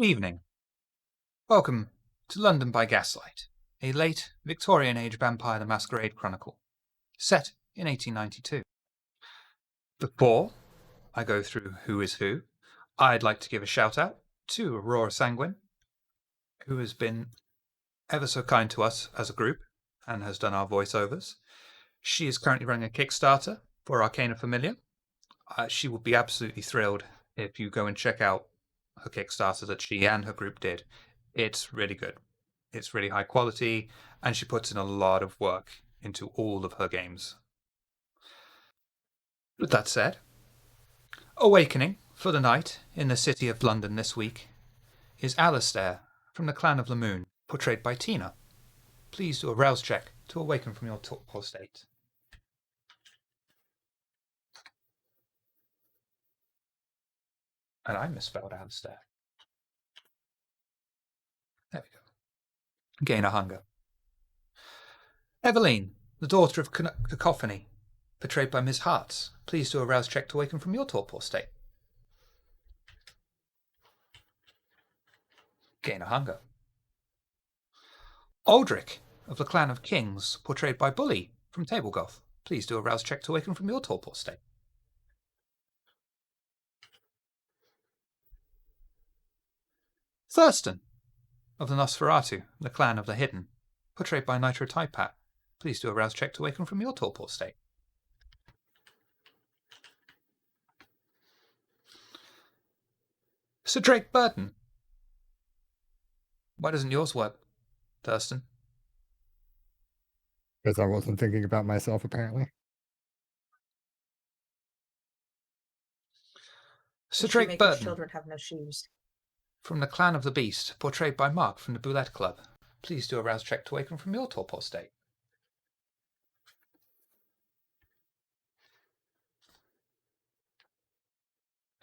Evening. Welcome to London by Gaslight, a late Victorian age vampire the Masquerade chronicle, set in 1892. Before I go through who is who, I'd like to give a shout out to Aurora Sanguine, who has been ever so kind to us as a group and has done our voiceovers. She is currently running a Kickstarter for Arcana Familiar. She will be absolutely thrilled if you go and check out her Kickstarter that she and her group did. It's really good. It's really high quality, and she puts in a lot of work into all of her games. With that said, awakening for the night in the city of London this week is Alistair from the Clan of the Moon, portrayed by Tina. Please do a rouse check to awaken from your torpor state. And I misspelled Alistair. There we go. Gain a hunger. Eveline, the daughter of Cacophony, portrayed by Ms. Hartz. Please do a rouse check to awaken from your torpor state. Gain a hunger. Aldrich, of the Clan of Kings, portrayed by Bully from Tablegoth. Please do a rouse check to awaken from your torpor state. Thurston, of the Nosferatu, the Clan of the Hidden, portrayed by Nitro Typat. Please do a rouse check to awaken from your torpor state. Sir Drake Burton. Why doesn't yours work, Thurston? Because I wasn't thinking about myself, apparently. Sir Drake Burton. Children have no shoes. From the Clan of the Beast, portrayed by Mark from the Boulette Club. Please do a rouse check to awaken from your torpor state.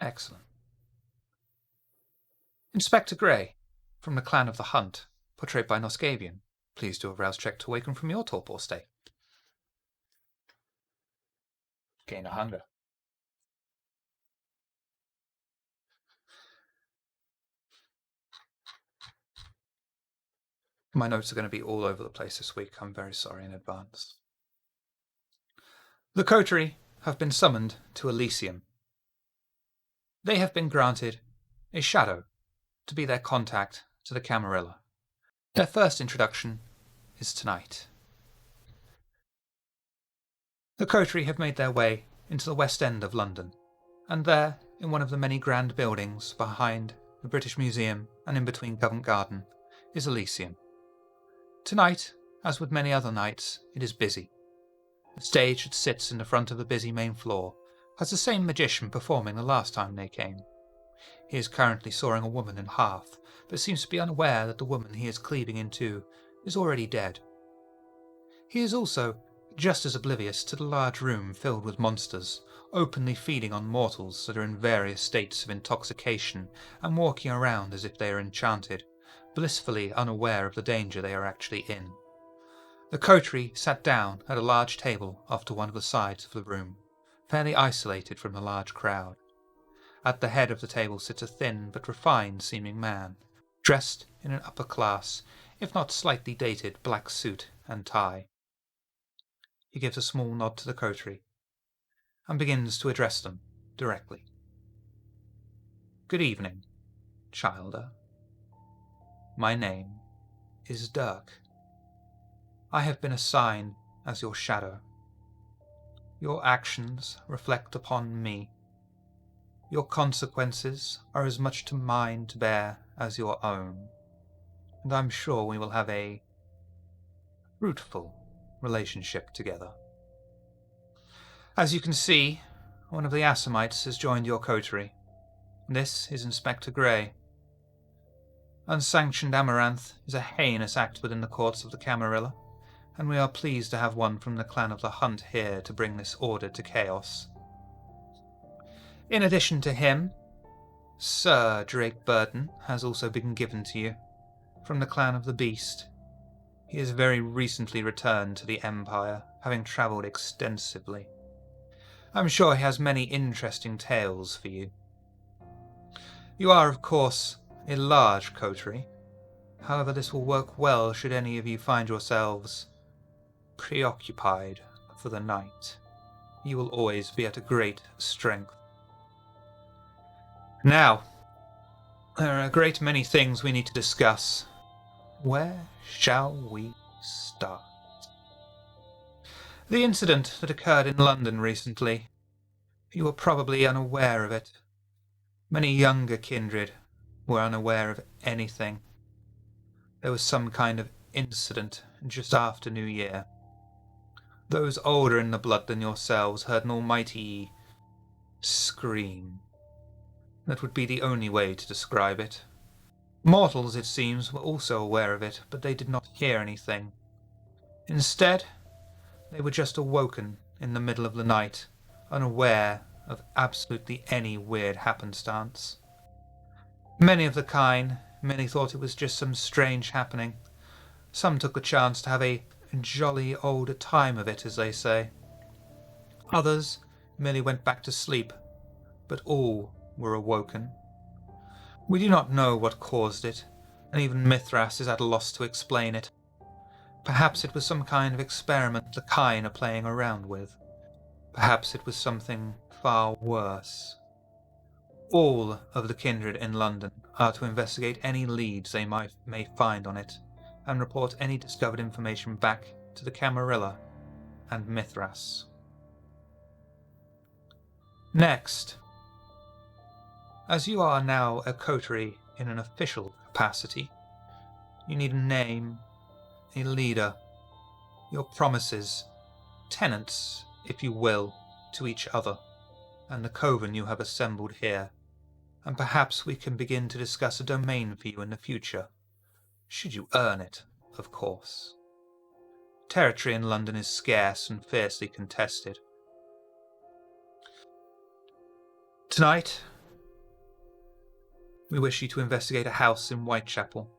Excellent. Inspector Grey, from the Clan of the Hunt, portrayed by Noscavian. Please do a rouse check to awaken from your torpor state. Gain a hunger. My notes are going to be all over the place this week. I'm very sorry in advance. The Coterie have been summoned to Elysium. They have been granted a shadow to be their contact to the Camarilla. Their first introduction is tonight. The Coterie have made their way into the West End of London, and there, in one of the many grand buildings behind the British Museum and in between Covent Garden, is Elysium. Tonight, as with many other nights, it is busy. The stage that sits in the front of the busy main floor has the same magician performing the last time they came. He is currently sawing a woman in half, but seems to be unaware that the woman he is cleaving in two is already dead. He is also just as oblivious to the large room filled with monsters, openly feeding on mortals that are in various states of intoxication and walking around as if they are enchanted, blissfully unaware of the danger they are actually in. The Coterie sat down at a large table off to one of the sides of the room, fairly isolated from the large crowd. At the head of the table sits a thin but refined-seeming man, dressed in an upper-class, if not slightly dated, black suit and tie. He gives a small nod to the Coterie, and begins to address them directly. Good evening, Childer. My name is Dirk. I have been assigned as your shadow. Your actions reflect upon me. Your consequences are as much to mine to bear as your own, and I'm sure we will have a fruitful relationship together. As you can see, one of the Assamites has joined your coterie. This is Inspector Grey. Unsanctioned Amaranth is a heinous act within the courts of the Camarilla, and we are pleased to have one from the Clan of the Hunt here to bring this order to chaos. In addition to him, Sir Drake Burton has also been given to you, from the Clan of the Beast. He has very recently returned to the Empire, having travelled extensively. I'm sure he has many interesting tales for you. You are, of course, a large coterie. However, this will work well should any of you find yourselves preoccupied for the night. You will always be at a great strength. Now, there are a great many things we need to discuss. Where shall we start? The incident that occurred in London recently. You were probably unaware of it. Many younger kindred were unaware of anything. There was some kind of incident just after New Year. Those older in the blood than yourselves heard an almighty scream. That would be the only way to describe it. Mortals, it seems, were also aware of it, but they did not hear anything. Instead, they were just awoken in the middle of the night, unaware of absolutely any weird happenstance. Many of the kind merely thought it was just some strange happening. Some took the chance to have a jolly old time of it, as they say. Others merely went back to sleep, but all were awoken. We do not know what caused it, and even Mithras is at a loss to explain it. Perhaps it was some kind of experiment the kine are playing around with. Perhaps it was something far worse. All of the kindred in London are to investigate any leads they may find on it, and report any discovered information back to the Camarilla and Mithras. Next, as you are now a coterie in an official capacity, you need a name, a leader, your promises, tenants, if you will, to each other, and the coven you have assembled here, and perhaps we can begin to discuss a domain for you in the future, should you earn it, of course. Territory in London is scarce and fiercely contested. Tonight, we wish you to investigate a house in Whitechapel.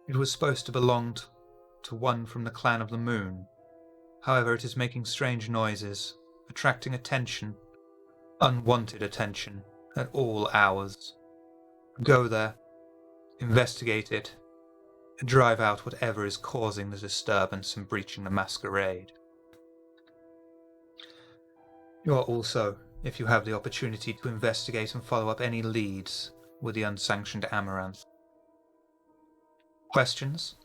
It was supposed to belong to one from the clan of the Moon. However, it is making strange noises, attracting attention, unwanted attention, at all hours. Go there, investigate it, and drive out whatever is causing the disturbance and breaching the Masquerade. You are also, if you have the opportunity, to investigate and follow up any leads with the unsanctioned Amaranth. Questions?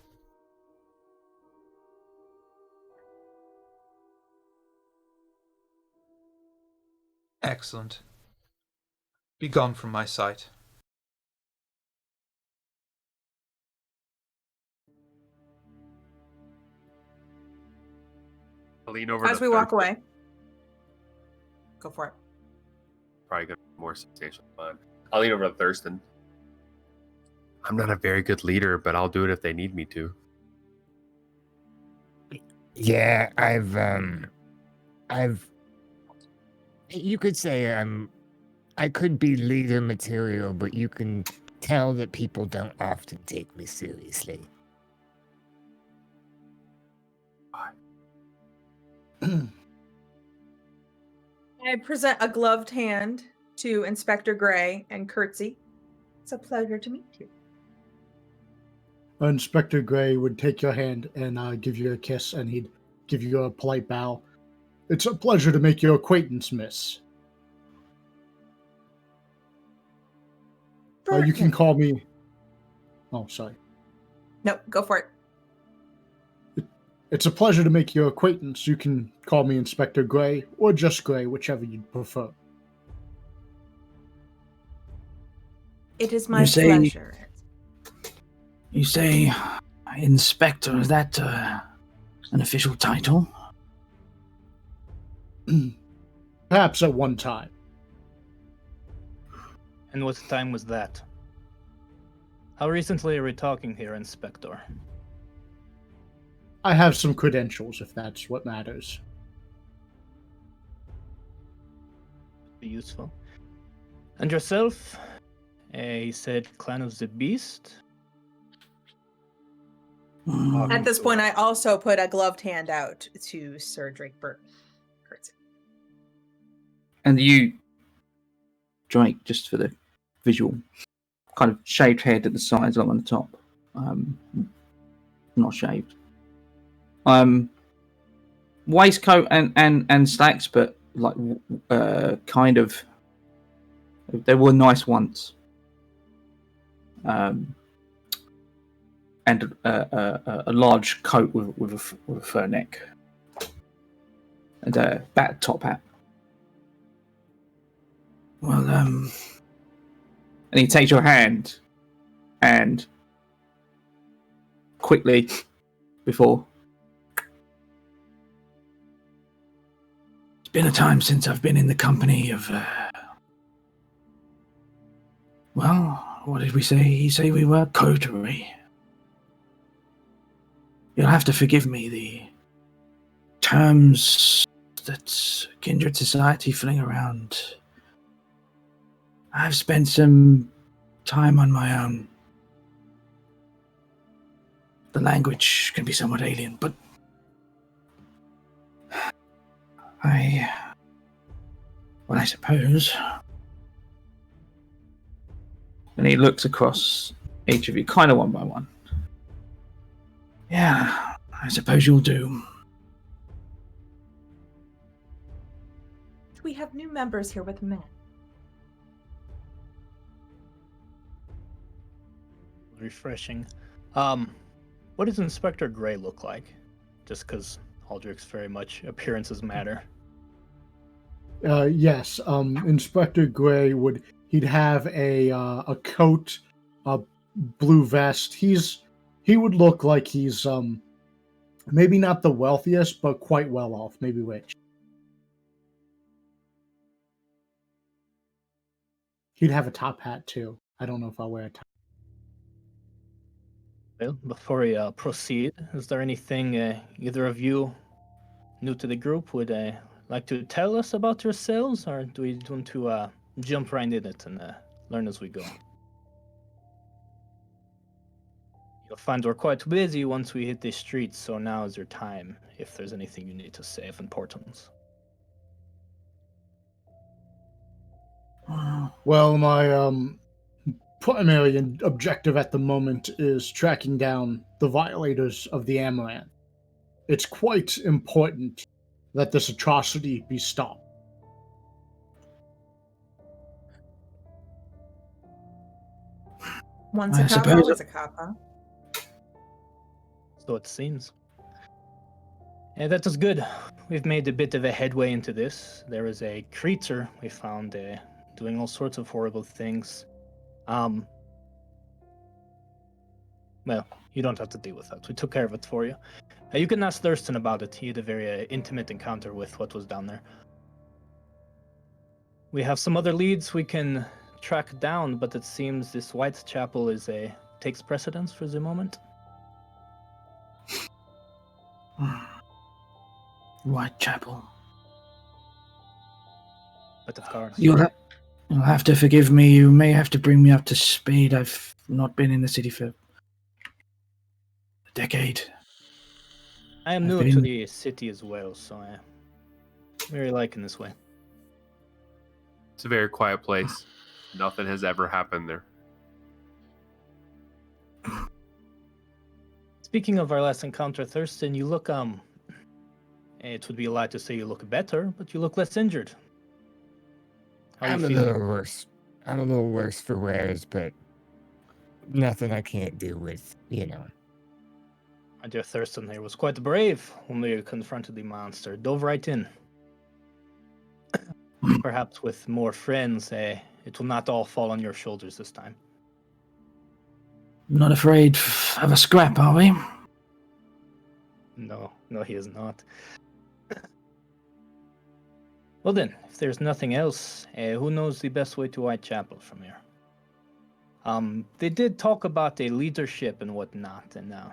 Excellent. Be gone from my sight. I'll lean over As to we walk Thurston. away. Go for it. Probably gonna be more substantial fun. I'll lean over to Thurston. I'm not a very good leader, but I'll do it if they need me to. Yeah, you could say I could be leader material, but you can tell that people don't often take me seriously. I present a gloved hand to Inspector Gray and curtsy. It's a pleasure to meet you. Inspector Gray would take your hand and give you a kiss, and he'd give you a polite bow. It's a pleasure to make your acquaintance, miss. You can call me... Oh, sorry. No, go for it. It's a pleasure to make your acquaintance. You can call me Inspector Gray, or just Gray, whichever you'd prefer. It is my pleasure. You say Inspector, is that an official title? Perhaps at one time. And what time was that? How recently are we talking here, Inspector? I have some credentials, if that's what matters. Be useful. And yourself? You said Clan of the Beast? At this point, I also put a gloved hand out to Sir Drake Burton. Curtsy. And you, Drake, just for the visual, kind of shaved head at the sides, like on the top. Not shaved. Waistcoat and slacks, but like kind of. They were nice once. And a large coat with a fur neck and a bat top hat. Well, And he takes your hand and quickly before. it's been a time since I've been in the company of. Well, what did we say? He say we were Coterie. You'll have to forgive me. The terms that Kindred Society fling around. I've spent some time on my own. The language can be somewhat alien, but I suppose. And he looks across each of you, kind of one by one. Yeah, I suppose you'll do. We have new members here with men. Refreshing. What does Inspector Gray look like? Just because Aldrich's very much appearances matter. Yes. Inspector Gray he'd have a coat, a blue vest. He would look like he's maybe not the wealthiest, but quite well off, maybe rich. He'd have a top hat too. I don't know if I'll wear a top. Well, before we proceed, is there anything either of you new to the group would like to tell us about yourselves, or do we want to jump right in it and learn as we go? You'll find we're quite busy once we hit the streets, so now is your time if there's anything you need to say of importance. Well, my primary objective at the moment is tracking down the violators of the Amaranth. It's quite important that this atrocity be stopped. Once I a cop, suppose- always a cop, huh? So it seems. And that is good. We've made a bit of a headway into this. There is a creature we found doing all sorts of horrible things. Well, you don't have to deal with that. We took care of it for you. You can ask Thurston about it. He had a very intimate encounter with what was down there. We have some other leads we can track down, but it seems this Whitechapel takes precedence for the moment. Whitechapel. But of course, You'll have to forgive me. You may have to bring me up to speed. I've not been in the city for a decade. I am I've new to been- the city as well, so I'm very liking this way. It's a very quiet place. Nothing has ever happened there. Speaking of our last encounter, Thurston, you look it would be a lie to say you look better, but you look less injured. How are I'm you a feeling? little worse. I'm a little worse for wears, but nothing I can't deal with, you know. My dear Thurston here was quite brave when we confronted the monster. Dove right in. Perhaps with more friends, it will not all fall on your shoulders this time. Not afraid of a scrap, are we? No, he is not. Well then, if there's nothing else, who knows the best way to Whitechapel from here? They did talk about a leadership and whatnot, and I'm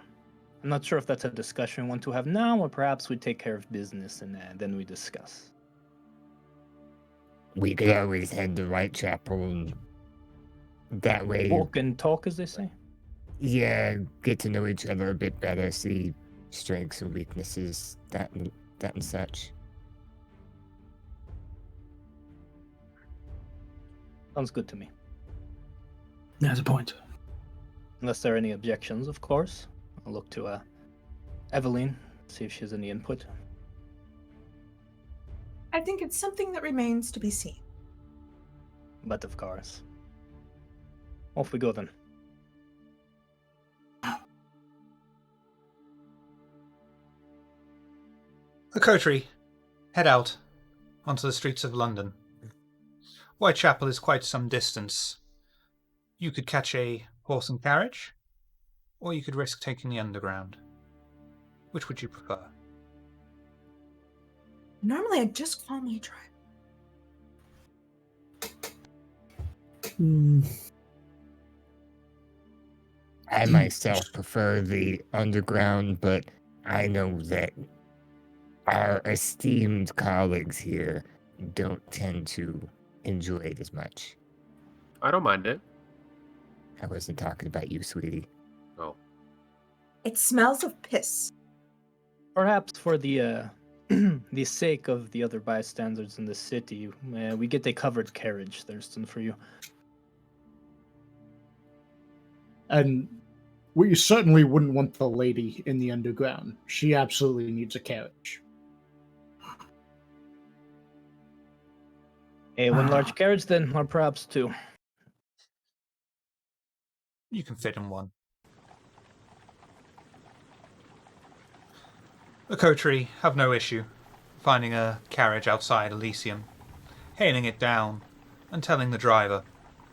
not sure if that's a discussion we want to have now, or perhaps we take care of business and then we discuss. We could always head to Whitechapel, and that way, Walk and talk, as they say. yeah, get to know each other a bit better, see strengths and weaknesses, that and such. Sounds good to me. There's a point. Unless there are any objections, of course. I'll look to Evelyn, see if she has any input. I think it's something that remains to be seen. But of course. Off we go then. The Coterie head out onto the streets of London. Whitechapel is quite some distance. You could catch a horse and carriage, or you could risk taking the underground. Which would you prefer? Normally, I just call my drive. I myself prefer the underground, but I know that our esteemed colleagues here don't tend to enjoy it as much. I don't mind it. I wasn't talking about you, sweetie. Oh, It smells of piss. Perhaps for the the sake of the other bystanders in the city, we get a covered carriage, Thurston, for you. And we certainly wouldn't want the lady in the underground. She absolutely needs a carriage. One large carriage, then, or perhaps two. You can fit in one. The Coterie have no issue finding a carriage outside Elysium, hailing it down, and telling the driver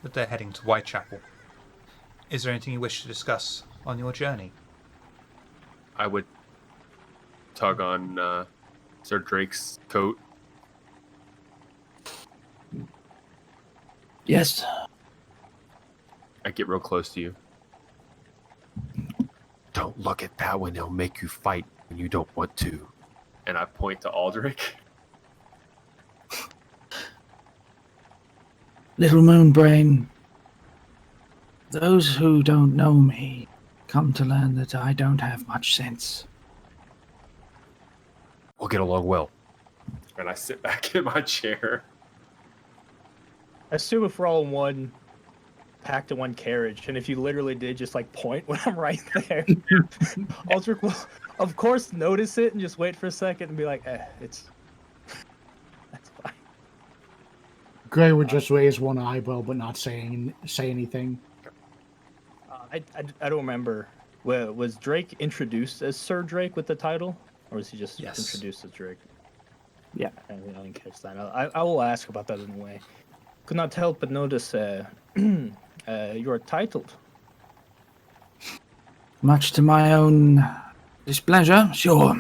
that they're heading to Whitechapel. Is there anything you wish to discuss on your journey? I would tug on Sir Drake's coat. Yes. I get real close to you. Don't look at that one. It'll make you fight when you don't want to. And I point to Aldrich. Little Moonbrain, those who don't know me come to learn that I don't have much sense. We'll get along well. And I sit back in my chair. I assume if we're all in one, packed in one carriage, and if you literally did just like point when I'm right there, Aldrich will, of course, notice it and just wait for a second and be like, it's... That's fine. Gray would just raise one eyebrow but not say anything. I don't remember. Was Drake introduced as Sir Drake with the title? Or was he just Yes. introduced as Drake? Yeah. I didn't catch that. I will ask about that in a way. Could not help but notice you're titled. Much to my own displeasure, sure.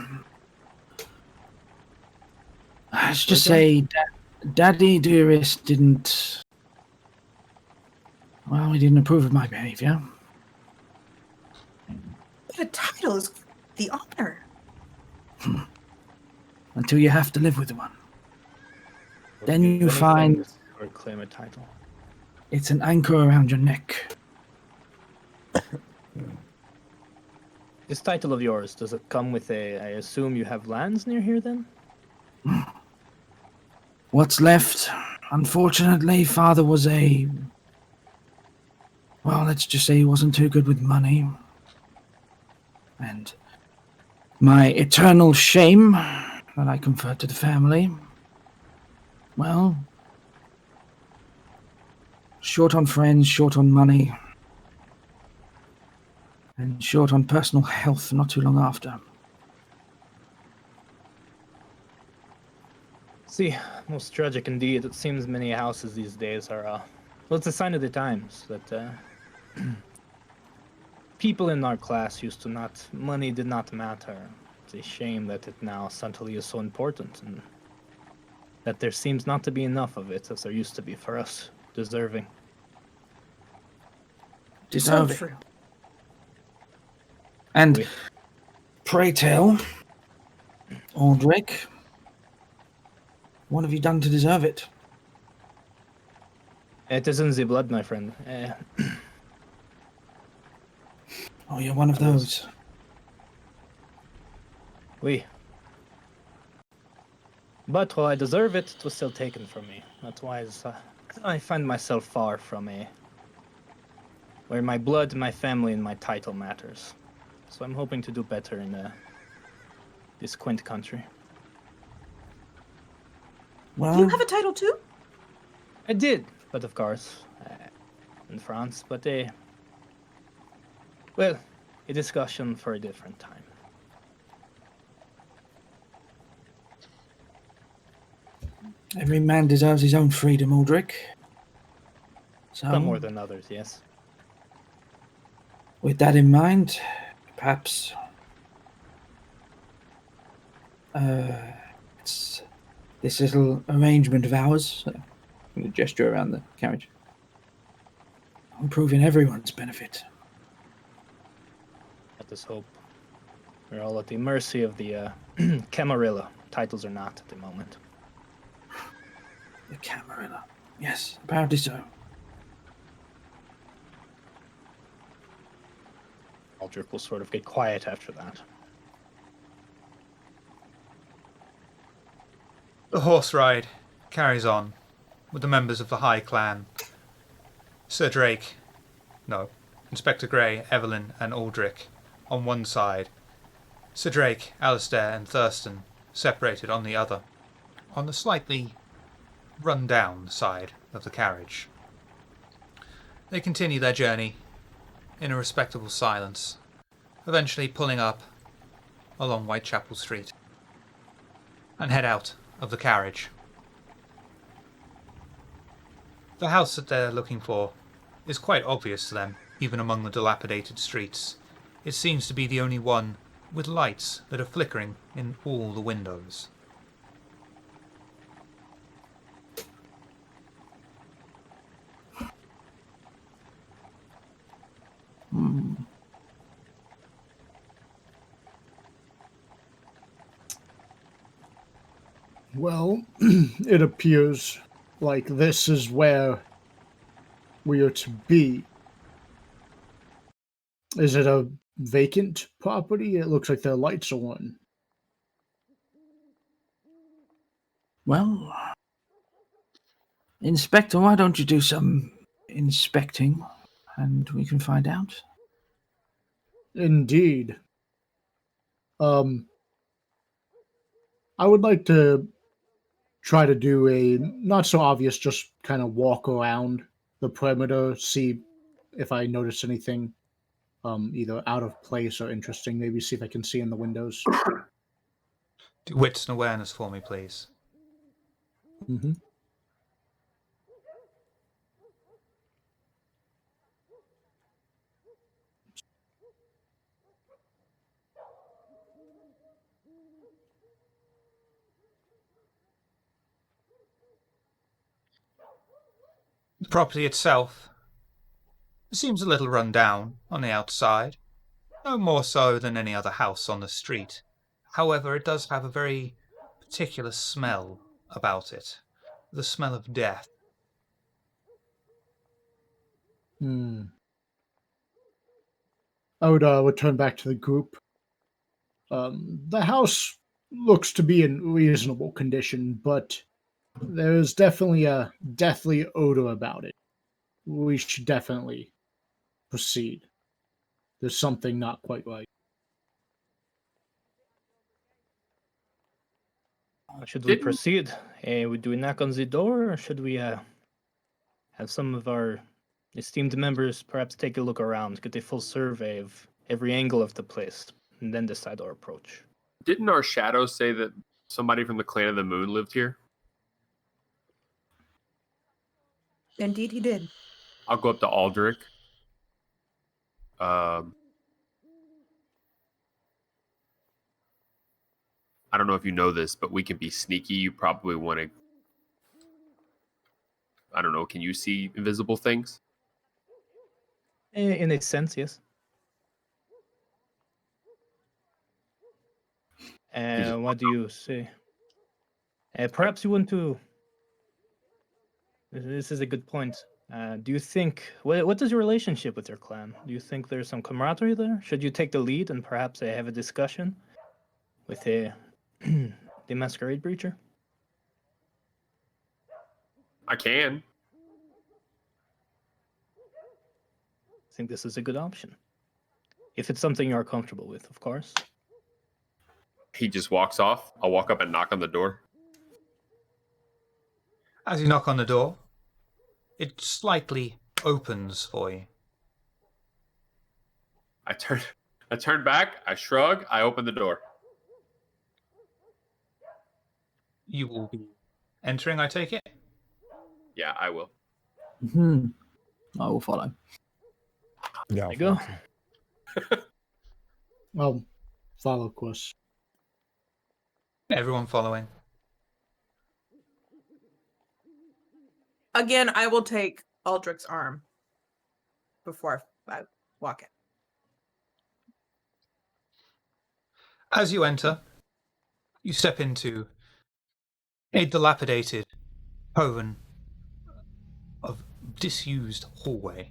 Let's just say Daddy Dearest didn't... Well, he didn't approve of my behavior. But a title is the honor. Until you have to live with one. Then you find Or claim a title. it's an anchor around your neck. This title of yours, does it come with I assume you have lands near here then? What's left? Unfortunately, Father was well, let's just say he wasn't too good with money. And my eternal shame that I conferred to the family, well, short on friends, short on money, and short on personal health not too long after. See, most tragic indeed. It seems many houses these days are, well, it's a sign of the times that people in our class used to not, money did not matter. It's a shame that it now suddenly is so important, and that there seems not to be enough of it as there used to be for us, deserving. Deserving. So true. And Oui. pray tell, Aldrich, what have you done to deserve it? It is in the blood, my friend. Oh, you're one of those. Oui. But while I deserve it, it was still taken from me. That's why I find myself far from where my blood, my family, and my title matters. So I'm hoping to do better in this quaint country. Well, Do you have a title too? I did, but of course, in France. But well, a discussion for a different time. every man deserves his own freedom, Aldrich. So, Some more than others, yes. with that in mind, perhaps it's this little arrangement of ours, I'm going to gesture around the carriage, will prove in everyone's benefit. Let us hope. We're all at the mercy of the Camarilla. Titles or not at the moment. The Camarilla. Yes, apparently so. Aldrich will sort of get quiet after that. The horse ride carries on with the members of the High Clan. Sir Drake, no, Inspector Grey, Evelyn and Aldrich on one side. Sir Drake, Alistair and Thurston separated on the other, on the slightly run-down side of the carriage. They continue their journey in a respectable silence, eventually pulling up along Whitechapel Street and head out of the carriage. The house that they're looking for is quite obvious to them, even among the dilapidated streets. It seems to be the only one with lights that are flickering in all the windows. Well, it appears like this is where we are to be. Is it a vacant property? It looks like the lights are on. Well, Inspector, why don't you do some inspecting and we can find out? Indeed. I would like to try to do a not so obvious, just kind of walk around the perimeter, see if I notice anything either out of place or interesting. Maybe see if I can see in the windows. Do wits and awareness for me, please. Mm-hmm. The property itself seems a little run down on the outside, no more so than any other house on the street. However, it does have a very particular smell about it, the smell of death. I would turn back to the group. The house looks to be in reasonable condition, but there is definitely a deathly odor about it. We should definitely proceed. There's something not quite right. Should we Didn't- proceed? Do we knock on the door, or should we have some of our esteemed members perhaps take a look around, get a full survey of every angle of the place, and then decide our approach? Didn't our shadow say that somebody from the Clan of the Moon lived here? Indeed, he did. I'll go up to Aldrich. I don't know if you know this, but we can be sneaky. You probably want to. I don't know. Can you see invisible things? In a sense, yes. What do you say? Perhaps you want to. This is a good point. Do you think what is your relationship with your clan? Do you think there's some camaraderie there? Should you take the lead and perhaps have a discussion with the Masquerade Breacher? I can. I think this is a good option. If it's something you're comfortable with, of course. He just walks off. I'll walk up and knock on the door. As you knock on the door, it slightly opens for you. I turn back, I shrug, I open the door. You will be entering, I take it? Yeah, I will. I will follow. Yeah. There you go. Well, follow course. Everyone following. Again, I will take Aldrich's arm before I walk in. As you enter, you step into a dilapidated coven of disused hallway.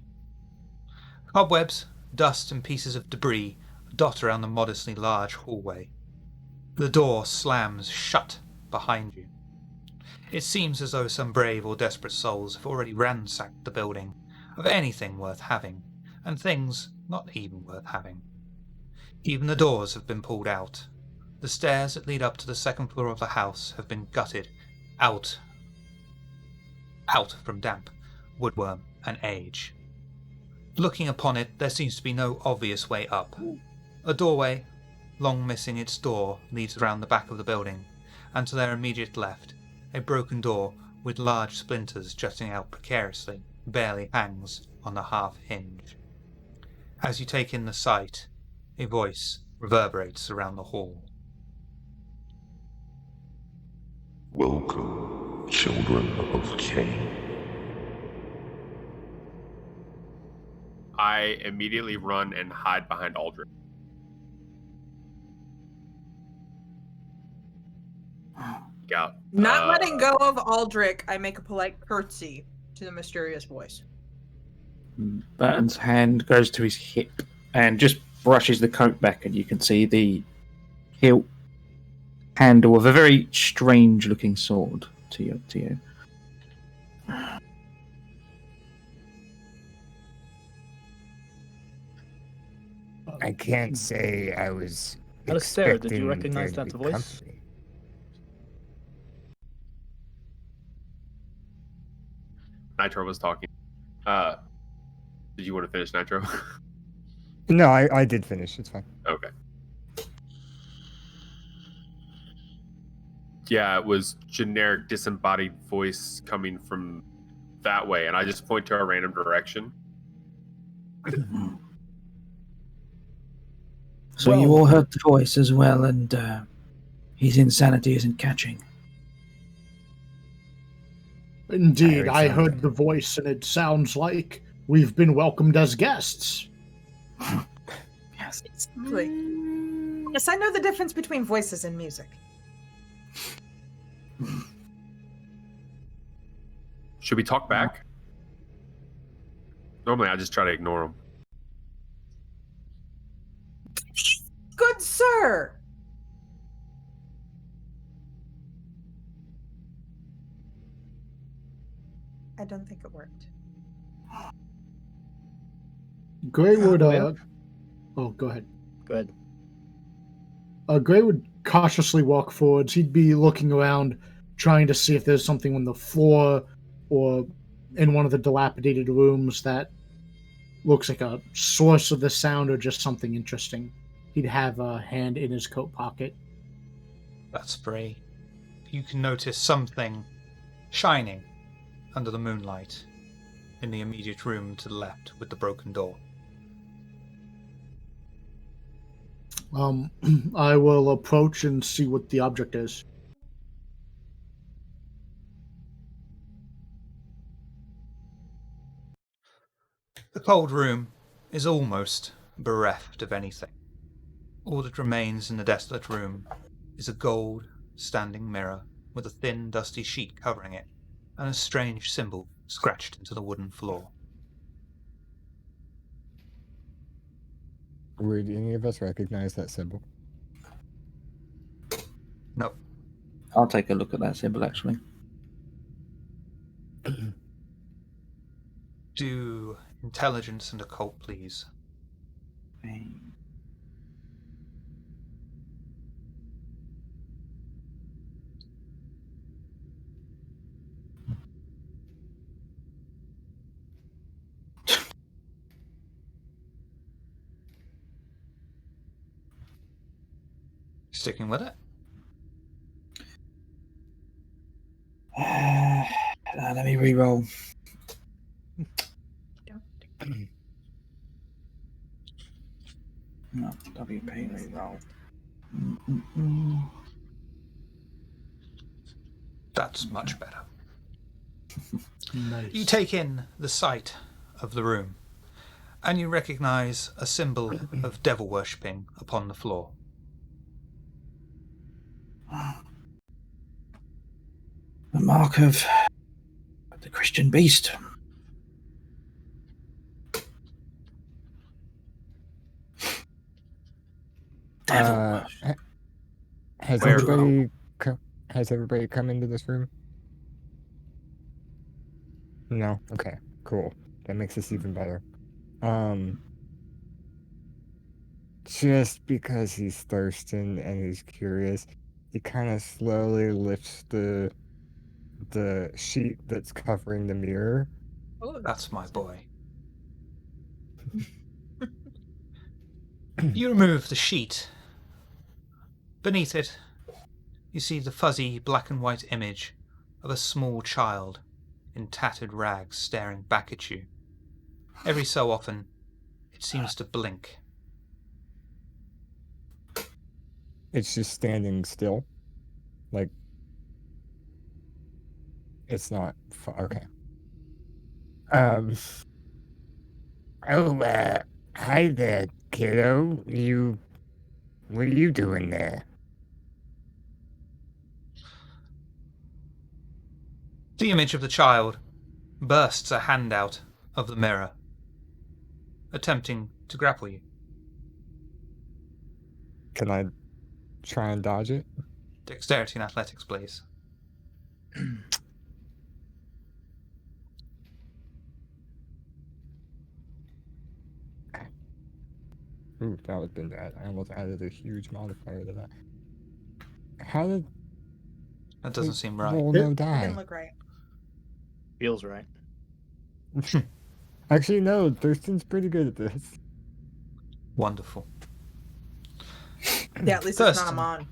Cobwebs, dust, and pieces of debris dot around the modestly large hallway. The door slams shut behind you. It seems as though some brave or desperate souls have already ransacked the building of anything worth having, and things not even worth having. Even the doors have been pulled out. The stairs that lead up to the second floor of the house have been gutted out from damp, woodworm, and age. Looking upon it, there seems to be no obvious way up. A doorway, long missing its door, leads around the back of the building, and to their immediate left, a broken door with large splinters jutting out precariously barely hangs on the half hinge. As you take in the sight, a voice reverberates around the hall. Welcome, children of Cain. I immediately run and hide behind Aldrich. Out. Not letting go of Aldrich, I make a polite curtsy to the mysterious voice. Burton's hand goes to his hip and just brushes the coat back, and you can see the hilt handle of a very strange-looking sword to you. I can't say I was. Alistair, did you expecting recognize there that to be voice? company. Nitro was talking. Did you want to finish, Nitro? No, I did finish. It's fine. Okay. Yeah, it was generic disembodied voice coming from that way, and I just point to a random direction. So you all heard the voice as well, and his insanity isn't catching. Indeed, I something. heard the voice, and it sounds like we've been welcomed as guests. Yes. Yes, I know the difference between voices and music. Should we talk back? Normally, I just try to ignore them. Good sir! I don't think it worked. Gray would, Well. oh, go ahead. Go ahead. Gray would cautiously walk forwards. He'd be looking around, trying to see if there's something on the floor or in one of the dilapidated rooms that looks like a source of the sound or just something interesting. He'd have a hand in his coat pocket. That's free. You can notice something shining under the moonlight in the immediate room to the left with the broken door. I will approach and see what the object is. The cold room is almost bereft of anything. All that remains in the desolate room is a gold standing mirror with a thin, dusty sheet covering it, and a strange symbol scratched into the wooden floor. Would any of us recognize that symbol? No. I'll take a look at that symbol, actually. Do Intelligence and occult, please. Sticking with it? Let me re-roll. No, WP re-roll. That's much better. Nice. You take in the sight of the room, and you recognize a symbol of devil worshipping upon the floor. The mark of the Christian beast. Devil worship. Has Where? everybody come into this room? No? Okay, cool. That makes this even better. Just because he's thirsting and he's curious, he kind of slowly lifts the sheet that's covering the mirror. Oh, That's my boy. You remove the sheet. Beneath it, you see the fuzzy black and white image of a small child in tattered rags staring back at you. Every so often, it seems to blink. It's just standing still. Like, it's not... Okay. Hi there, kiddo. What are you doing there? The image of the child bursts a hand out of the mirror, attempting to grapple you. Can I try and dodge it? Dexterity and athletics, please. Ooh, that would have been bad. I almost added a huge modifier to that. How did... That doesn't seem right. Roll no It die. didn't look right. Feels right. Actually, no. Thurston's pretty good at this. Wonderful. Yeah, at least it's not a Thurston mon.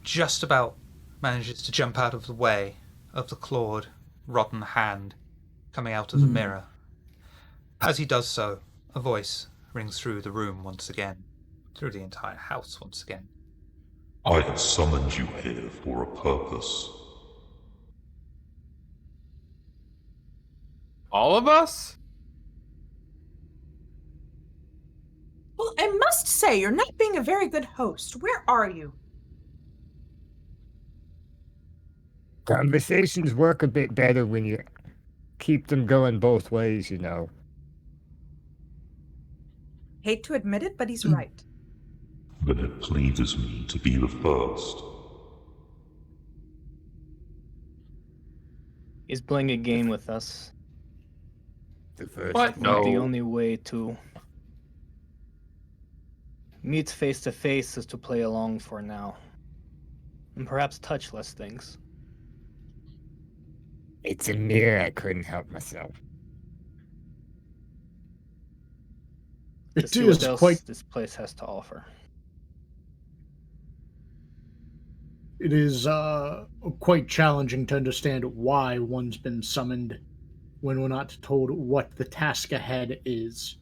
just about manages to jump out of the way of the clawed, rotten hand coming out of the mirror. As he does so, a voice rings through the room once again, through the entire house once again. I have summoned you here for a purpose. All of us? Well, I must say, you're not being a very good host. Where are you? Conversations work a bit better when you keep them going both ways, you know. Hate to admit it, but he's right. Then it pleases me to be the first. He's playing a game with us. The first What? I think No. the only way to meet face to face is to play along for now. And perhaps touch less things. It's a mirror. I couldn't help myself. To It see what is else quite. this place has to offer. It is quite challenging to understand why one's been summoned when we're not told what the task ahead is.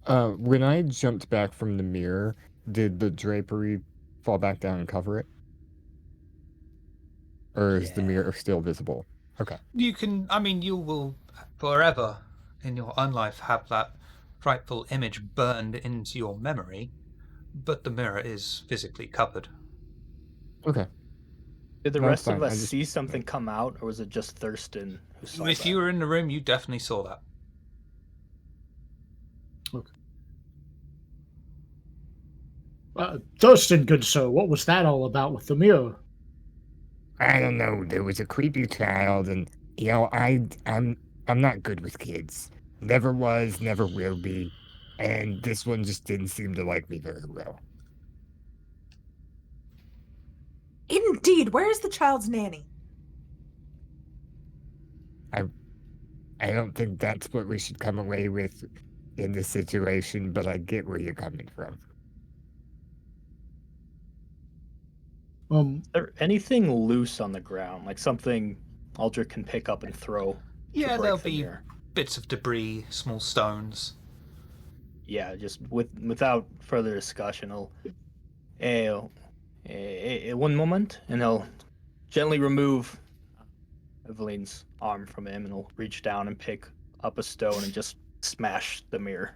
When I jumped back from the mirror, did the drapery fall back down and cover it? Or is the mirror still visible? Okay. You can, you will forever in your own life have that frightful image burned into your memory, but the mirror is physically covered. Okay. Did the No, it's rest of fine. I us just- see something come out, or was it just Thurston who saw If that? you were in the room, you definitely saw that. Thurston, good sir, what was that all about with the mirror? I don't know. There was a creepy child, and I'm not good with kids. Never was, never will be. And this one just didn't seem to like me very well. Indeed. Where is the child's nanny? I don't think that's what we should come away with in this situation, but I get where you're coming from. Is there anything loose on the ground, like something Aldrich can pick up and throw? to Yeah, break there'll the be mirror? bits of debris, small stones. Yeah, just without further discussion, one moment, and he'll gently remove Evelyn's arm from him, and he'll reach down and pick up a stone and just smash the mirror.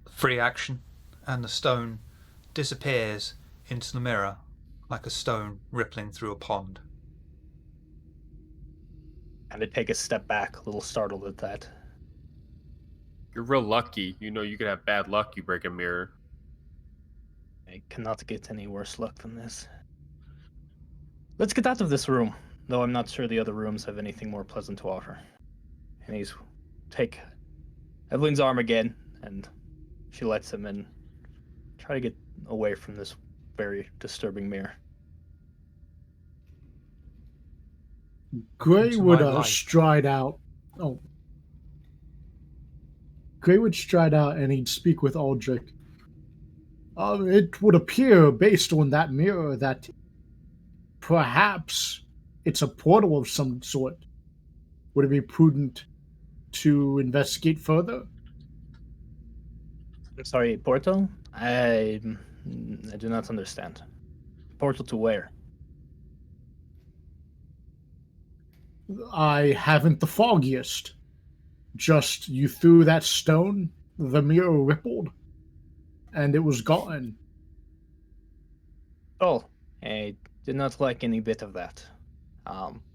Free action, and the stone disappears into the mirror like a stone rippling through a pond. And I take a step back, a little startled at that. You're real lucky. You know you could have bad luck. You break a mirror. I cannot get any worse luck than this. Let's get out of this room, though I'm not sure the other rooms have anything more pleasant to offer. And he's take Evelyn's arm again, and she lets him in. Try to get away from this very disturbing mirror. Gray Into would my life. stride out. Oh. Gray would stride out and he'd speak with Aldrich. It would appear, based on that mirror, that perhaps it's a portal of some sort. Would it be prudent to investigate further? I'm sorry, portal? I do not understand. Portal to where? I haven't the foggiest. Just you threw that stone, the mirror rippled, and it was gone. Oh, I did not like any bit of that.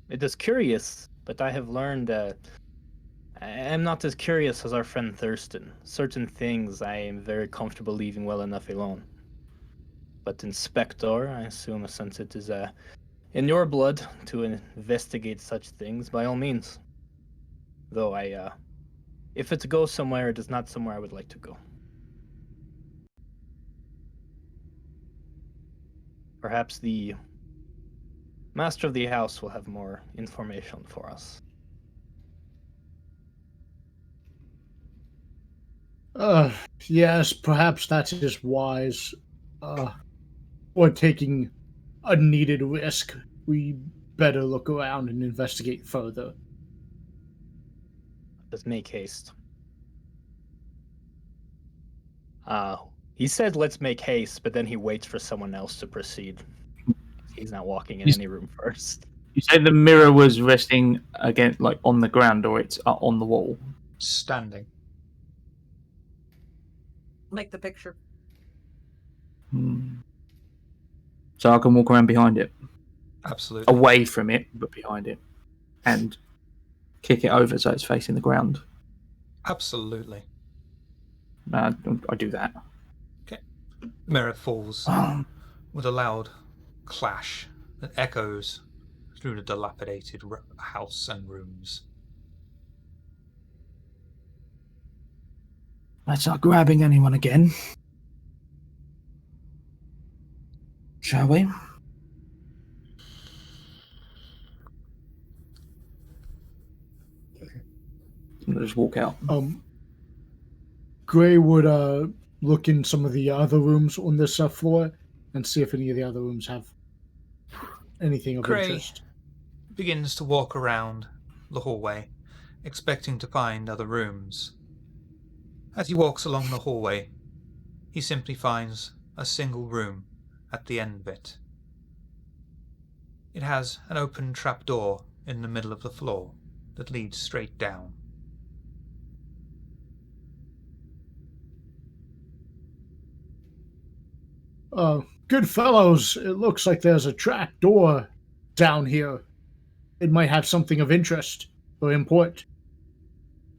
It is curious, but I have learned I am not as curious as our friend Thurston. Certain things I am very comfortable leaving well enough alone. But Inspector, I assume, since it is in your blood to investigate such things, by all means. Though if it goes somewhere, it is not somewhere I would like to go. Perhaps the master of the house will have more information for us. Yes, perhaps that is wise. Or taking a needed risk. We better look around and investigate further. Let's make haste. He said let's make haste, but then he waits for someone else to proceed. He's not walking in He's- any room first. You say the mirror was resting again, like on the ground, or it's on the wall? Standing. Like the picture. So I can walk around behind it, Absolutely. away from it, but behind it, and kick it over so it's facing the ground. Absolutely. I do that. The mirror falls with a loud clash that echoes through the dilapidated house and rooms. Let's not grabbing anyone again. Shall we? I'll just walk out. Gray would look in some of the other rooms on this floor and see if any of the other rooms have anything of Gray interest. begins to walk around the hallway, expecting to find other rooms. As he walks along the hallway, he simply finds a single room at the end of it. It has an open trapdoor in the middle of the floor that leads straight down. Good fellows, it looks like there's a trap door down here. It might have something of interest or import.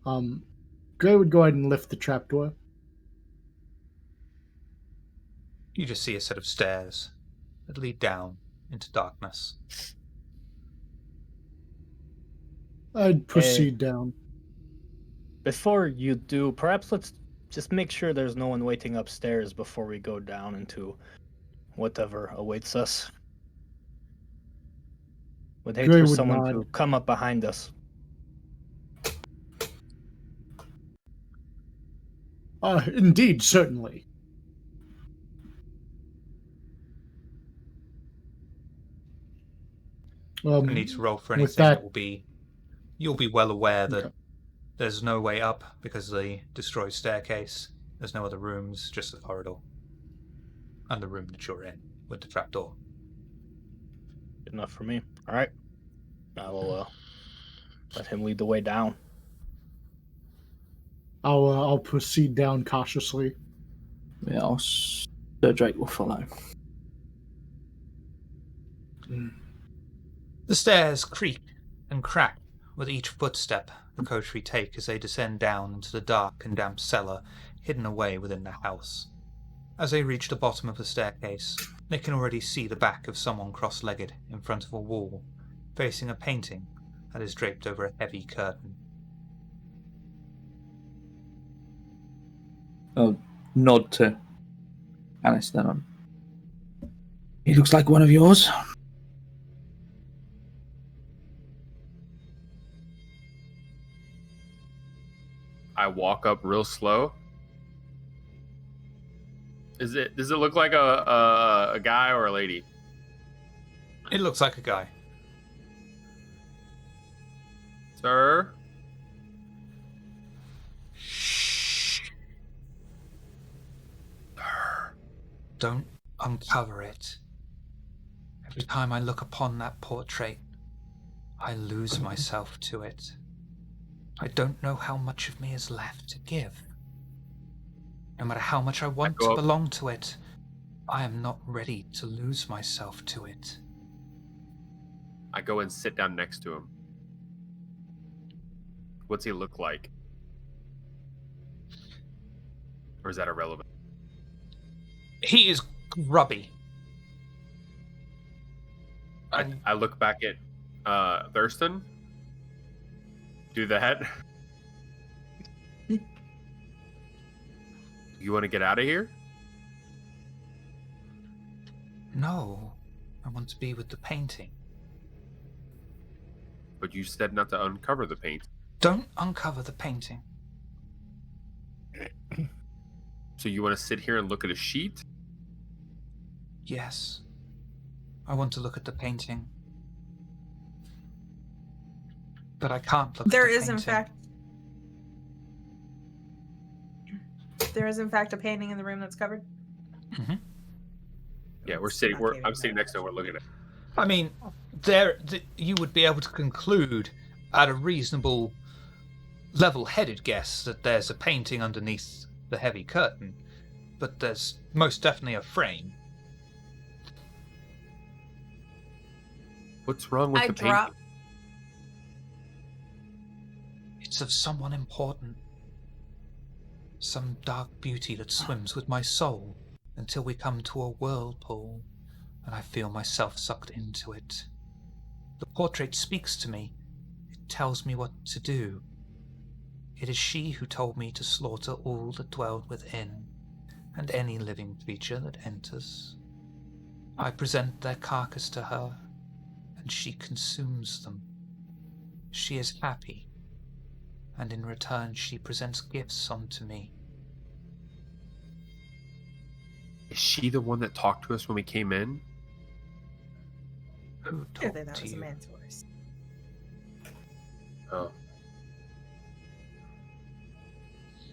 Gray would go ahead and lift the trapdoor. You just see a set of stairs that lead down into darkness. I'd proceed down. Before you do, perhaps let's just make sure there's no one waiting upstairs before we go down into whatever awaits us. Would hate Gray for would someone nod. to come up behind us. Indeed, certainly. I need to roll for with anything that- that will be. You'll be well aware that Okay. there's no way up because of the destroyed staircase. There's no other rooms, just the corridor. And the room that you're in with the trapdoor. Good enough for me. All right. I will let him lead the way down. I'll proceed down cautiously. Yeah, Sir Drake will follow. The stairs creak and crack with each footstep the Coterie take as they descend down into the dark and damp cellar hidden away within the house. As they reach the bottom of the staircase, they can already see the back of someone cross-legged in front of a wall, facing a painting that is draped over a heavy curtain. I'll nod to Alice then. He looks like one of yours. I walk up real slow. Does it look like a guy or a lady? It looks like a guy. Sir? Don't uncover it. Every time I look upon that portrait, I lose myself to it. I don't know how much of me is left to give. No matter how much I want to belong to it, I am not ready to lose myself to it. I go and sit down next to him. What's he look like? Or is that irrelevant? He is grubby. I look back at Thurston. Do that. You want to get out of here? No, I want to be with the painting. But you said not to uncover the paint. Don't uncover the painting. So you want to sit here and look at a sheet? Yes. I want to look at the painting. But I can't look at the painting. There is in fact a painting in the room that's covered. Mm-hmm. Yeah, I'm sitting next to him, we're looking at it. I mean, you would be able to conclude at a reasonable, level-headed guess that there's a painting underneath the heavy curtain, but there's most definitely a frame. What's wrong with the painting? It's of someone important. Some dark beauty that swims with my soul until we come to a whirlpool, and I feel myself sucked into it. The portrait speaks to me. It tells me what to do. It is she who told me to slaughter all that dwelled within, and any living creature that enters. I present their carcass to her, and she consumes them. She is happy, and in return she presents gifts unto me. Is she the one that talked to us when we came in? Who I talked think that to was a you? man's voice. Oh.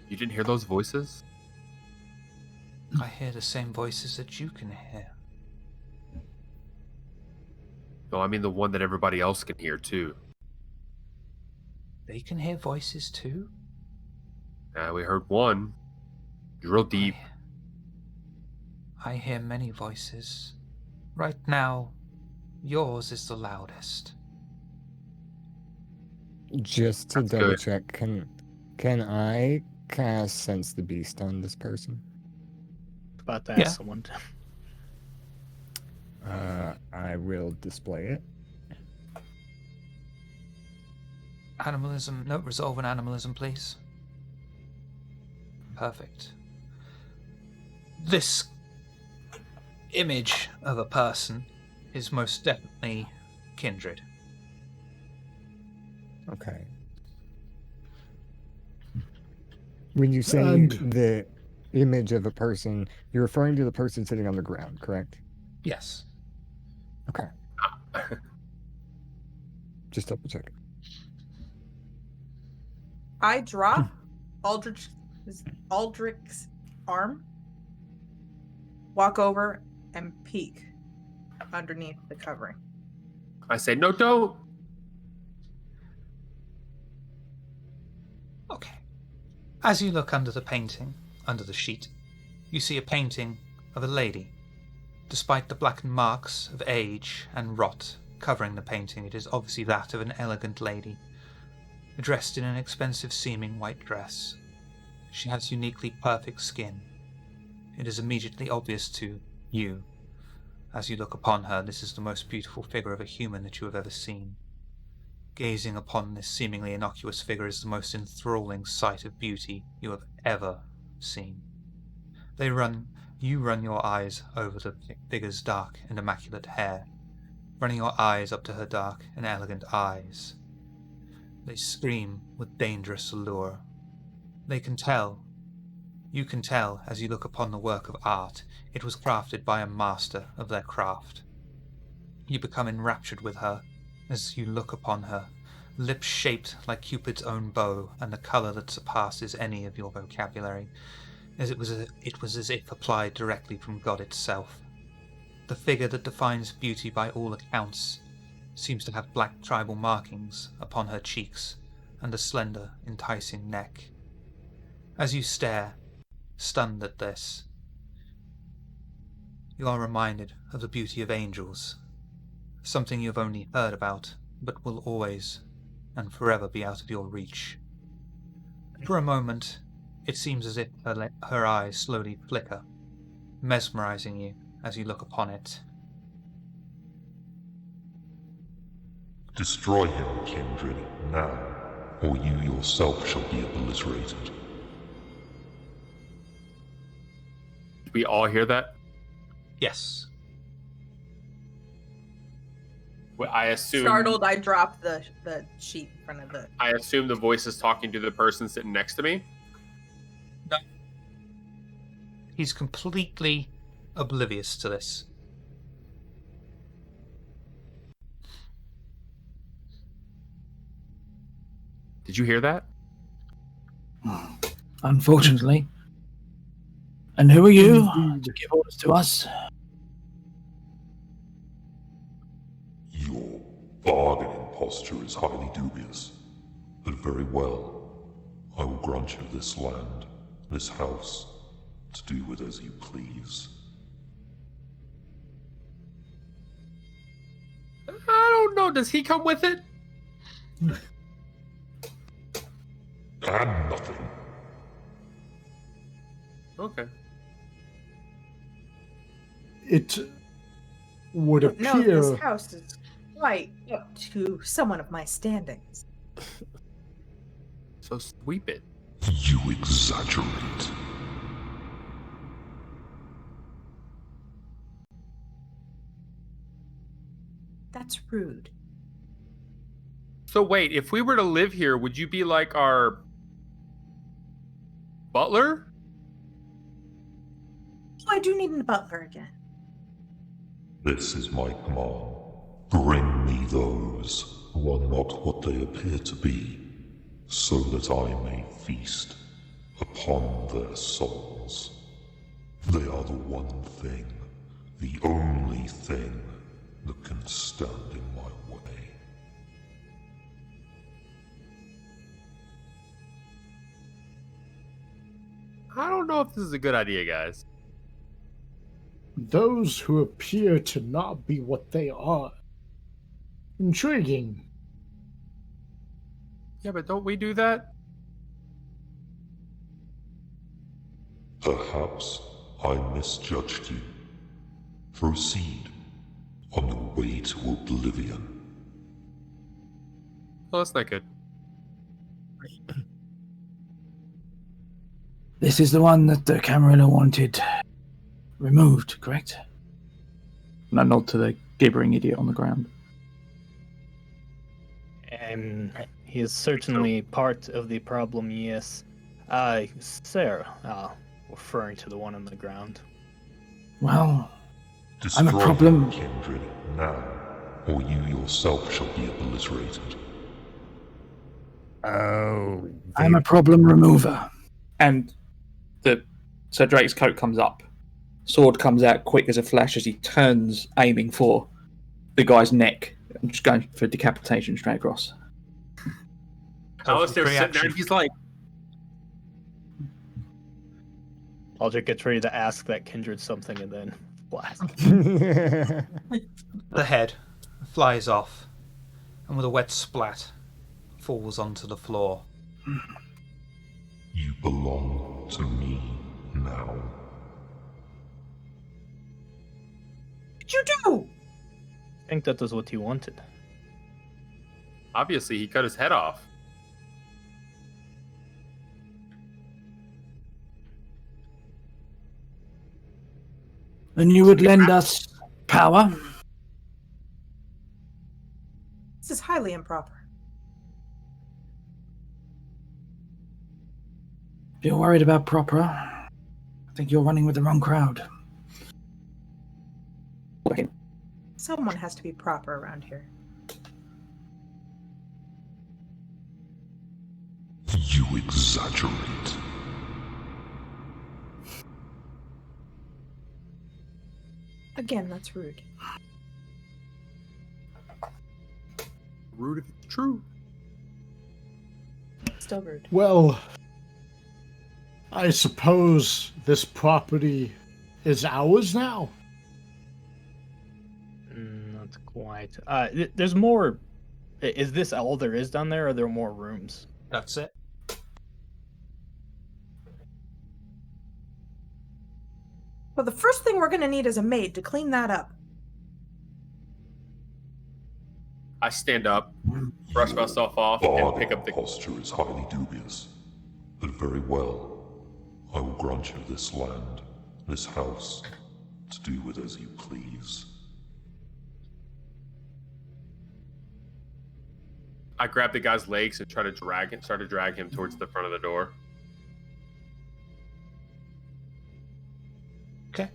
You didn't hear those voices? I hear the same voices that you can hear. No, I mean the one that everybody else can hear too. They can hear voices too? We heard one. Real deep. I hear many voices. Right now, yours is the loudest. Just to That's double good. check, can I cast Sense the Beast on this person? About to ask Yeah. someone. I will display it. Animalism. No, resolve an animalism, please. Perfect. This image of a person is most definitely kindred. Okay. When you say And- the image of a person, you're referring to the person sitting on the ground, correct? Yes. Okay. Just double check. I drop Aldrich's arm, walk over, and peek underneath the covering. I say, no, don't. Okay. As you look under the painting, under the sheet, you see a painting of a lady. Despite the blackened marks of age and rot covering the painting, it is obviously that of an elegant lady, dressed in an expensive-seeming white dress. She has uniquely perfect skin. It is immediately obvious to you, as you look upon her, this is the most beautiful figure of a human that you have ever seen. Gazing upon this seemingly innocuous figure is the most enthralling sight of beauty you have ever seen. You run your eyes over the figure's dark and immaculate hair, running your eyes up to her dark and elegant eyes. They scream with dangerous allure. You can tell, as you look upon the work of art, it was crafted by a master of their craft. You become enraptured with her as you look upon her, lips shaped like Cupid's own bow, and the colour that surpasses any of your vocabulary, as it was as if applied directly from God itself. The figure that defines beauty by all accounts seems to have black tribal markings upon her cheeks and a slender, enticing neck. As you stare, stunned at this, you are reminded of the beauty of angels, something you have only heard about, but will always and forever be out of your reach. For a moment, it seems as if her eyes slowly flicker, mesmerizing you as you look upon it. Destroy him, kindred, now, or you yourself shall be obliterated. Did we all hear that? Yes. Well, I assume. Startled, I drop the sheet in front of the. I assume the voice is talking to the person sitting next to me. No. He's completely oblivious to this. Did you hear that? Unfortunately. And who are you Indeed. to give orders to us? Your bargaining posture is highly dubious, but very well. I will grant you this land, this house, to do with as you please. I don't know. Does he come with it? And nothing. Okay. It would No, appear. this house is quite up to someone of my standings. So sweep it. You exaggerate. That's rude. So wait, if we were to live here, would you be like our butler? Oh, I do need a butler again. This is my command. Bring me those who are not what they appear to be, so that I may feast upon their souls. They are the one thing, the only thing that can stand in my way. I don't know if this is a good idea, guys. Those who appear to not be what they are. Intriguing. Yeah, but don't we do that? Perhaps I misjudged you. Proceed on the way to oblivion. Well, that's not good. This is the one that the Camarilla wanted removed, correct? And I nod to the gibbering idiot on the ground. He is certainly part of the problem, yes. Sir, referring to the one on the ground. Well, Destroy I'm a problem. him, kindred, now, or you yourself shall be obliterated. Oh, I'm a problem remover. And Sir Drake's coat comes up. Sword comes out quick as a flash as he turns, aiming for the guy's neck. I'm just going for decapitation straight across. Alistair's sitting there and he's like, Aldrich gets ready to ask that kindred something and then blast. The head flies off, and with a wet splat, falls onto the floor. You belong to me now. What'd you do? I think that was what he wanted. obviously he cut his head off. And you would lend us power? This is highly improper. If you're worried about proper, I think you're running with the wrong crowd. Someone has to be proper around here. You exaggerate. Again, that's rude. Rude if it's true. Still rude. Well, I suppose this property is ours now? Not quite. There's more. Is this all there is down there, or are there more rooms? That's it. Well, the first thing we're going to need is a maid to clean that up. I stand up, brush myself off, and pick up the... posture is highly dubious. But very well. I will grant you this land, this house, to do with as you please. I grab the guy's legs and try to drag him towards the front of the door. Okay.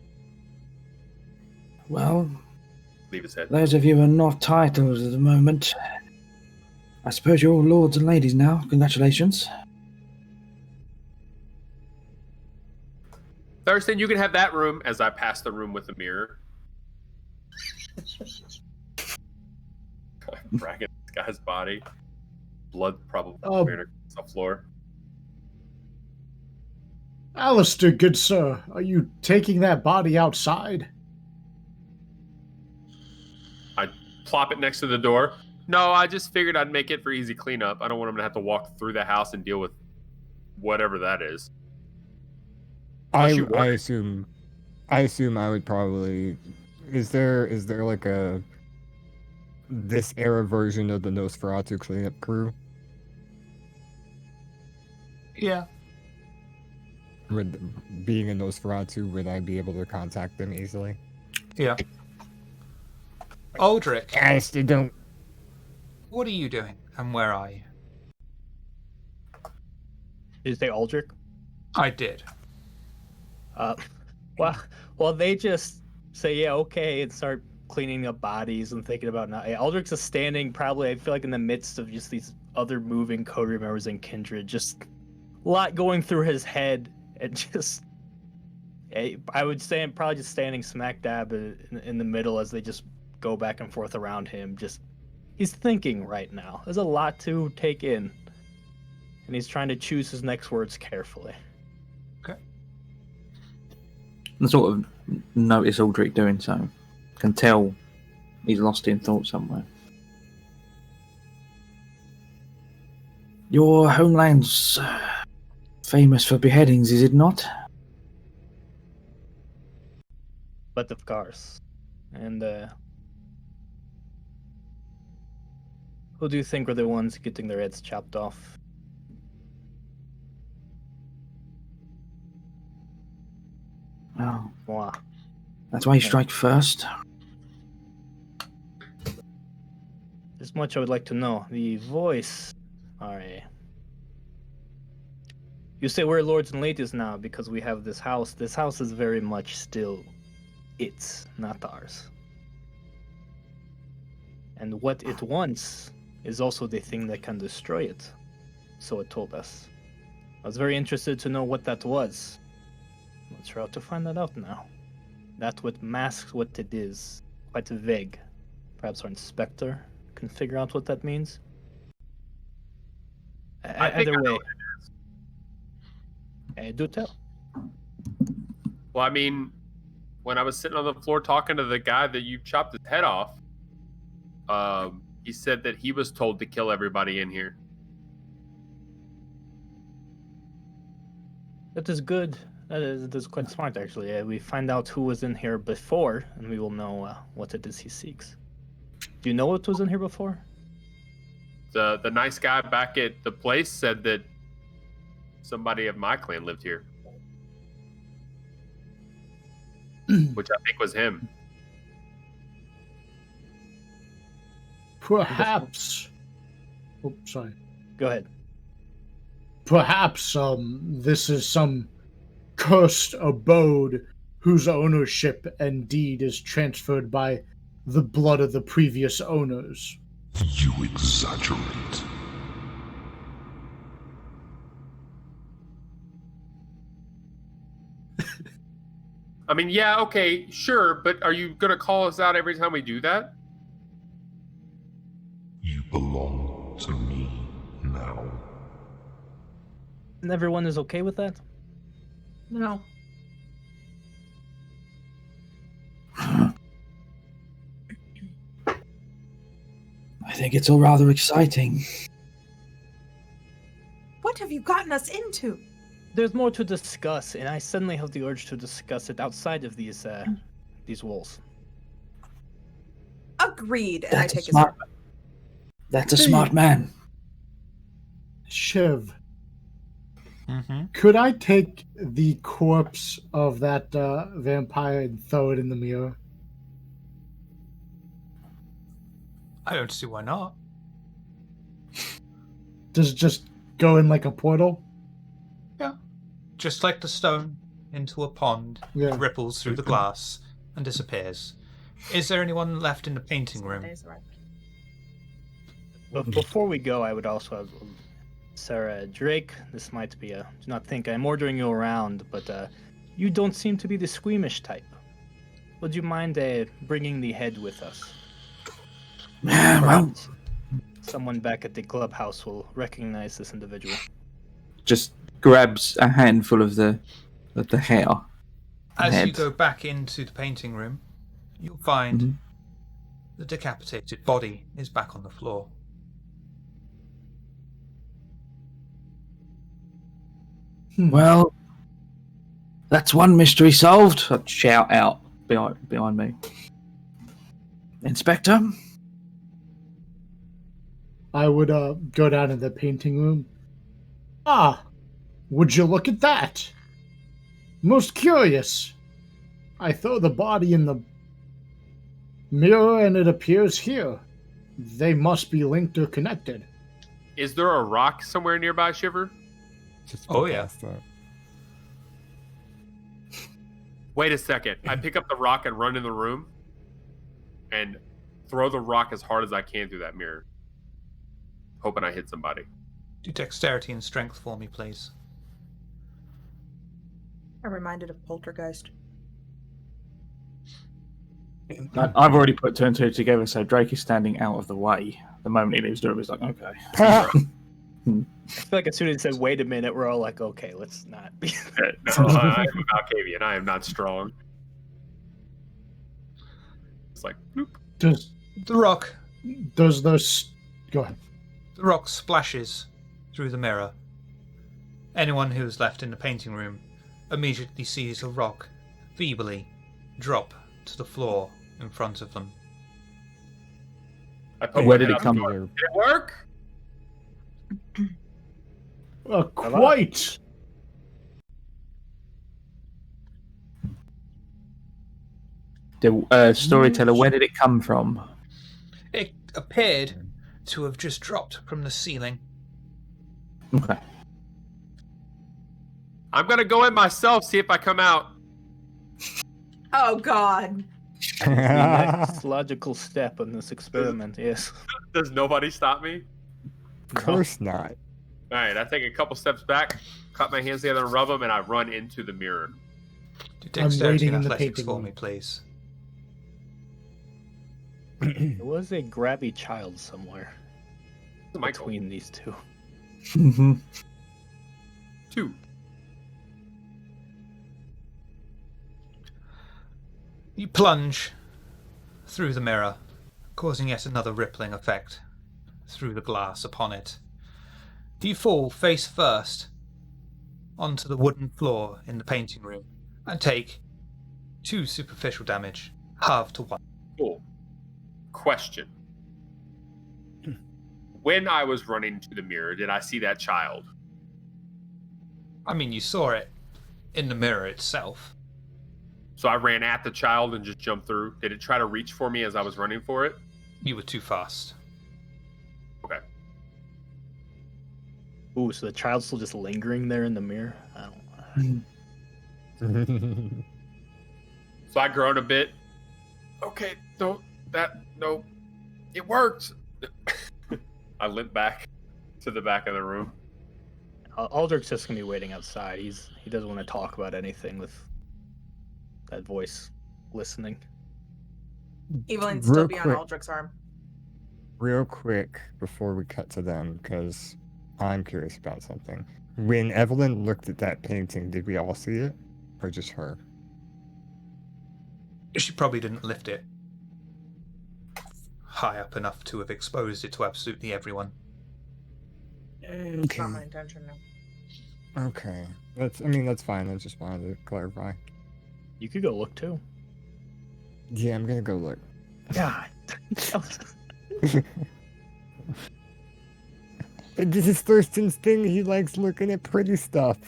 Well, Leave his head. those of you who are not titled at the moment, I suppose you're all lords and ladies now. Congratulations. Thurston, you can have that room as I pass the room with the mirror. Dragging this guy's body. Blood probably smeared across the floor. Alistair, good sir, are you taking that body outside? I plop it next to the door. No, I just figured I'd make it for easy cleanup. I don't want him to have to walk through the house and deal with whatever that is. I assume I would probably. Is there like this era version of the Nosferatu cleanup crew? Yeah. With being a Nosferatu, would I be able to contact them easily? Yeah. Aldrich, I still don't. what are you doing, and where are you? Did you say Aldrich? I did. Well, they just say, yeah, okay, and start cleaning up bodies and thinking about now. Aldrich's is standing probably, I feel like, in the midst of just these other moving Coterie members and kindred, just a lot going through his head, and just, I would say, I'm probably just standing smack dab in the middle as they just go back and forth around him. Just, he's thinking right now. There's a lot to take in, and he's trying to choose his next words carefully. I sort of notice Aldrich doing so. Can tell he's lost in thought somewhere. Your homeland's famous for beheadings, is it not? But of course. And who do you think were the ones getting their heads chopped off? Oh, Wow. that's why you strike first. There's much I would like to know. The voice. Alright. You say we're lords and ladies now because we have this house. This house is very much still its, not ours. And what it wants is also the thing that can destroy it. So it told us. I was very interested to know what that was. Not sure how to find that out now. That what masks what it is. Quite vague. Perhaps our inspector can figure out what that means. I think Either I know way, what it is. do tell. Well, I mean, when I was sitting on the floor talking to the guy that you chopped his head off, he said that he was told to kill everybody in here. That is good. That is quite smart, actually. We find out who was in here before, and we will know what it is he seeks. Do you know what was in here before? The nice guy back at the place said that somebody of my clan lived here, which I think was him. Perhaps. Oh, sorry. Go ahead. Perhaps this is some cursed abode whose ownership and deed is transferred by the blood of the previous owners. You exaggerate. I mean, yeah, okay, sure, but are you gonna call us out every time we do that? You belong to me now. And everyone is okay with that? No. I think it's all rather exciting. What have you gotten us into? There's more to discuss, and I suddenly have the urge to discuss it outside of these walls. Agreed. And I That's a take his smart. That's a smart man. Shiv, Mm-hmm. could I take the corpse of that vampire and throw it in the mirror? I don't see why not. Does it just go in like a portal? Yeah. Just like the stone into a pond, Yeah. it ripples through the glass and disappears. Is there anyone left in the painting room? But before we go, I would also have Sarah Drake. This might be do not think I'm ordering you around, but you don't seem to be the squeamish type. Would you mind bringing the head with us? Well, Someone back at the clubhouse will recognize this individual. just grabs a handful of the hair. As head. you go back into the painting room, you'll find Mhm. the decapitated body is back on the floor. Well, that's one mystery solved. I'd shout out behind me. Inspector? I would go down to the painting room. Ah, would you look at that? Most curious. I throw the body in the mirror and it appears here. They must be linked or connected. Is there a rock somewhere nearby, Shiver? Just Oh, go yeah. past that. Wait a second. I pick up the rock and run in the room and throw the rock as hard as I can through that mirror, hoping I hit somebody. Do dexterity and strength for me, please. I'm reminded of Poltergeist. I've already put two and two together, so Drake is standing out of the way. The moment he leaves the room, he's like, okay. I feel like as soon as he said, wait a minute, we're all like, okay, let's not be. No, I am a Valkavian. I am not strong. It's like, bloop. Does The rock those go ahead. The rock splashes through the mirror. Anyone who is left in the painting room immediately sees a rock feebly drop to the floor in front of them. I put Where my did head it out come the door. from? Did it work? Quite. The storyteller, where did it come from? It appeared to have just dropped from the ceiling. Okay. I'm gonna go in myself, see if I come out. Oh God. The next logical step in this experiment, yes. Does nobody stop me? Of course not. All right, I take a couple steps back, clap my hands together and rub them, and I run into the mirror. Do dexterity waiting and in the athletics painting for room. me, please. There was a grabby child somewhere Michael. between these two. 2. You plunge through the mirror, causing yet another rippling effect through the glass upon it. You fall face first onto the wooden floor in the painting room and take 2 superficial damage, halved to 1. Cool. Question. When I was running to the mirror, did I see that child? I mean, you saw it in the mirror itself. So I ran at the child and just jumped through. Did it try to reach for me as I was running for it? You were too fast. Okay. Ooh, so the child's still just lingering there in the mirror? I don't So I groaned a bit. Okay, no, it worked. I limp back to the back of the room. Aldrich's just gonna be waiting outside. He doesn't want to talk about anything with that voice listening. Evelyn's Real still be on quick. Aldrich's arm. Real quick before we cut to them, because I'm curious about something. When Evelyn looked at that painting, did we all see it? Or just her? She probably didn't lift it high up enough to have exposed it to absolutely everyone. It's not my intention, no. Okay. That's fine. I just wanted to clarify. You could go look too. Yeah, I'm gonna go look. God. This is Thurston's thing. He likes looking at pretty stuff.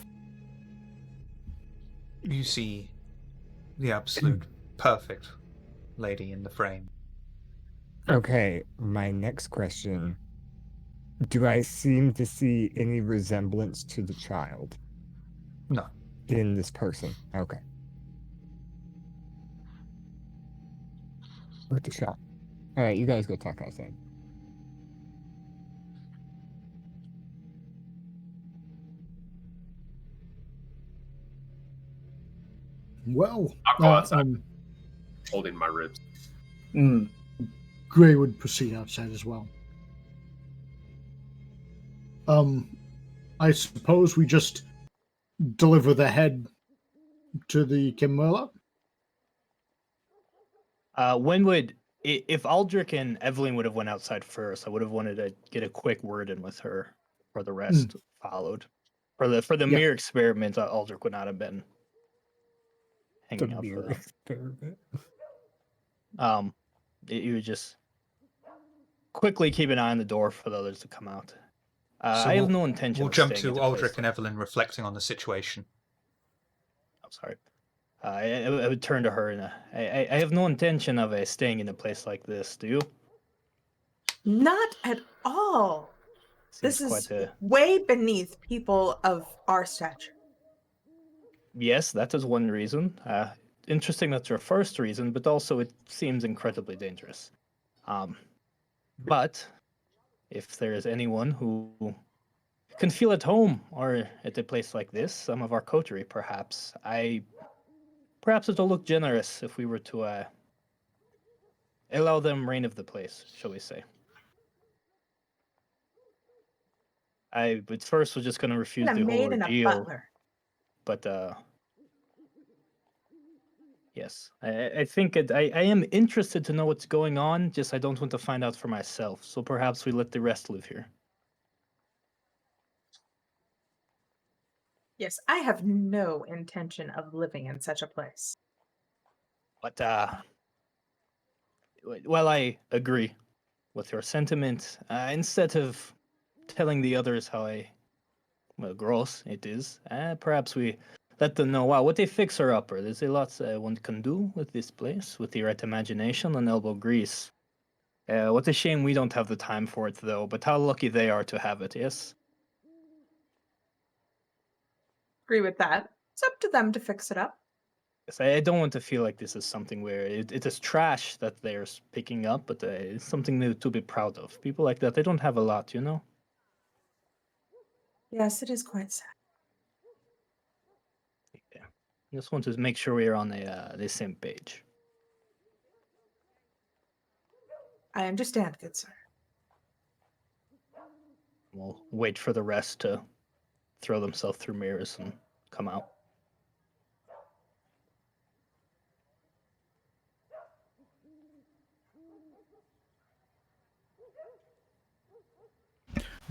You see the absolute perfect lady in the frame. Okay, my next question. Do I seem to see any resemblance to the child No. in this person? Okay. Worth the shot. Alright, you guys go talk outside. Well, I'll go outside, holding my ribs. Gray would proceed outside as well. I suppose we just deliver the head to the Kimmerla? If Aldrich and Evelyn would have went outside first, I would have wanted to get a quick word in with her for the rest followed. For the Yeah. mere experiment, Aldrich would not have been hanging out for that. Experiment. You would just quickly keep an eye on the door for the others to come out. So I have no intention. We'll of jump staying to at the Aldrich place. and Evelyn reflecting on the situation. I'm sorry. I would turn to her and I have no intention of staying in a place like this. Do you? Not at all. Seems This is quite a... way beneath people of our stature. Yes, that is one reason. Interesting that's your first reason, but also it seems incredibly dangerous. But if there is anyone who can feel at home or at a place like this, some of our coterie perhaps, perhaps it'll look generous if we were to allow them reign of the place, shall we say. I at first was just going to refuse And a the whole maid and a ordeal, butler. but yes, I think I am interested to know what's going on, just I don't want to find out for myself, so perhaps we let the rest live here. Yes, I have no intention of living in such a place. But, well, I agree with your sentiment. Instead of telling the others how gross it is, perhaps we let them know, wow, what a fixer-upper. There's a lot one can do with this place, with the right imagination and elbow grease. What a shame we don't have the time for it, though, but how lucky they are to have it, yes? Agree with that. It's up to them to fix it up. Yes, I don't want to feel like this is something where it is trash that they're picking up, but it's something to be proud of. People like that, they don't have a lot, you know? Yes, it is quite sad. Yeah. I just want to make sure we're on the same page. I understand, good sir. We'll wait for the rest to throw themselves through mirrors and come out.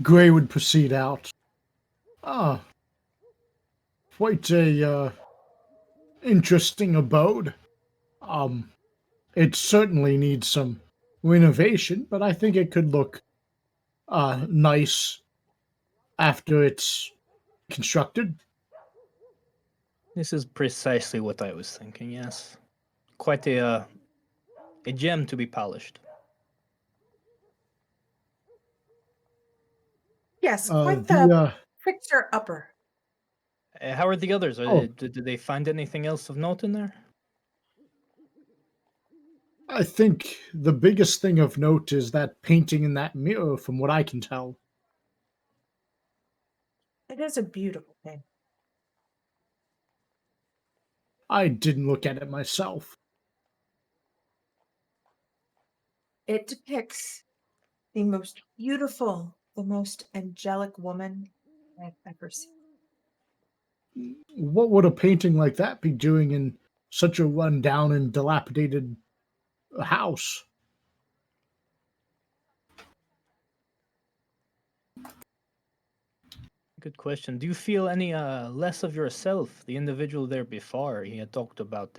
Gray would proceed out. Ah, quite a interesting abode. It certainly needs some renovation, but I think it could look nice after it's constructed. This is precisely what I was thinking, yes. Quite a gem to be polished. Yes, quite the fixer-upper. How are the others? Did they find anything else of note in there? I think the biggest thing of note is that painting in that mirror, from what I can tell. It is a beautiful thing. I didn't look at it myself. It depicts the most beautiful, the most angelic woman I've ever seen. What would a painting like that be doing in such a run-down and dilapidated house? Good question. Do you feel any less of yourself? The individual there before, he had talked about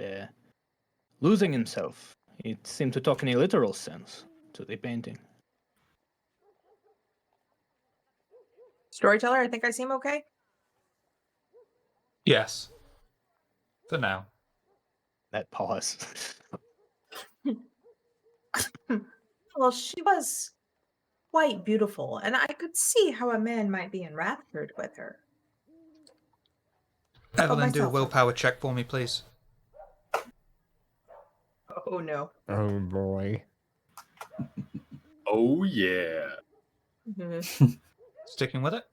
losing himself. He seemed to talk in a literal sense to the painting. Storyteller, I think I seem okay. Yes. For now. That pause. Well, she was quite beautiful, and I could see how a man might be enraptured with her. Evelyn, do a myself. willpower check for me, please. Oh no. Oh boy. Oh yeah. Sticking with it?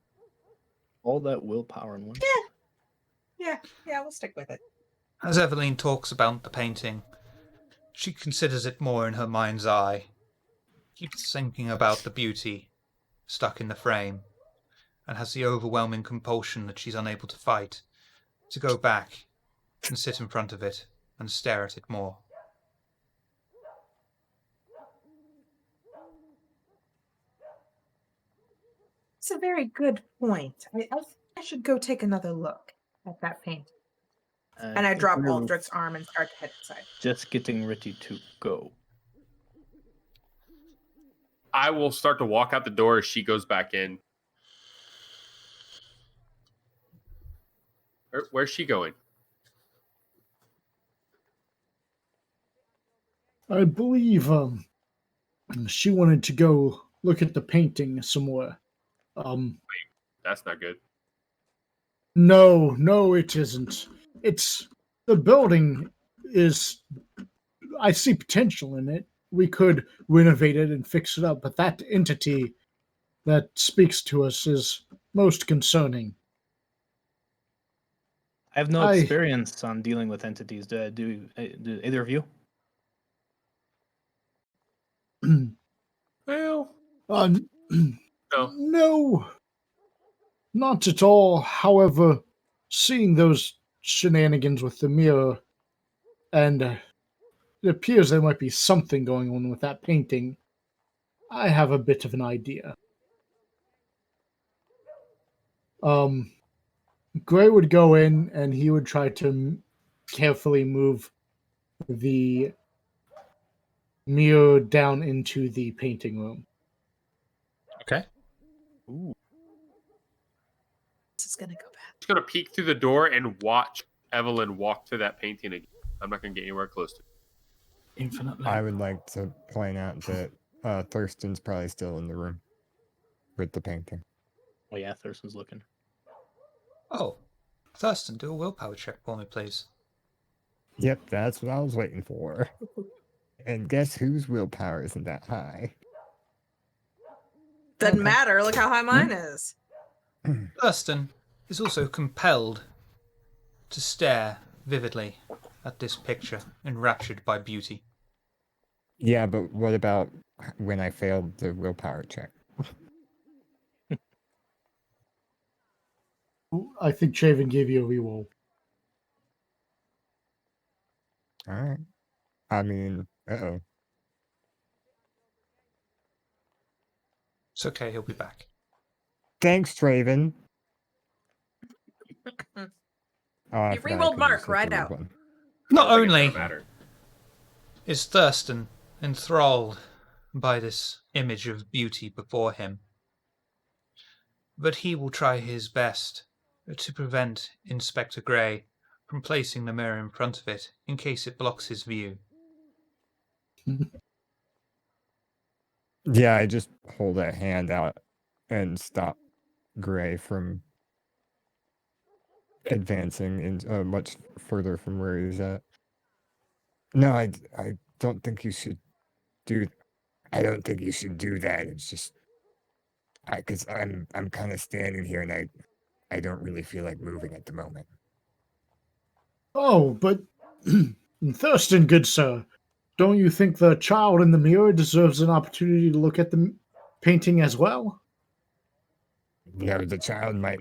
All that willpower in one. Yeah, we'll stick with it. As Evelyn talks about the painting, she considers it more in her mind's eye, keeps thinking about the beauty stuck in the frame, and has the overwhelming compulsion that she's unable to fight to go back and sit in front of it and stare at it more. It's a very good point. I think I should go take another look at that painting. And I think drop we're Aldrich's arm and start to head inside. Just getting ready to go. I will start to walk out the door as she goes back in. Where's she going? I believe she wanted to go look at the painting somewhere. That's not good. No, it isn't. It's the building is. I see potential in it. We could renovate it and fix it up, but that entity that speaks to us is most concerning. I have no experience on dealing with entities. Do either of you? Well, no. No, not at all. However, seeing those shenanigans with the mirror, and it appears there might be something going on with that painting, I have a bit of an idea. Gray would go in and he would try to carefully move the mirror down into the painting room. Okay. Ooh. this is gonna go bad. Just gonna peek through the door and watch Evelyn walk to that painting again. I'm not gonna get anywhere close to it. Infinitely. I would like to point out that Thurston's probably still in the room with the painting. Oh yeah, Thurston's looking. Oh, Thurston, do a willpower check for me, please. Yep, that's what I was waiting for. And guess whose willpower isn't that high? Doesn't Okay. matter. Look how high mine is. Thurston is also compelled to stare vividly at this picture, enraptured by beauty. Yeah, but what about when I failed the willpower check? I think Chaven gave you a reroll. All right. I mean, uh-oh. It's okay, he'll be back. Thanks, Traven. You re-rolled Mark right out. Not I don't think it's only gonna matter. is Thurston enthralled by this image of beauty before him, but he will try his best to prevent Inspector Grey from placing the mirror in front of it in case it blocks his view. Yeah, I just hold a hand out and stop Gray from advancing in much further from where he's at. No, I don't think you should do. I don't think you should do that. It's just, because I'm kind of standing here and I don't really feel like moving at the moment. Oh, but Thurston, good sir, don't you think the child in the mirror deserves an opportunity to look at the painting as well? No, the child might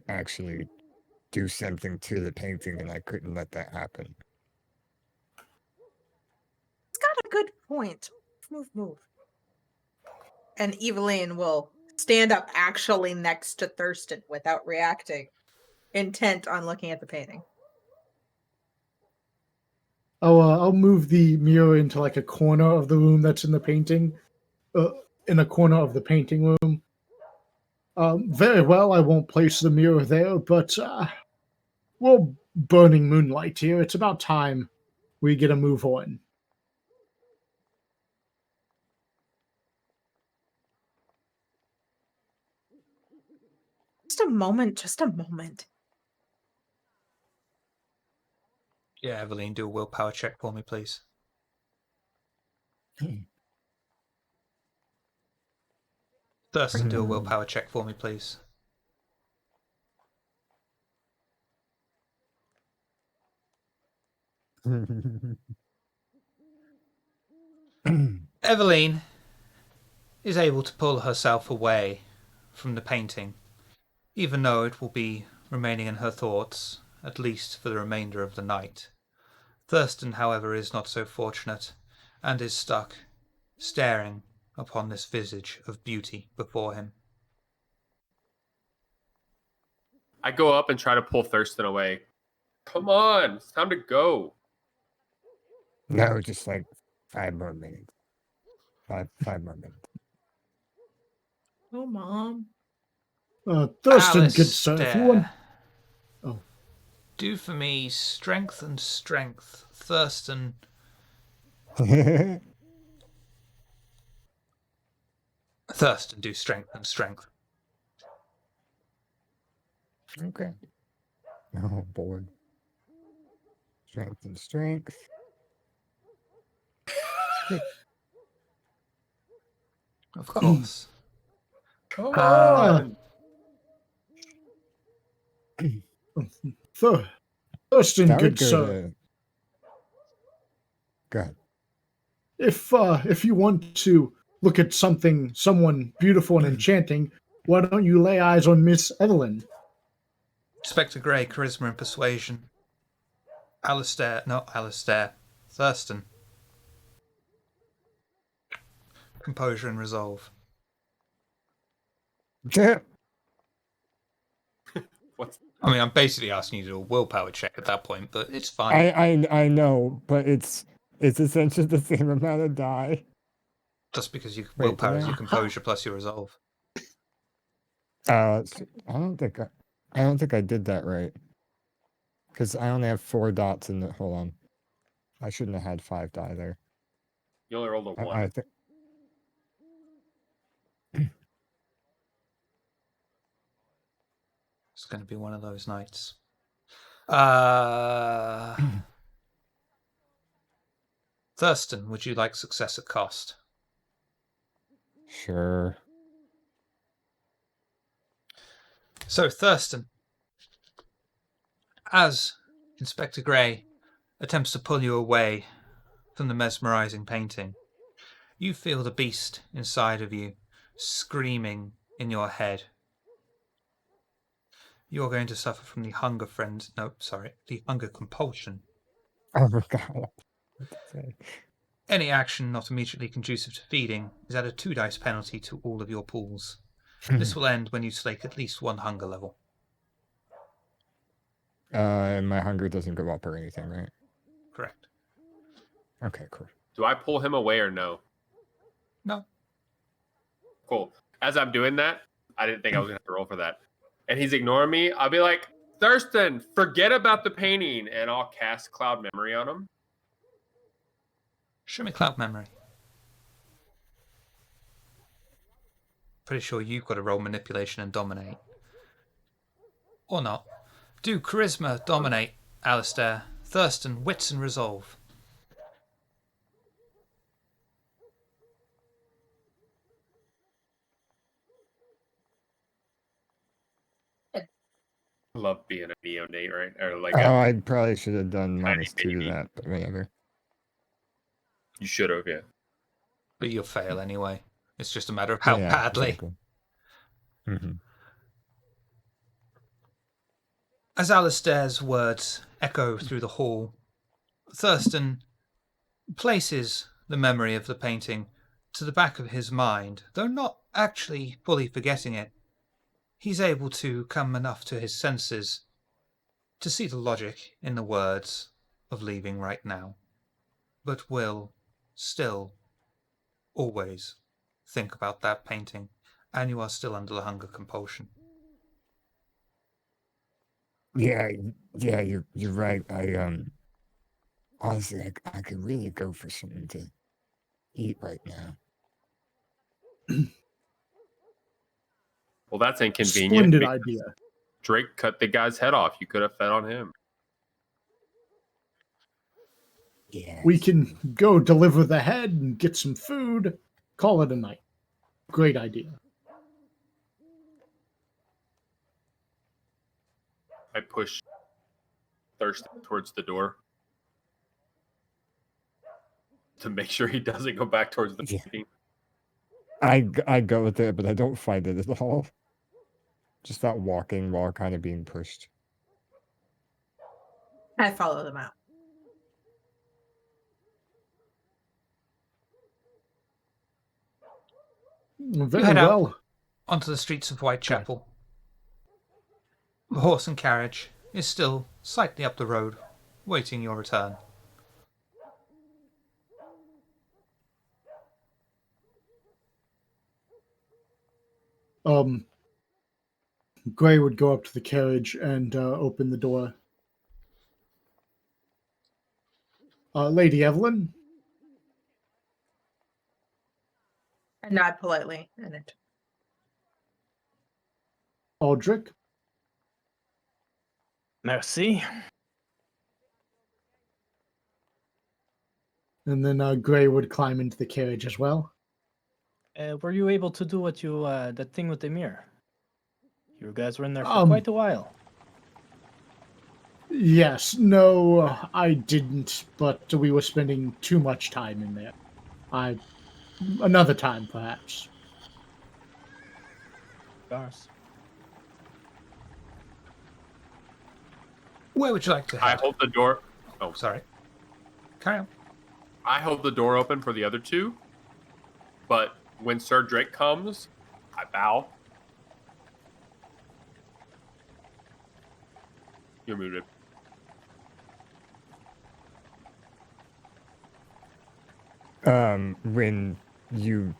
actually do something to the painting, and I couldn't let that happen. It's got a good point. Move. And Eveline will stand up actually next to Thurston without reacting, intent on looking at the painting. I'll move the mirror into like a corner of the room that's in the painting, in a corner of the painting room. Very well, I won't place the mirror there, but we're burning moonlight here. It's about time we get a move on. Just a moment. Yeah, Eveline, do a willpower check for me, please. Thurston, do a willpower check for me, please. Eveline is able to pull herself away from the painting, even though it will be remaining in her thoughts, at least for the remainder of the night. Thurston, however, is not so fortunate, and is stuck, staring upon this visage of beauty before him. I go up and try to pull Thurston away. Come on, it's time to go. No, just like 5 more minutes. Five more minutes. Oh, Mom. Thurston, good sir, if you want... Oh. Do for me strength and strength, Thurston. Thurston, do strength and strength. Okay. Oh, boy. Strength and strength. Of course. Come on. Thurston, That would good go sir. to... Go ahead. If you want to look at someone beautiful and enchanting, why don't you lay eyes on Miss Evelyn? Inspector Grey, charisma and persuasion. Thurston. Composure and resolve. What's I mean, I'm basically asking you to do a willpower check at that point, but it's fine. I know, but it's essentially the same amount of die. Just because you Wait, willpower did is I- your composure plus your resolve. I don't think I don't think I did that right. Because I only have 4 dots in the. Hold on. I shouldn't have had 5 die there. You only rolled a 1. I think. It's going to be one of those nights. Thurston, would you like success at cost? Sure. So, Thurston, as Inspector Gray attempts to pull you away from the mesmerizing painting, you feel the beast inside of you screaming in your head. You're going to suffer from the hunger the hunger compulsion. Oh my god. What to say? Any action not immediately conducive to feeding is at a 2 dice penalty to all of your pools. This will end when you slake at least 1 hunger level. And my hunger doesn't go up or anything, right? Correct. Okay, cool. Do I pull him away or no? No. Cool. As I'm doing that, I didn't think I was going to have to roll for that. And he's ignoring me. I'll be like, Thurston, forget about the painting. And I'll cast Cloud Memory on him. Show me cloud memory. Pretty sure you've got to roll manipulation and dominate. Or not. Do charisma, dominate, Alistair. Thurston, wits and resolve. Love being a neonate, right? Or like I probably should have done tiny -2 to baby. that, but whatever. You should have, yeah. But you'll fail anyway. It's just a matter of how Yeah, badly. exactly. Mm-hmm. As Alistair's words echo through the hall, Thurston places the memory of the painting to the back of his mind, though not actually fully forgetting it. He's able to come enough to his senses to see the logic in the words of leaving right now, but will still always think about that painting, and you are still under the hunger compulsion. Yeah, you're right. Honestly, I could really go for something to eat right now. Well, that's inconvenient. Splendid because idea. Drake cut the guy's head off. You could have fed on him. Yeah. We can go deliver the head and get some food. Call it a night. Great idea. I push Thurston towards the door to make sure he doesn't go back towards the Yeah. painting. I go with it, but I don't fight it at all. Just that walking while kind of being pushed. I follow them out. Very head out. well. Onto the streets of Whitechapel. The horse and carriage is still slightly up the road, waiting your return. Gray would go up to the carriage and open the door. Lady Evelyn? I nod politely and enter. Aldrich? Merci. And then Gray would climb into the carriage as well. Were you able to do what you that thing with the mirror? You guys were in there for Um, quite a while. Yes, no, I didn't, but we were spending too much time in there. Another time, perhaps. Stars. Where would you like to I head? hold the door. Oh, sorry. Carry on. I hold the door open for the other two, but when Sir Drake comes, I bow. You're muted. When you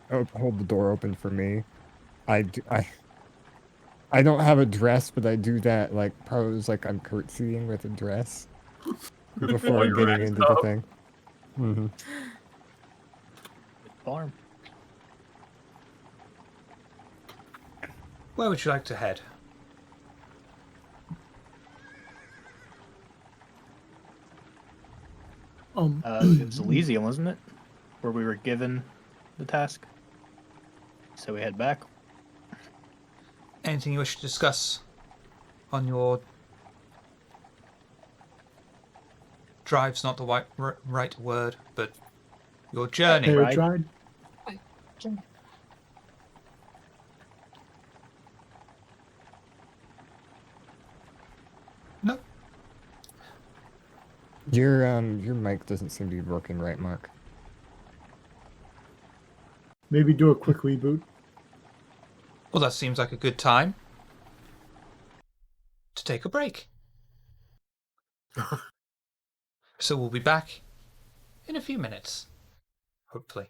hold the door open for me, I I don't have a dress, but I do that like pose like I'm curtsying with a dress before you're getting raised into the up. thing. Hmm. Good farm. Where would you like to head? It was Elysium, wasn't it? Where we were given the task. So we head back. Anything you wish to discuss on your drive's not the right word, but your journey. Right. Tried? No. Your mic doesn't seem to be working right, Mark. Maybe do a quick reboot. Well, that seems like a good time to take a break. So we'll be back in a few minutes, hopefully.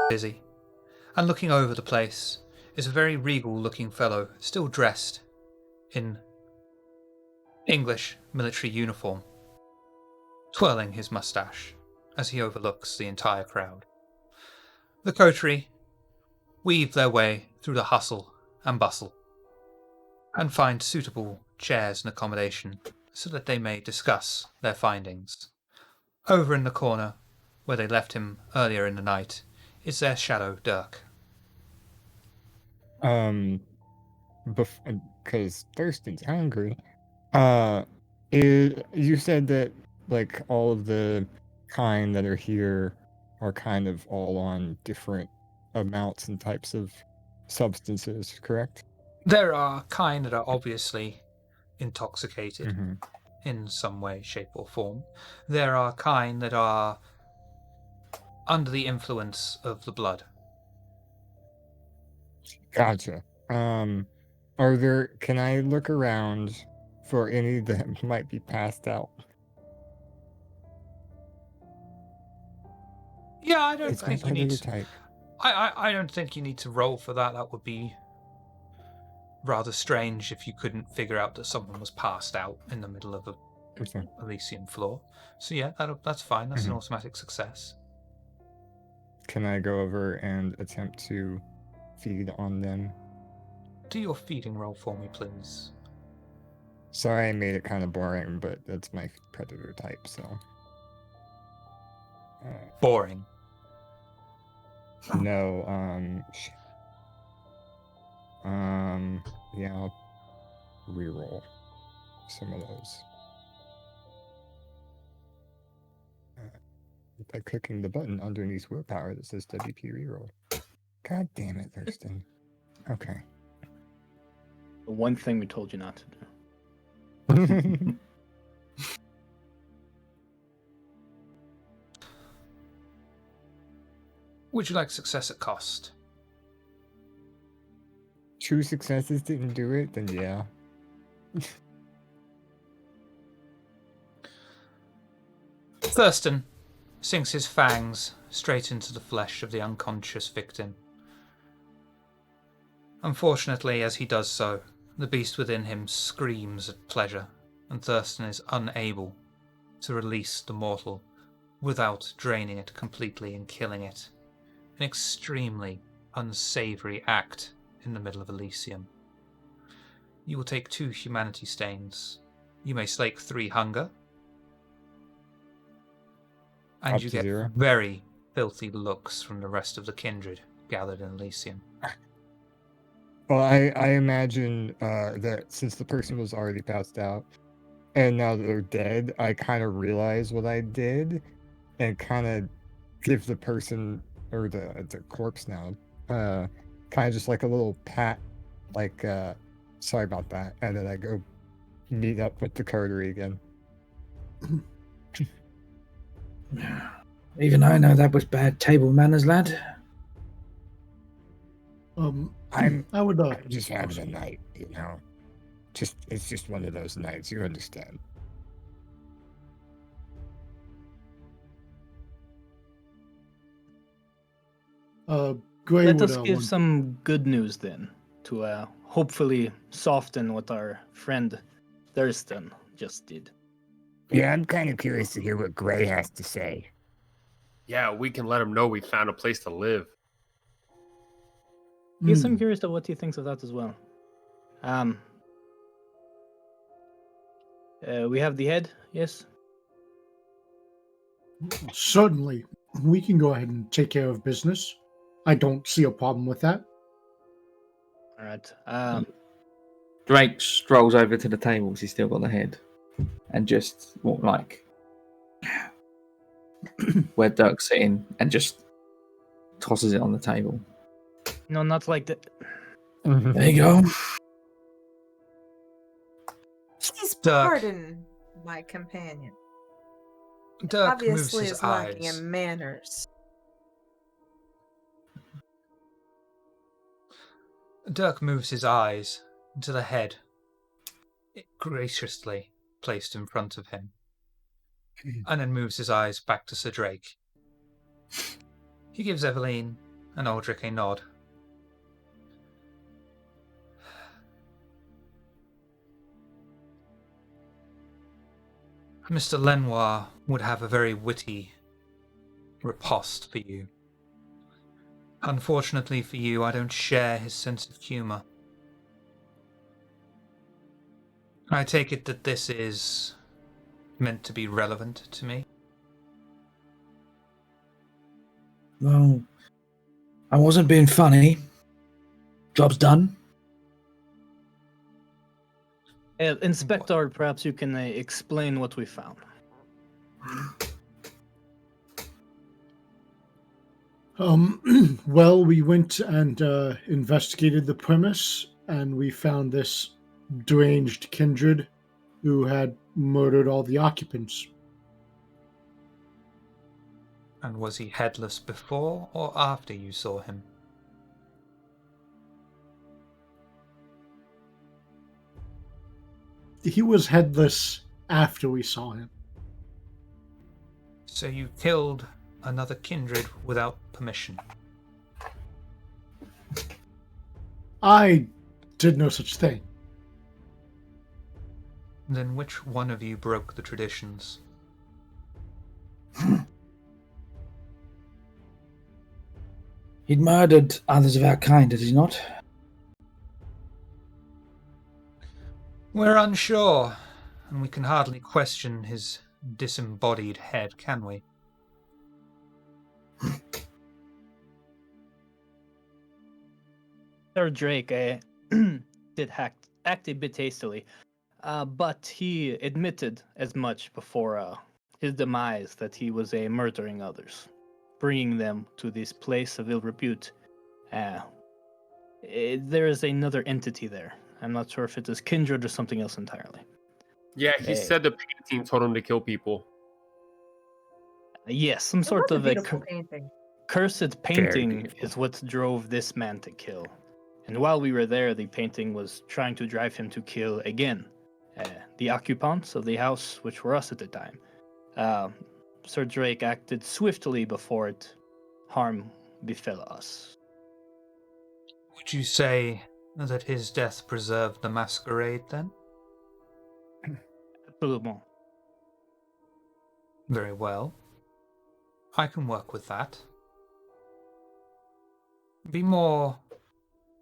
Busy. And looking over the place is a very regal-looking fellow, still dressed in English military uniform, twirling his moustache as he overlooks the entire crowd. The Coterie weave their way through the hustle and bustle and find suitable chairs and accommodation so that they may discuss their findings. Over in the corner, where they left him earlier in the night, is their shadow, Dirk. Because Thurston's hungry. You said that like all of the kind that are here are kind of all on different amounts and types of substances, correct? There are kind that are obviously intoxicated Mm-hmm. in some way, shape, or form. There are kind that are under the influence of the blood. Gotcha. Can I look around for any that might be passed out? Yeah, I don't It's my think you need particular to. type. I don't think you need to roll for that. That would be rather strange if you couldn't figure out that someone was passed out in the middle of a Okay. Elysium floor. So yeah, that's fine. That's an Mhm. automatic success. Can I go over and attempt to feed on them? Do your feeding roll for me, please. Sorry I made it kind of boring, but that's my predator type, so. Boring. No, yeah, I'll reroll some of those. By clicking the button underneath willpower that says WP reroll. God damn it, Thurston. Okay. The one thing we told you not to do. Would you like success at cost? 2 successes didn't do it, then yeah. Thurston sinks his fangs straight into the flesh of the unconscious victim. Unfortunately, as he does so, the beast within him screams at pleasure, and Thurston is unable to release the mortal without draining it completely and killing it. An extremely unsavory act in the middle of Elysium. You will take 2 humanity stains. You may slake 3 hunger. And Up you to get 0. very filthy looks from the rest of the kindred gathered in Elysium. Well, I imagine that since the person was already passed out, and now that they're dead, I kind of realize what I did, and kind of give the person, or the corpse now, kind of just like a little pat, like, sorry about that, and then I go meet up with the Coterie again. Even I know that was bad table manners, lad. I'm I would. I'm just having a night, you know. It's just one of those nights. You understand? Gray Let would. us give some good news then, to hopefully soften what our friend Thurston just did. Yeah, I'm kind of curious to hear what Gray has to say. Yeah, we can let him know we found a place to live. Yes, I'm Hmm. curious to what he thinks of that as well. We have the head, yes? Certainly, we can go ahead and take care of business. I don't see a problem with that. All right. Drake strolls over to the table because he's still got the head, and just where Dirk's sitting, and just tosses it on the table. No, not like that. There you go. Please Dirk. pardon my companion. Dirk moves Obviously his is lacking eyes. in manners. Dirk moves his eyes to the head, graciously placed in front of him, and then moves his eyes back to Sir Drake. He gives Eveline and Aldrich a nod. Mr. Lenoir would have a very witty riposte for you. Unfortunately for you, I don't share his sense of humour. I take it that this is meant to be relevant to me. Well, I wasn't being funny. Job's done. Inspector, perhaps you can explain what we found. Well, we went and investigated the premise, and we found this deranged kindred who had murdered all the occupants. And was he headless before or after you saw him? He was headless after we saw him. So you killed another kindred without permission? I did no such thing. Then which one of you broke the traditions? He'd murdered others of our kind, did he not? We're unsure, and we can hardly question his disembodied head, can we? Sir Drake did act a bit hastily, but he admitted as much before his demise that he was murdering others, bringing them to this place of ill repute. There is another entity there. I'm not sure if it is kindred or something else entirely. Yeah, he said the painting told him to kill people. Yes, some It sort was a of beautiful painting. cursed painting beautiful. is what drove this man to kill. And while we were there, the painting was trying to drive him to kill again the occupants of the house, which were us at the time. Sir Drake acted swiftly before harm befell us. Would you say that his death preserved the masquerade, then? Absolument. Very well. I can work with that. Be more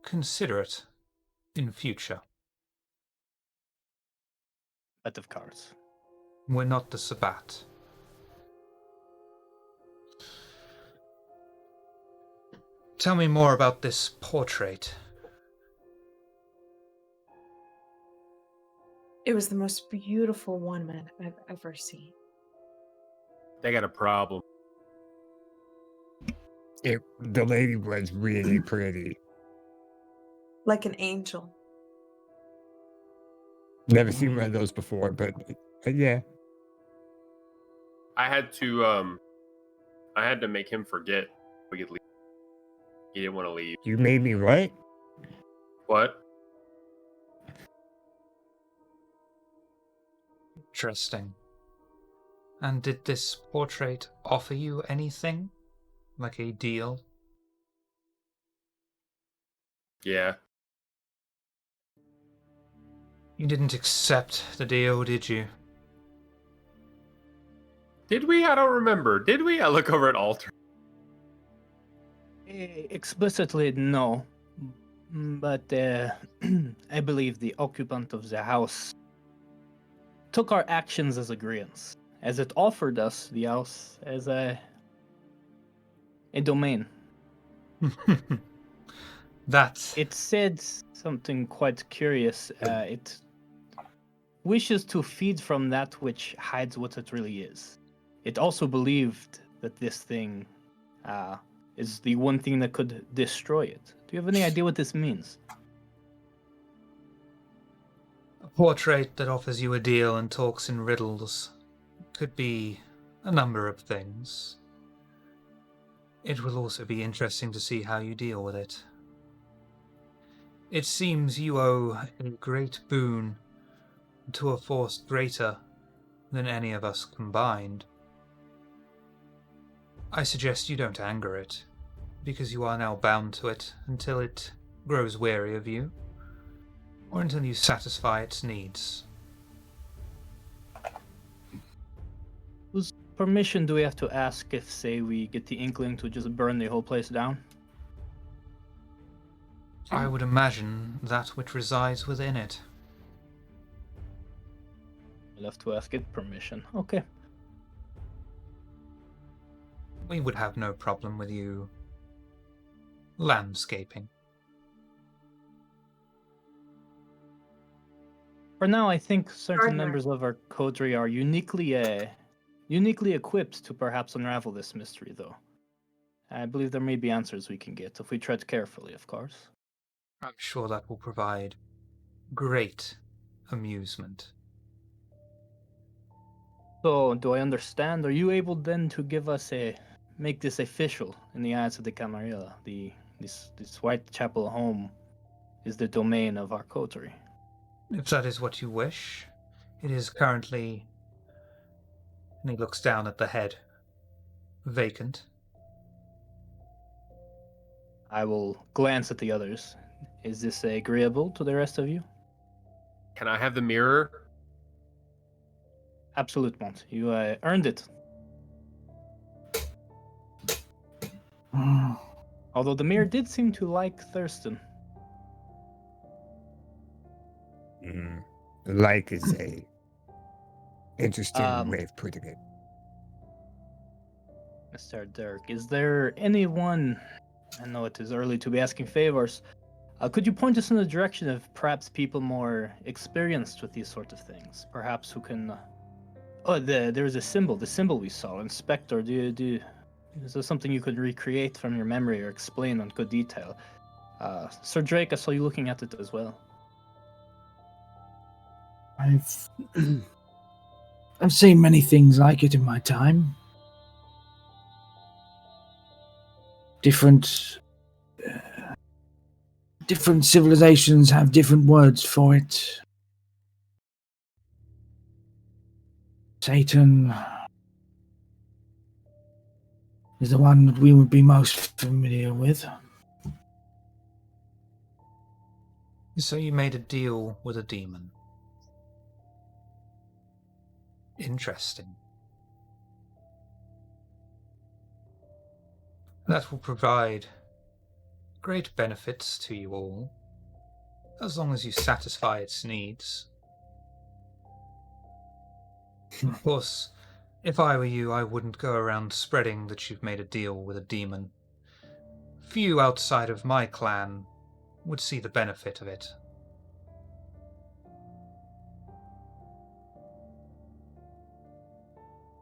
considerate in future. But of course. We're not the Sabbat. Tell me more about this portrait. It was the most beautiful woman I've ever seen. They got a problem. The lady was really pretty. Like an angel. Never seen one of those before, but yeah. I had to make him forget we could leave. He didn't want to leave. You made me what? What? Interesting. And did this portrait offer you anything? Like a deal? Yeah. You didn't accept the deal, did you? Did we? I don't remember. Did we? I look over at Alter. Explicitly, no. But I believe the occupant of the house took our actions as agreeance, as it offered us the house as a domain. That It said something quite curious. It wishes to feed from that which hides what it really is. It also believed that this thing is the one thing that could destroy it. Do you have any idea what this means? a portrait that offers you a deal and talks in riddles could be a number of things. It will also be interesting to see how you deal with it. It seems you owe a great boon to a force greater than any of us combined. I suggest you don't anger it, because you are now bound to it until it grows weary of you, or until you satisfy its needs. Whose permission do we have to ask if, say, we get the inkling to just burn the whole place down? I would imagine that which resides within it. We'll have to ask it permission. Okay. We would have no problem with you landscaping. For now, I think certain Gardener. members of our coterie are uniquely equipped to perhaps unravel this mystery, though. I believe there may be answers we can get if we tread carefully, of course. I'm sure that will provide great amusement. So, do I understand? Are you able then to give us make this official in the eyes of the Camarilla? This Whitechapel home is the domain of our coterie. If that is what you wish, it is currently, and he looks down at the head, vacant. I will glance at the others. Is this agreeable to the rest of you? Can I have the mirror? Absolute Mont. You earned it. Although the mirror did seem to like Thurston. Like is a interesting way of putting it. Mr. Dirk, is there anyone, I know it is early to be asking favors, could you point us in the direction of perhaps people more experienced with these sort of things? Perhaps who can... there's a symbol, the symbol we saw, Inspector. Is there something you could recreate from your memory or explain in good detail? Sir Drake, I saw you looking at it as well. I've seen many things like it in my time. Different civilizations have different words for it. Satan is the one that we would be most familiar with. So you made a deal with a demon. Interesting. That will provide great benefits to you all, as long as you satisfy its needs. Of course, if I were you, I wouldn't go around spreading that you've made a deal with a demon. Few outside of my clan would see the benefit of it.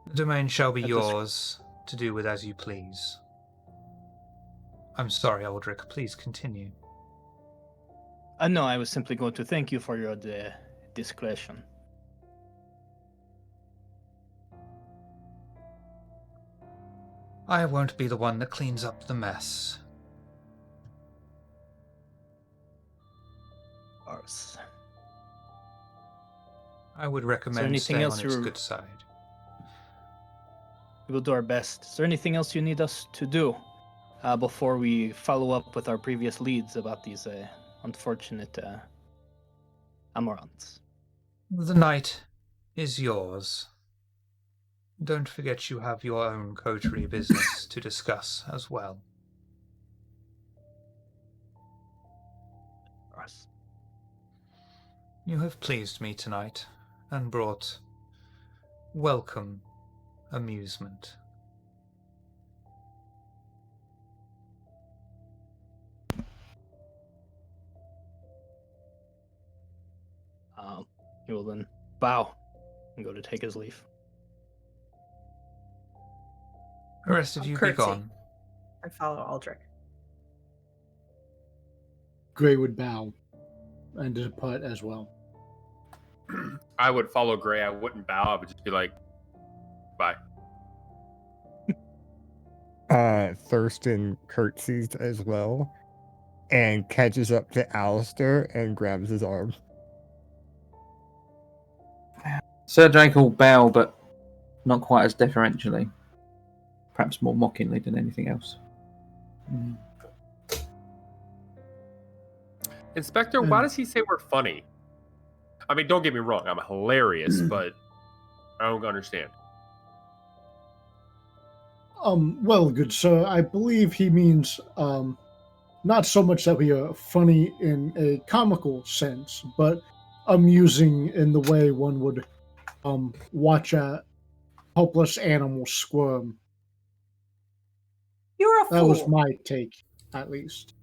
The domain shall be yours to do with as you please. I'm sorry, Aldrich. Please continue. No, I was simply going to thank you for your discretion. I won't be the one that cleans up the mess. course. I would recommend anything staying else on its you're- good side. We will do our best. Is there anything else you need us to do before we follow up with our previous leads about these unfortunate Amaranths? The night is yours. Don't forget you have your own coterie business to discuss as well. Us. You have pleased me tonight and brought welcome amusement. He will then bow and go to take his leave. The rest of I'll you be curtsy. gone. I follow Aldrich. Gray would bow and depart as well. I would follow Gray. I wouldn't bow. I would just be like, bye. Thurston curtsies as well and catches up to Alistair and grabs his arm. Sir Drake will bow, but not quite as deferentially. Perhaps more mockingly than anything else. Inspector, why does he say we're funny? I mean, don't get me wrong. I'm hilarious, but I don't understand. Well, good sir, I believe he means not so much that we are funny in a comical sense, but amusing in the way one would watch a helpless animal squirm. You're a fool. That was my take, at least.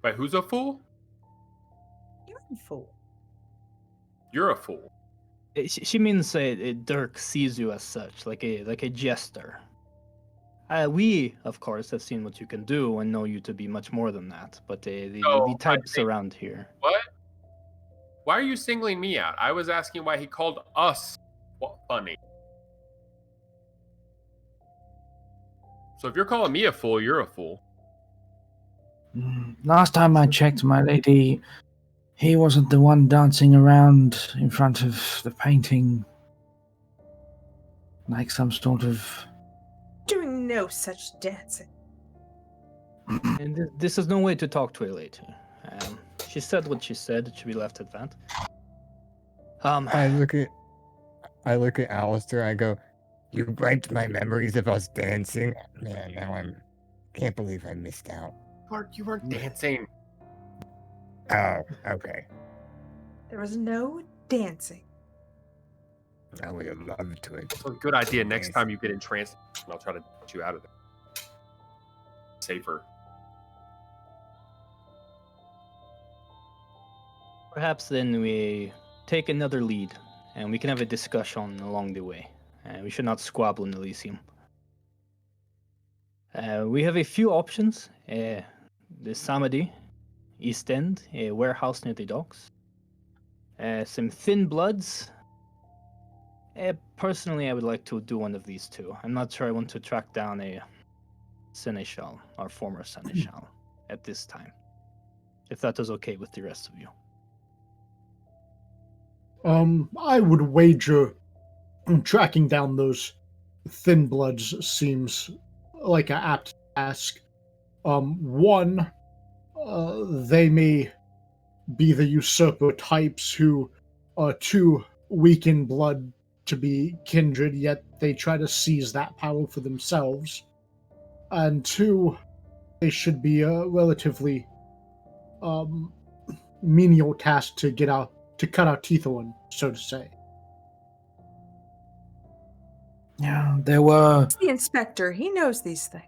Wait, who's a fool? You're a fool. You're a fool. She means Dirk sees you as such, like a jester. We, of course, have seen what you can do and know you to be much more than that. But the types around here. What? Why are you singling me out? I was asking why he called us funny. So if you're calling me a fool, you're a fool. Last time I checked, my lady, he wasn't the one dancing around in front of the painting like some sort of... Doing no such dancing. And this is no way to talk to a lady. She said what she said. It should be left at that. I look at Alistair. I go, "You wiped my memories of us dancing. Man, now can't believe I missed out." You weren't dancing. Oh, okay. There was no dancing. I would have loved to. Well, good idea. Next time you get entranced, I'll try to get you out of there. Safer. Perhaps then we take another lead, and we can have a discussion along the way. We should not squabble in Elysium. We have a few options. The Samedi, East End, a warehouse near the docks. Some Thin Bloods. Personally, I would like to do one of these two. I'm not sure I want to track down a Seneschal, our former Seneschal, at this time. If that is okay with the rest of you. I would wager tracking down those Thin Bloods seems like an apt task. One, they may be the usurper types who are too weak in blood to be kindred, yet they try to seize that power for themselves. And two, they should be a relatively menial task to cut our teeth on, so to say. Yeah, there were... It's the inspector. He knows these things.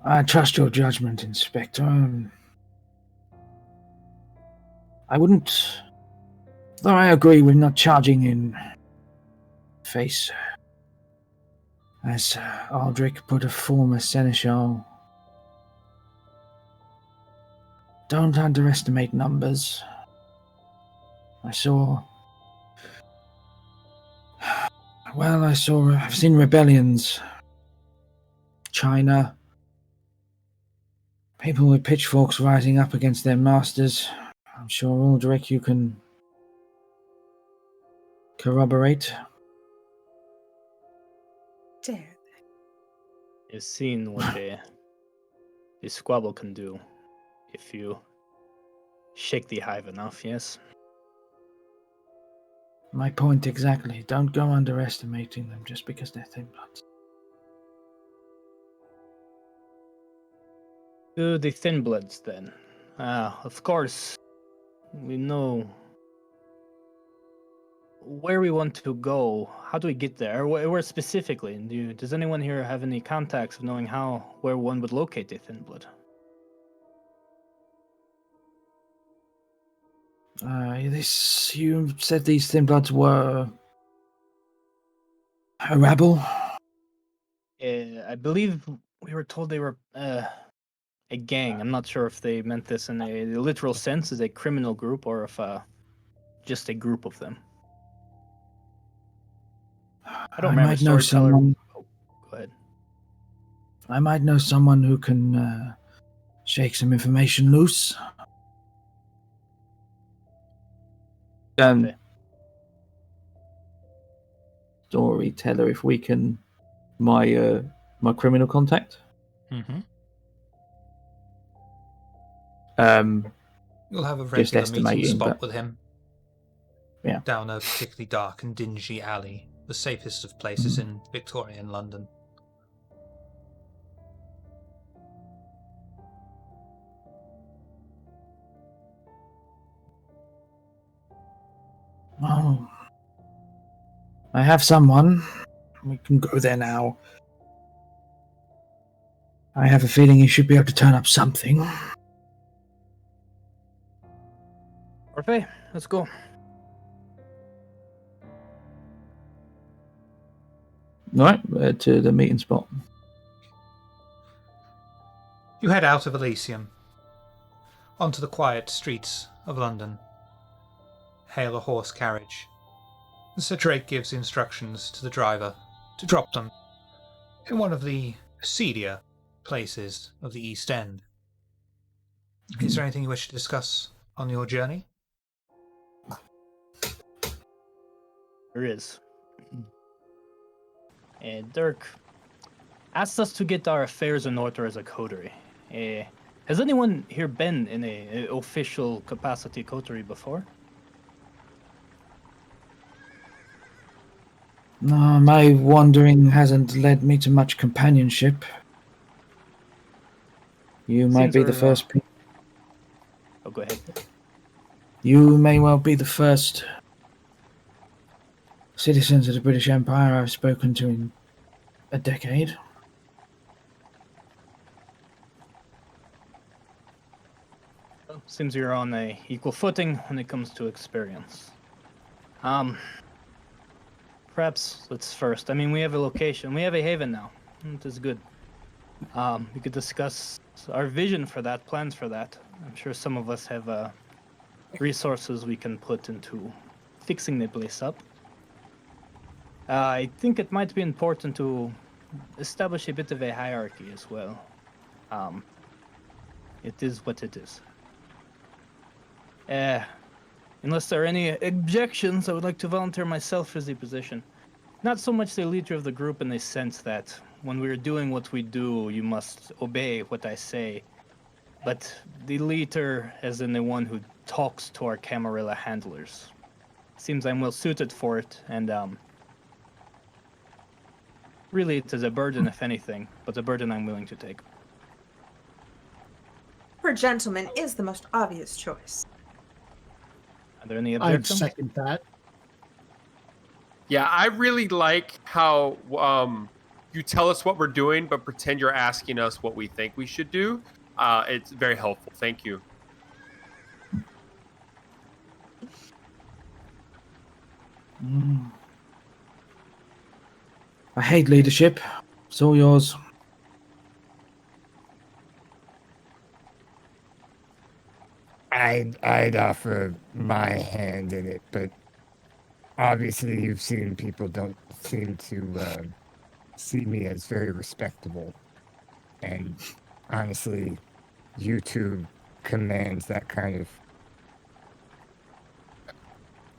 I trust your judgment, Inspector. I wouldn't... Though I agree with not charging in face. As Aldrich put a former Seneschal. Don't underestimate numbers. I've seen rebellions. China. people with pitchforks rising up against their masters. I'm sure Aldrich you can corroborate. Dare. You've seen what the squabble can do if you shake the hive enough, yes? My point exactly. Don't go underestimating them just because they're thin bloods. To the thin bloods, then. Of course, we know where we want to go. How do we get there? Where specifically? Does anyone here have any contacts of knowing where one would locate a thin blood? You said these thin bloods were a rebel? I believe we were told they were a gang. I'm not sure if they meant this in a literal sense as a criminal group or if just a group of them. I don't remember might know storyteller. someone. Oh, go ahead. I might know someone who can shake some information loose. Okay. Storyteller, if we can, my criminal contact. Mm-hmm. You'll have a Just regular meeting estimating, spot but with him. Yeah. Down a particularly dark and dingy alley, the safest of places in Victorian London. Oh, I have someone. We can go there now. I have a feeling he should be able to turn up something. Okay, let's go. Right, to the meeting spot. You head out of Elysium, onto the quiet streets of London. Hail a horse carriage. Sir Drake gives instructions to the driver to drop them in one of the seedier places of the East End. Is there anything you wish to discuss on your journey? There is. Dirk asked us to get our affairs in order as a coterie. Has anyone here been in a official capacity coterie before? No, my wandering hasn't led me to much companionship. You might Seems be the we're, first. Oh, go ahead. You may well be the first citizens of the British Empire I've spoken to in a decade. Well, seems you're on a equal footing when it comes to experience. Perhaps let's first. I mean, we have a location. We have a haven now. It is good. We could discuss our vision for that, plans for that. I'm sure some of us have resources we can put into fixing the place up. I think it might be important to establish a bit of a hierarchy as well. It is what it is. Unless there are any objections, I would like to volunteer myself for the position. Not so much the leader of the group in the sense that when we're doing what we do, you must obey what I say. But the leader as in the one who talks to our Camarilla handlers. Seems I'm well suited for it, and really it is a burden if anything, but a burden I'm willing to take. For gentleman is the most obvious choice. Are there any I'd objections? second that. Yeah, I really like how you tell us what we're doing, but pretend you're asking us what we think we should do. It's very helpful. Thank you. I hate leadership. It's all yours. I'd offer my hand in it, but obviously you've seen people don't seem to see me as very respectable. And honestly, you two command that kind of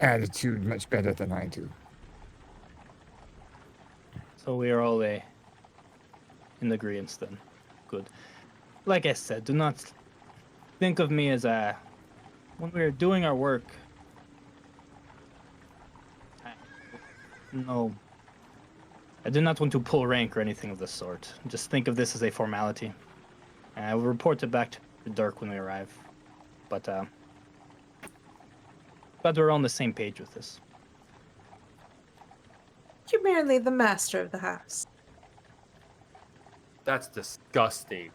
attitude much better than I do. So we are all in agreement then. Good. Like I said, do not think of me as when we're doing our work. No, I do not want to pull rank or anything of the sort. Just think of this as a formality. I will report it back to Dirk when we arrive. But glad we're on the same page with this. You're merely the master of the house. That's disgusting.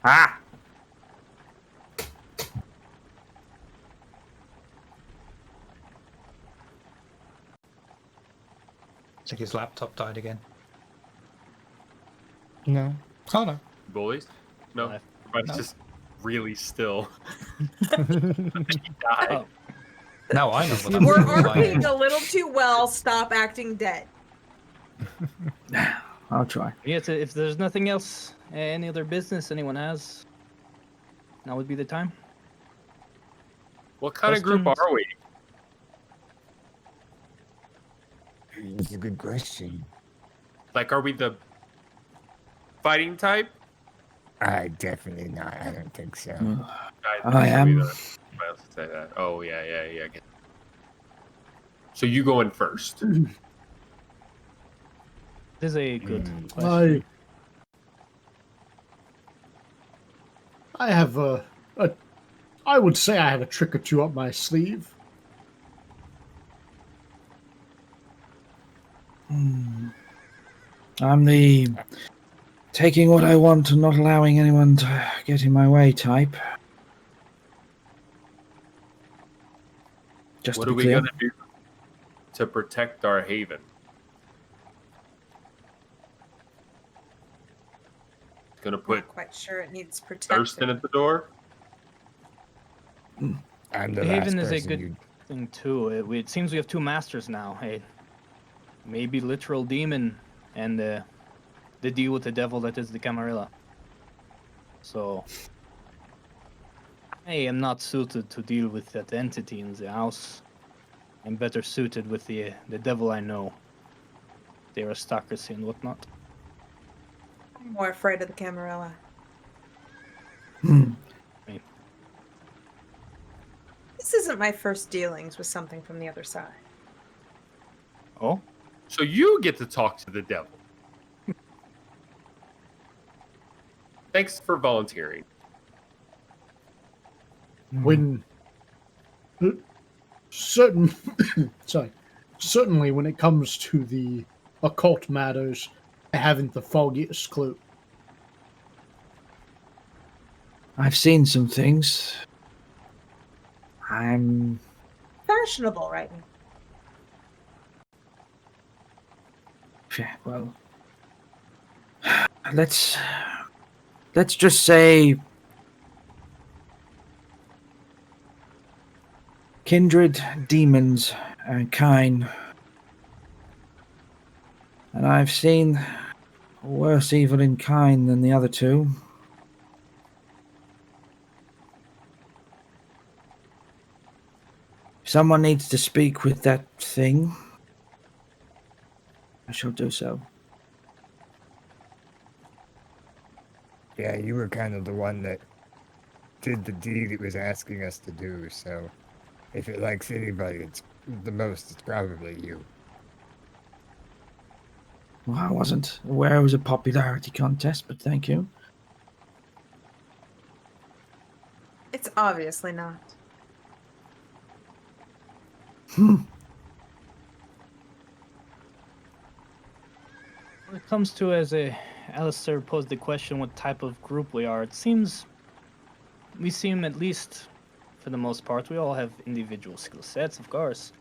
Ah! I think his laptop died again. No. Oh no. Bullies? No. Life. Everybody's No. just really still. He died. Oh. Now I know what that We're feels like. RPing a little too well. Stop acting dead. I'll try. Yeah, so if there's nothing else, any other business anyone has, now would be the time. What kind of group Questions? are we? That's a good question. Like, are we the fighting type? Definitely not. I don't think so. I am. Somebody else say that. Oh, yeah. Okay. So you going first. This is a good Mm. question. I have I would say I have a trick or two up my sleeve. I'm the taking what I want and not allowing anyone to get in my way type. Just What to are be we clear. going to do to protect our haven? Going to put Not quite sure it needs protection. Thurston at the door? I'm the The last Haven is a person good you... thing too. It seems we have two masters now. A maybe literal demon and the deal with the devil that is the Camarilla. So I am not suited to deal with that entity in the house. I'm better suited with the devil I know, the aristocracy and whatnot. I'm more afraid of the Camarilla. Hmm. This isn't my first dealings with something from the other side. Oh, So you get to talk to the devil. Thanks for volunteering. When certain certainly when it comes to the occult matters, I haven't the foggiest clue. I've seen some things. I'm Fashionable right now. yeah, well. Let's just say kindred, demons, and kine. And I've seen worse evil in kine than the other two. Someone needs to speak with that thing. I shall do so. Yeah, you were kind of the one that did the deed it was asking us to do, so if it likes anybody, it's probably you. Well, I wasn't aware it was a popularity contest, but thank you. It's obviously not. when it comes to Alistair posed the question what type of group we are, it seems we seem, at least for the most part, we all have individual skill sets, of course.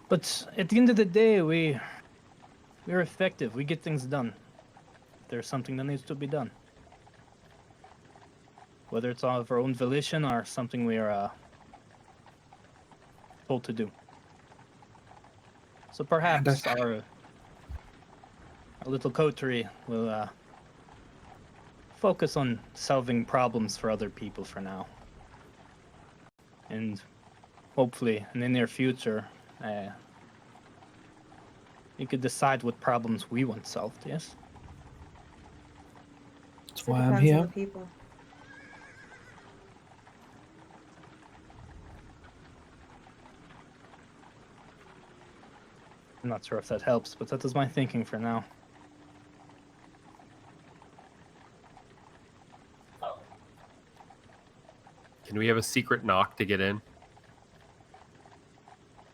But at the end of the day, we're effective. We get things done. If there's something that needs to be done. Whether it's of our own volition or something we are told to do. So perhaps our little coterie will focus on solving problems for other people for now. And hopefully, in the near future, we could decide what problems we want solved, yes? That's It why I'm depends on here. the people. I'm not sure if that helps, but that is my thinking for now. Can we have a secret knock to get in?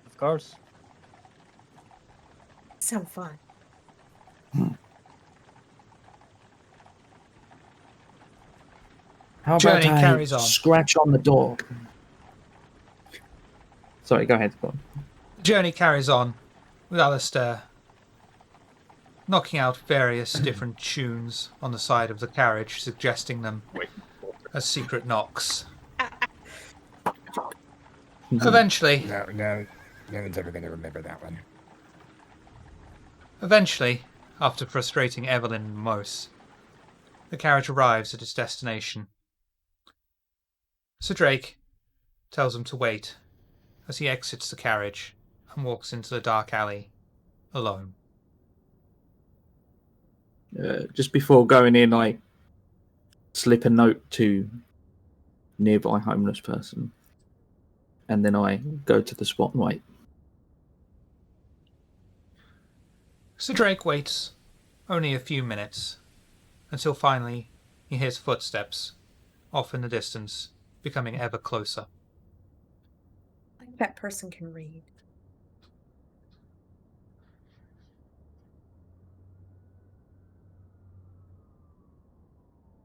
Of course. Sound fun. How about Journey I carries on. scratch on the door? Sorry, go ahead. Go on. The journey carries on, with Alistair knocking out various different tunes on the side of the carriage, suggesting them as secret knocks. Eventually, No one's ever going to remember that one. after frustrating Evelyn and Mose, the carriage arrives at its destination. Sir Drake tells him to wait as he exits the carriage and walks into the dark alley alone. Just before going in, I slip a note to nearby homeless person, and then I go to the spot and wait. Sir Drake waits only a few minutes until finally he hears footsteps off in the distance, becoming ever closer. I think that person can read.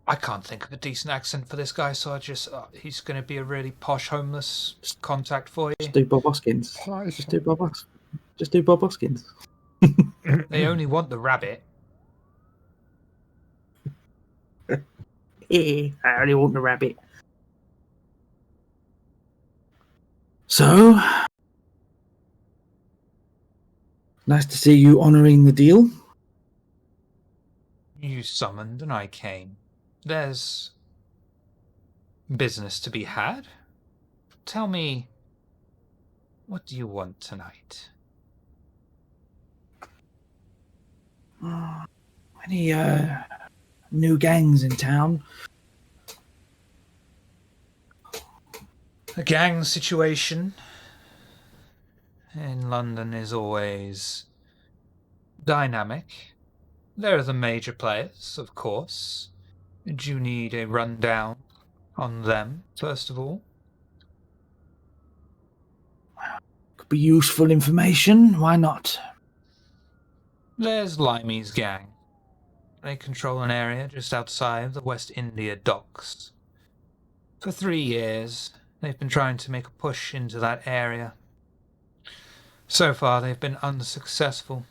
I can't think of a decent accent for this guy, so I just he's going to be a really posh homeless contact for you. Just do Bob Hoskins. Just do Bob Hoskins. They only want the rabbit. I only want the rabbit. So, nice to see you honouring the deal. You summoned and I came. There's business to be had. Tell me, what do you want tonight? Any new gangs in town? The gang situation in London is always dynamic. There are the major players, of course. Do you need a rundown on them, first of all? Could be useful information. Why not? There's Limey's gang. They control an area just outside of the West India docks. For 3 years, they've been trying to make a push into that area. So far, they've been unsuccessful.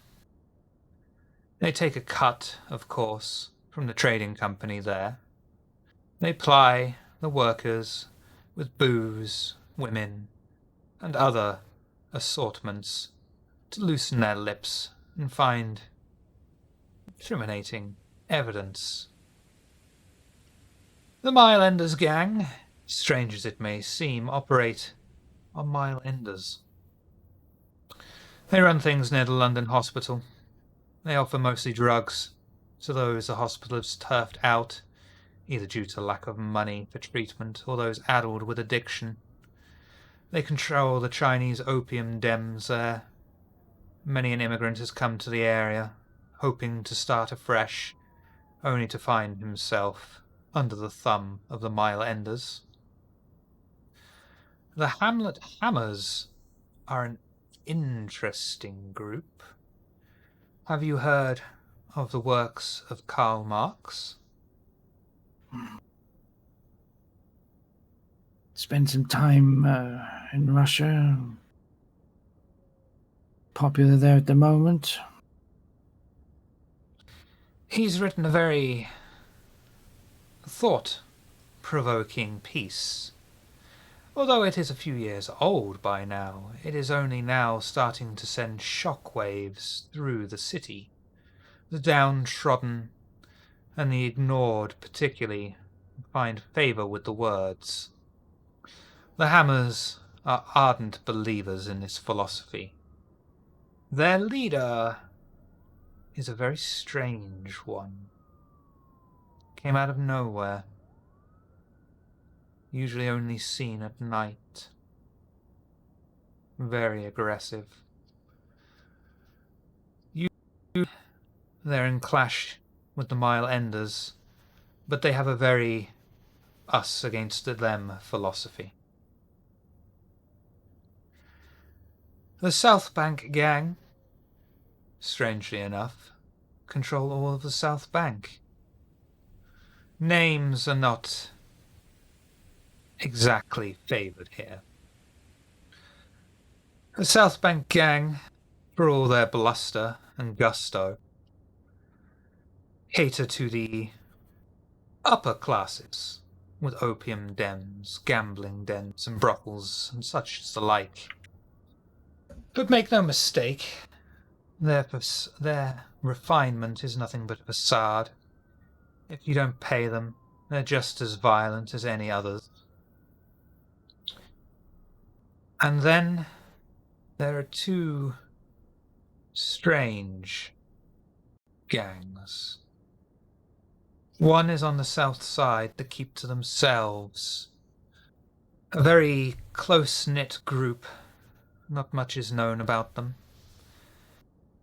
They take a cut, of course, from the trading company there. They ply the workers with booze, women, and other assortments to loosen their lips and find incriminating evidence. The Mile Enders gang, strange as it may seem, operate on Mile Enders. They run things near the London hospital. They offer mostly drugs to those the hospital has turfed out, either due to lack of money for treatment or those addled with addiction. They control the Chinese opium dens there. Many an immigrant has come to the area, hoping to start afresh, only to find himself under the thumb of the Mile Enders. The Hamlet Hammers are an interesting group. Have you heard of the works of Karl Marx? Spend some time in Russia. Popular there at the moment. He's written a very thought-provoking piece Although it is a few years old by now, it is only now starting to send shock waves through the city. The downtrodden and the ignored particularly find favour with the words. The Hammers are ardent believers in this philosophy. Their leader is a very strange one. Came out of nowhere. Usually only seen at night. Very aggressive. They're in clash with the Mile Enders, but they have a very us against them philosophy. The South Bank gang, strangely enough, control all of the South Bank. Names are not exactly favoured here. The South Bank gang, for all their bluster and gusto, cater to the upper classes, with opium dens, gambling dens, and brothels, and such as the like. But make no mistake, their refinement is nothing but a facade. If you don't pay them, they're just as violent as any others. And then there are two strange gangs. One is on the south side that keep to themselves. A very close-knit group. Not much is known about them.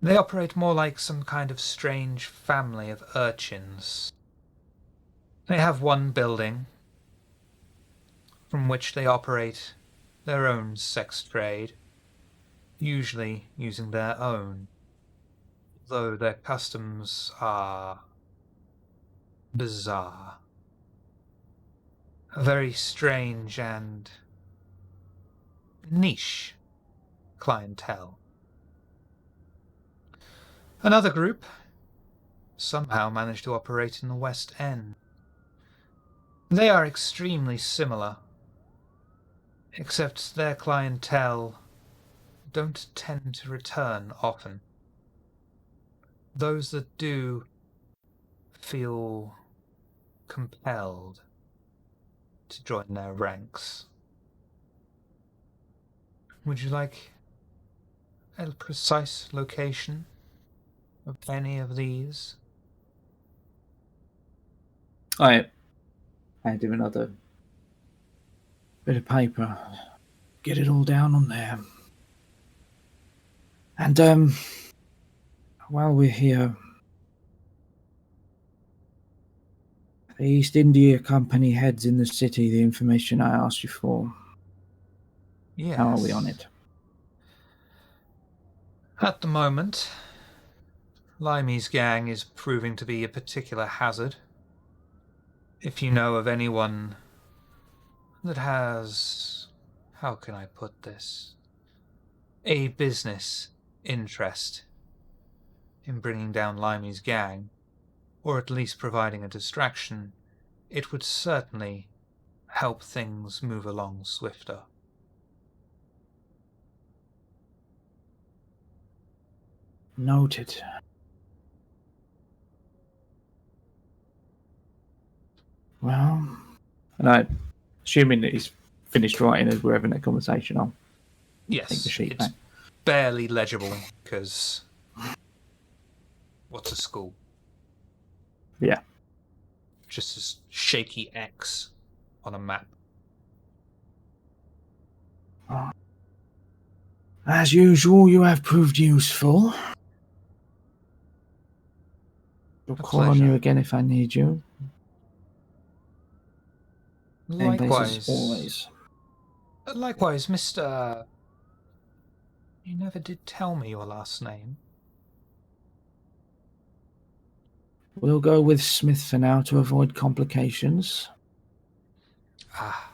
They operate more like some kind of strange family of urchins. They have one building from which they operate their own sex trade, usually using their own, though their customs are bizarre. A very strange and niche clientele. Another group somehow managed to operate in the West End. They are extremely similar, except their clientele don't tend to return often. Those that do feel compelled to join their ranks. Would you like a precise location of any of these? I hand him another Bit of paper. Get it all down on there. And while we're here, the East India Company heads in the city, the information I asked you for. Yes. How are we on it? At the moment, Limey's gang is proving to be a particular hazard. If you know of anyone that has, how can I put this, a business interest in bringing down Limey's gang, or at least providing a distraction, it would certainly help things move along swifter. Noted. Well, and I, assuming that he's finished writing as we're having that conversation, I'll Yes, take the sheet it's back. barely legible because what's a school? Yeah. Just a shaky X on a map. as usual, you have proved useful. I'll A call on you pleasure. again if I need you. Same place as Likewise. always. Likewise, Mr. You never did tell me your last name. We'll go with Smith for now to avoid complications. Ah.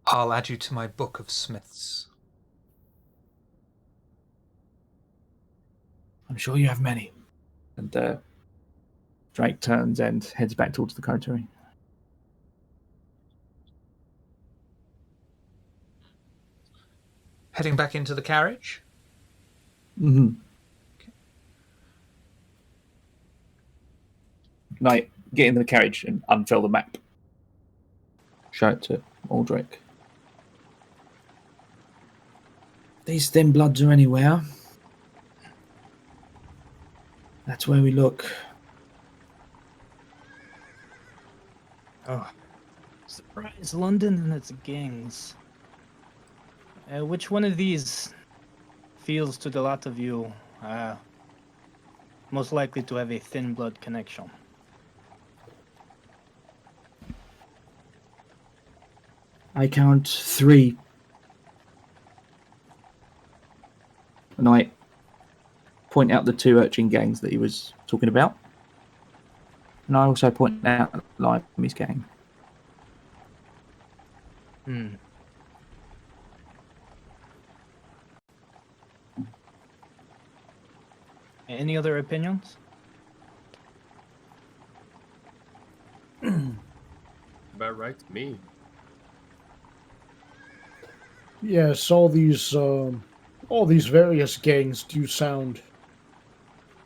I'll add you to my book of Smiths. I'm sure you have many. And Drake turns and heads back towards the coterie. heading back into the carriage. Mm-hmm. Knight, get in the carriage and unfurl the map. Show it to Aldrich. These thin bloods are anywhere. That's where we look. Oh, surprise! London and its gangs. Which one of these feels to the lot of you most likely to have a thin blood connection? I count 3. And I point out the 2 urchin gangs that he was talking about. And I also point out Limey's gang. Any other opinions? About right to me. Yes, all these various gangs do sound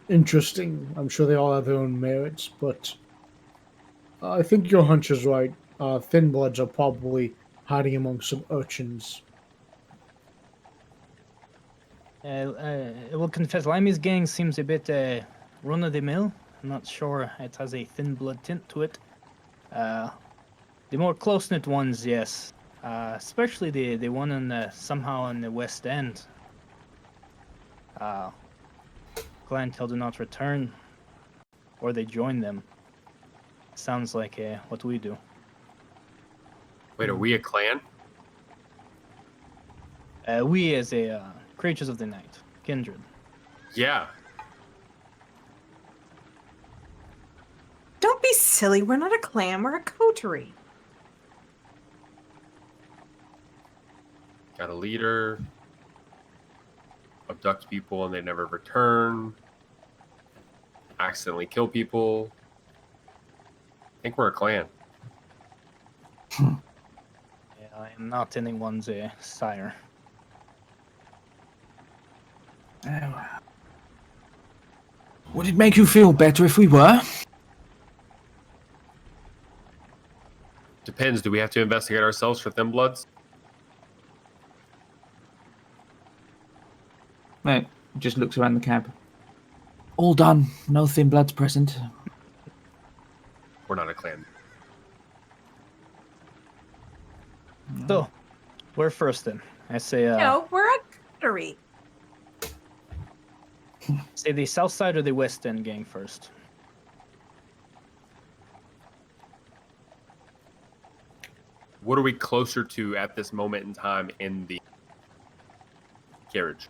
interesting. I'm sure they all have their own merits, but I think your hunch is right. Thin bloods are probably hiding among some urchins. I will confess, Limey's gang seems a bit run-of-the-mill. I'm not sure it has a thin blood tint to it. The more close-knit ones, yes. Especially the one in somehow in the West End. Clientele do not return, or they join them. Sounds like what we do. Wait, are we a clan? We as creatures of the night, kindred. Yeah. Don't be silly. We're not a clan. We're a coterie. Got a leader. Abduct people and they never return. Accidentally kill people. I think we're a clan. Yeah, I am not anyone's sire. Oh. Would it make you feel better if we were? Depends. Do we have to investigate ourselves for thin bloods? Right, just looks around the cab. All done. No thin bloods present. We're not a clan. So, we're first then. I say, No, we're a coterie. say the South Side or the West End gang first. What are we closer to at this moment in time in the carriage?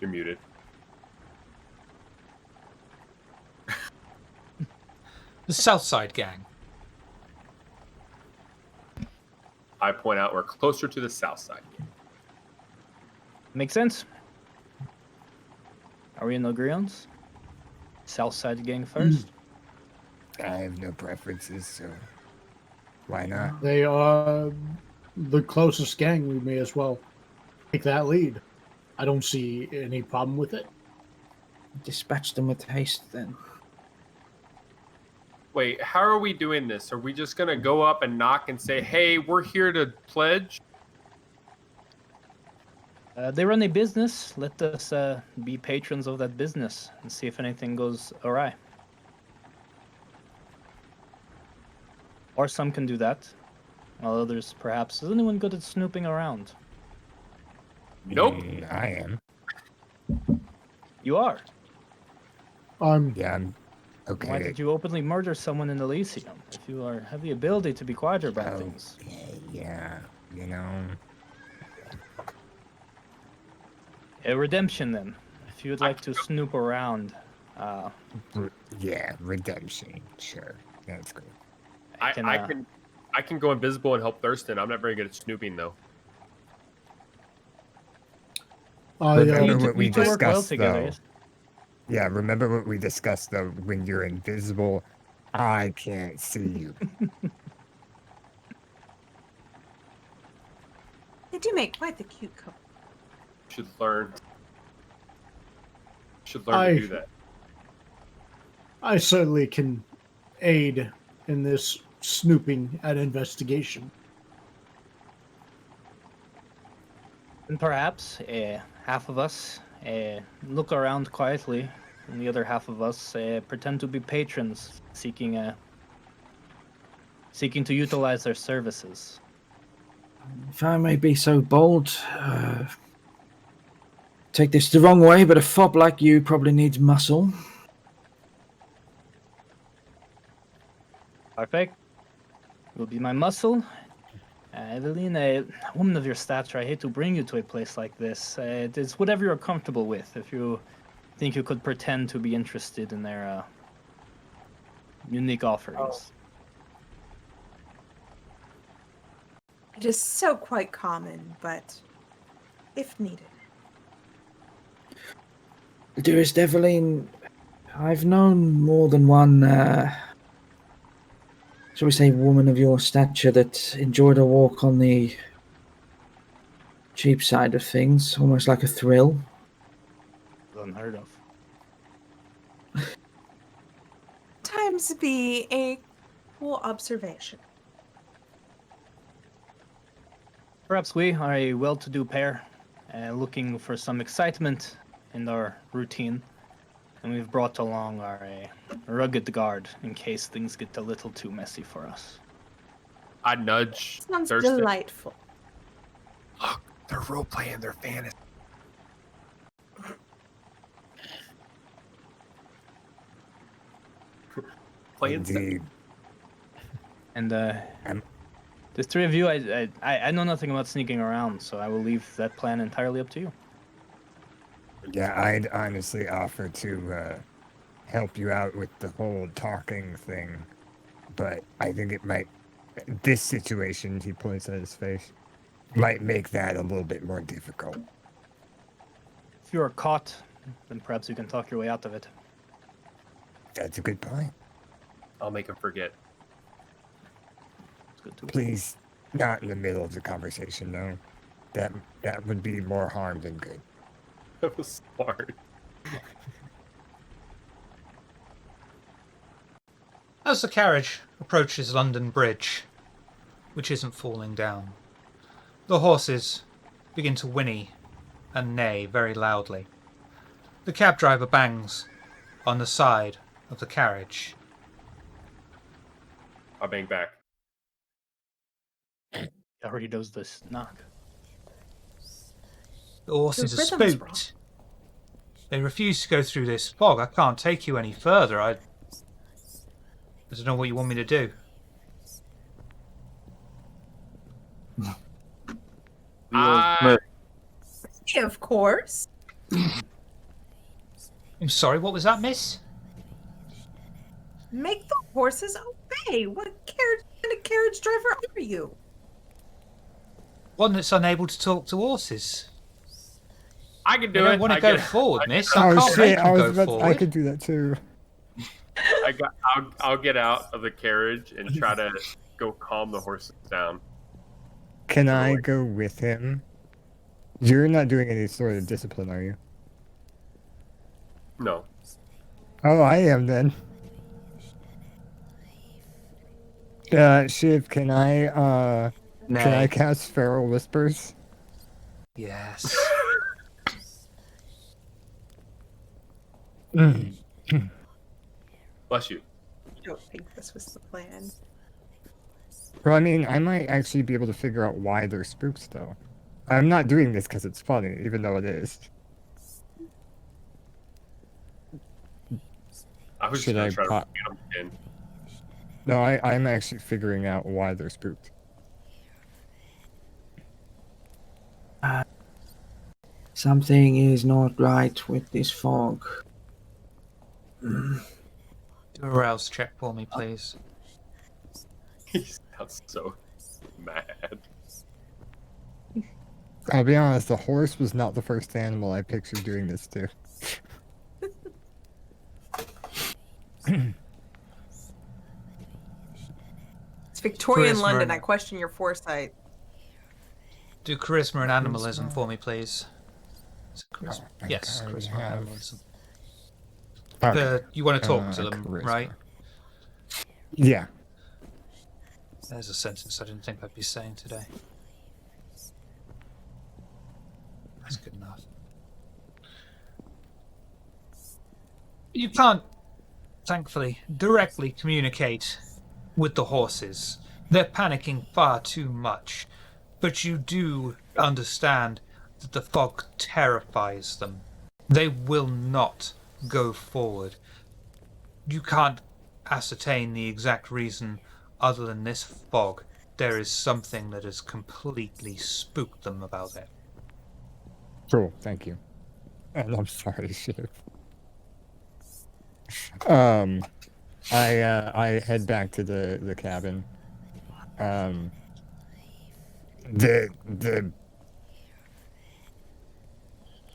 You're muted. The South Side gang. I point out we're closer to the south side. Make sense? Are we in agreement? South Side gang first? I have no preferences, so why not? They are the closest gang. We may as well take that lead. I don't see any problem with it. Dispatch them with haste then. Wait, how are we doing this? Are we just going to go up and knock and say, hey, we're here to pledge? They run a business. Let us be patrons of that business and see if anything goes awry. Or some can do that, while others perhaps. Is anyone good at snooping around? Nope. I am. You are. Yeah, I'm okay. Why did you openly murder someone in Elysium? If you have the ability to be quieter about Oh, things. yeah, you know. Redemption then. If you would like to snoop around. Yeah, redemption. Sure, that's good. I can go invisible and help Thurston. I'm not very good at snooping though. Remember what we you two work well discussed, together, though. yes? Yeah, remember what we discussed, though. When you're invisible, I can't see you. They do make quite the cute couple. Should learn. Should learn to do that. I certainly can aid in this snooping and investigation. And perhaps half of us look around quietly, and the other half of us pretend to be patrons seeking to utilize their services. If I may be so bold, take this the wrong way, but a fob like you probably needs muscle. Perfect. Will be my muscle. Evelyn, a woman of your stature, I hate to bring you to a place like this. It's whatever you're comfortable with. If you think you could pretend to be interested in their unique offerings. It is so quite common, but if needed. Dearest Evelyn, I've known more than one, shall we say, woman of your stature that enjoyed a walk on the cheap side of things, almost like a thrill. Unheard of. Times be a cool observation. Perhaps we are a well-to-do pair, looking for some excitement in our routine, and we've brought along our rugged guard in case things get a little too messy for us. I nudge Sounds Thurston. delightful. Look, they're role-playing their fantasy. Playing stuff. Indeed. And the three of you, I know nothing about sneaking around, so I will leave that plan entirely up to you. Yeah, I'd honestly offer to help you out with the whole talking thing, but I think it might, this situation, he points at his face, might make that a little bit more difficult. If you are caught, then perhaps you can talk your way out of it. That's a good point. I'll make him forget. It's good too. Please, not in the middle of the conversation, though. That would be more harm than good. That was smart. As the carriage approaches London Bridge, which isn't falling down, the horses begin to whinny and neigh very loudly. The cab driver bangs on the side of the carriage. I bang back. He already knows this knock. The horses The are rhythm's spooked. They refuse to go through this fog. I can't take you any further. I don't know what you want me to do. Of course. I'm sorry, what was that, miss? Make the horses obey. What kind of carriage driver are you? One that's unable to talk to horses. I can do I it. don't want to I go get- forward, I- miss. I can't make them go forward. I could do that too. I'll get out of the carriage and try to go calm the horses down. Can I go with him? You're not doing any sort of discipline, are you? No. Oh, I am then. Shiv, can I cast Feral Whispers? Yes. Bless you. I don't think this was the plan. Well, I mean, I might actually be able to figure out why they're spooks, though. I'm not doing this because it's funny, even though it is. I was Should just I gonna try pop- to get him in. No, I'm actually figuring out why they're spooked. Something is not right with this fog. Do a rouse check for me, please. He sounds so mad. I'll be honest, the horse was not the first animal I pictured doing this to. It's Victorian Chris London. Murray. I question your foresight. Do charisma and animalism for me, please. Is it charisma? I think Yes, I charisma and have- animalism. Okay. You want to talk to them, charisma. right? Yeah. There's a sentence I didn't think I'd be saying today. That's good enough. You can't, thankfully, directly communicate with the horses. They're panicking far too much. But you do understand that the fog terrifies them. They will not go forward. You can't ascertain the exact reason other than this fog. There is something that has completely spooked them about it. Cool. Thank you. And I'm sorry, Shiv. I head back to the cabin. The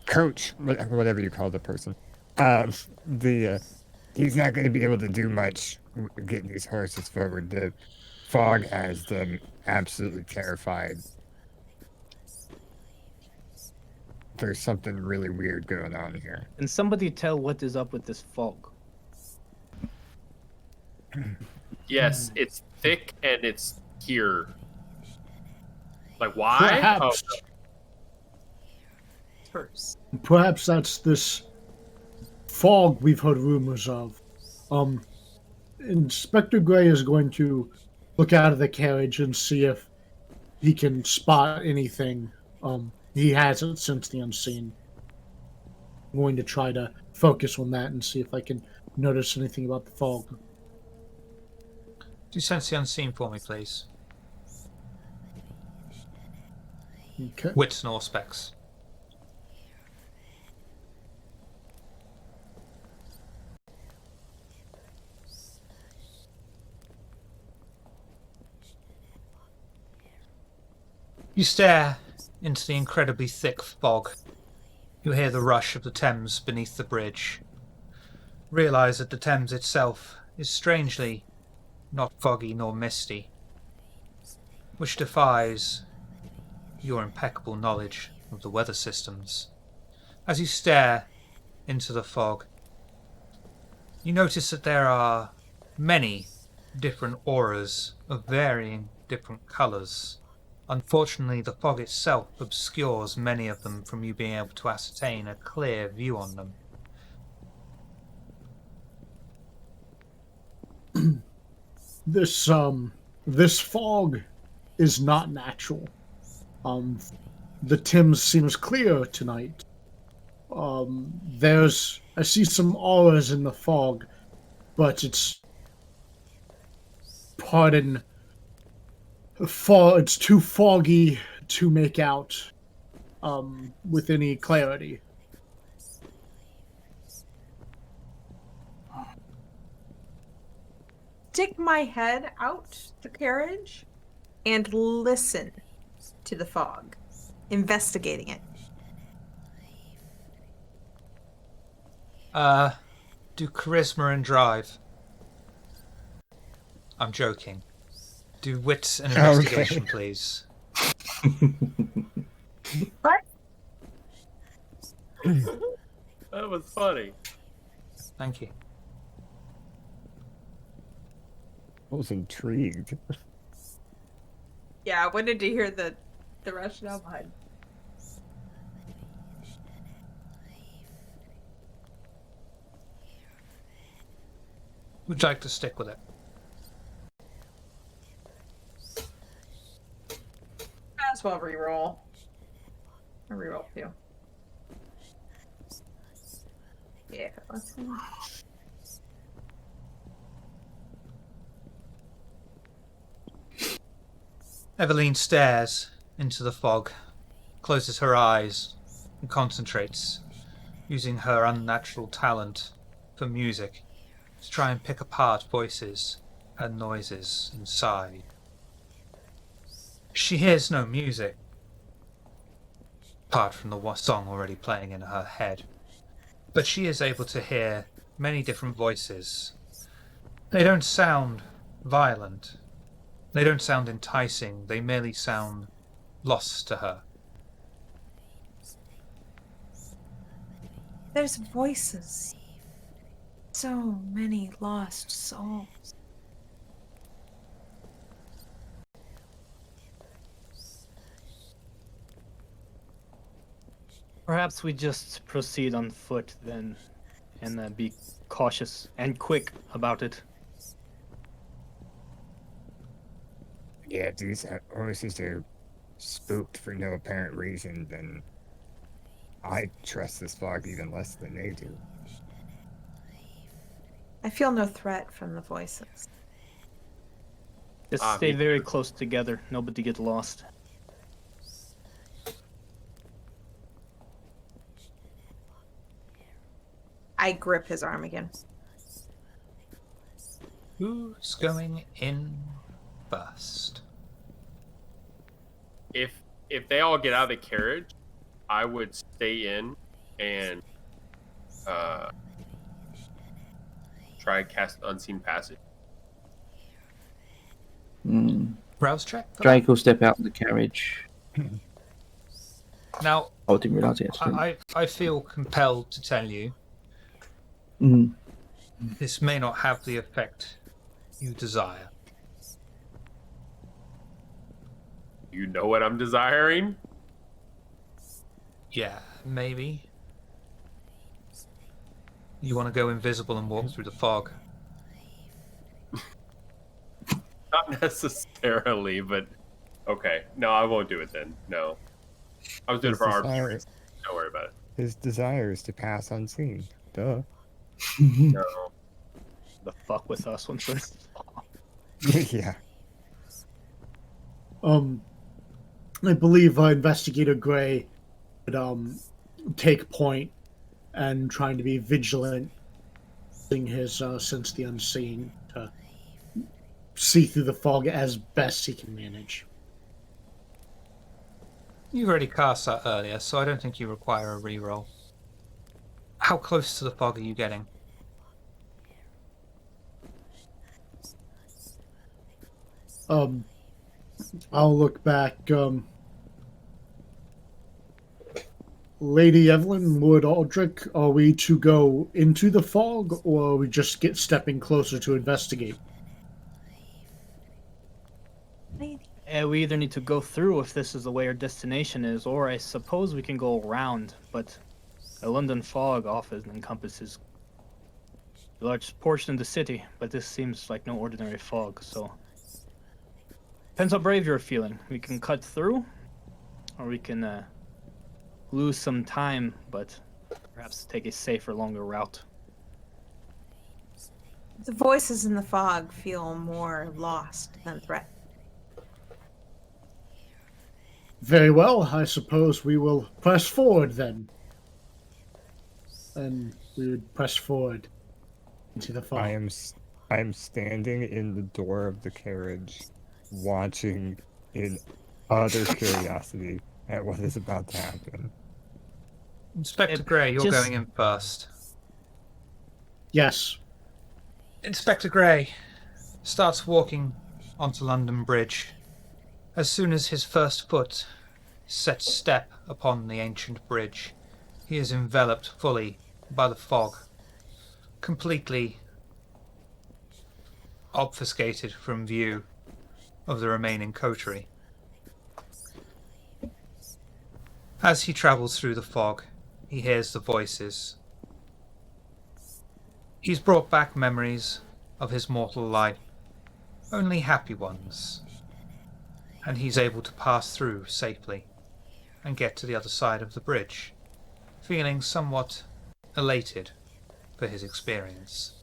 coach, whatever you call the person, he's not going to be able to do much getting these horses forward. The fog has them absolutely terrified. There's something really weird going on here. Can somebody tell what is up with this fog? Yes, it's thick and it's here. Like, why? Perhaps, First. perhaps that's this fog we've heard rumors of. Inspector Gray is going to look out of the carriage and see if he can spot anything. He hasn't since the unseen. I'm going to try to focus on that and see if I can notice anything about the fog. Do sense the unseen for me, please. Okay. Wits nor specs. You stare into the incredibly thick fog. You hear the rush of the Thames beneath the bridge. Realize that the Thames itself is strangely not foggy nor misty, which defies your impeccable knowledge of the weather systems. As you stare into the fog, you notice that there are many different auras of varying different colours. Unfortunately, the fog itself obscures many of them from you being able to ascertain a clear view on them. This fog is not natural. The Thames seems clear tonight. I see some auras in the fog, but it's it's too foggy to make out with any clarity. Stick my head out the carriage and listen to the fog, investigating it. Do charisma and drive. I'm joking. Do wits and investigation, please. What? That was funny. Thank you. I was intrigued. Yeah, I wanted to hear the rationale behind. Would you like to stick with it? Might as well reroll. I reroll too. Yeah, let's see. Eveline stares into the fog, closes her eyes, and concentrates, using her unnatural talent for music to try and pick apart voices and noises inside. She hears no music, apart from the song already playing in her head, but she is able to hear many different voices. They don't sound violent. They don't sound enticing. They merely sound lost to her. There's voices. So many lost souls. Perhaps we just proceed on foot then, and be cautious and quick about it. Yeah, if these horses are spooked for no apparent reason, then I trust this fog even less than they do. I feel no threat from the voices. Just Ah, stay me very too. close together. Nobody get lost. I grip his arm again. Who's going in first? If they all get out of the carriage, I would stay in and try and cast unseen passage. Rouse check? for Drake will step out of the carriage. that? Now, Oh, I didn't realise it. I feel compelled to tell you Mm. this may not have the effect you desire. You know what I'm desiring? Yeah, maybe. You want to go invisible and walk through the fog? Not necessarily, but okay. No, I won't do it then. No. I was doing it for our viewers. Don't worry about it. His desire is to pass unseen. Duh. No. The fuck with us once we're... Yeah. I believe Investigator Gray would take point and trying to be vigilant, using his sense the unseen to see through the fog as best he can manage. You've already cast that earlier, so I don't think you require a reroll. How close to the fog are you getting? I'll look back. Lady Evelyn, Lord Aldrich, are we to go into the fog, or are we just stepping closer to investigate? we either need to go through if this is the way our destination is, or I suppose we can go around, but the London fog often encompasses a large portion of the city, but this seems like no ordinary fog, so... Depends how brave you're feeling. We can cut through, or we can lose some time, but perhaps take a safer, longer route. The voices in the fog feel more lost than threatened. Very well, I suppose we will press forward then. And we would press forward into the fog. I am standing in the door of the carriage, watching in utter curiosity at what is about to happen. Inspector Gray, you're going in first. Yes. Inspector Gray starts walking onto London Bridge. As soon as his first foot sets step upon the ancient bridge, he is enveloped fully by the fog, completely obfuscated from view of the remaining coterie. As he travels through the fog, he hears the voices. He's brought back memories of his mortal life, only happy ones, and he's able to pass through safely and get to the other side of the bridge, feeling somewhat elated for his experience.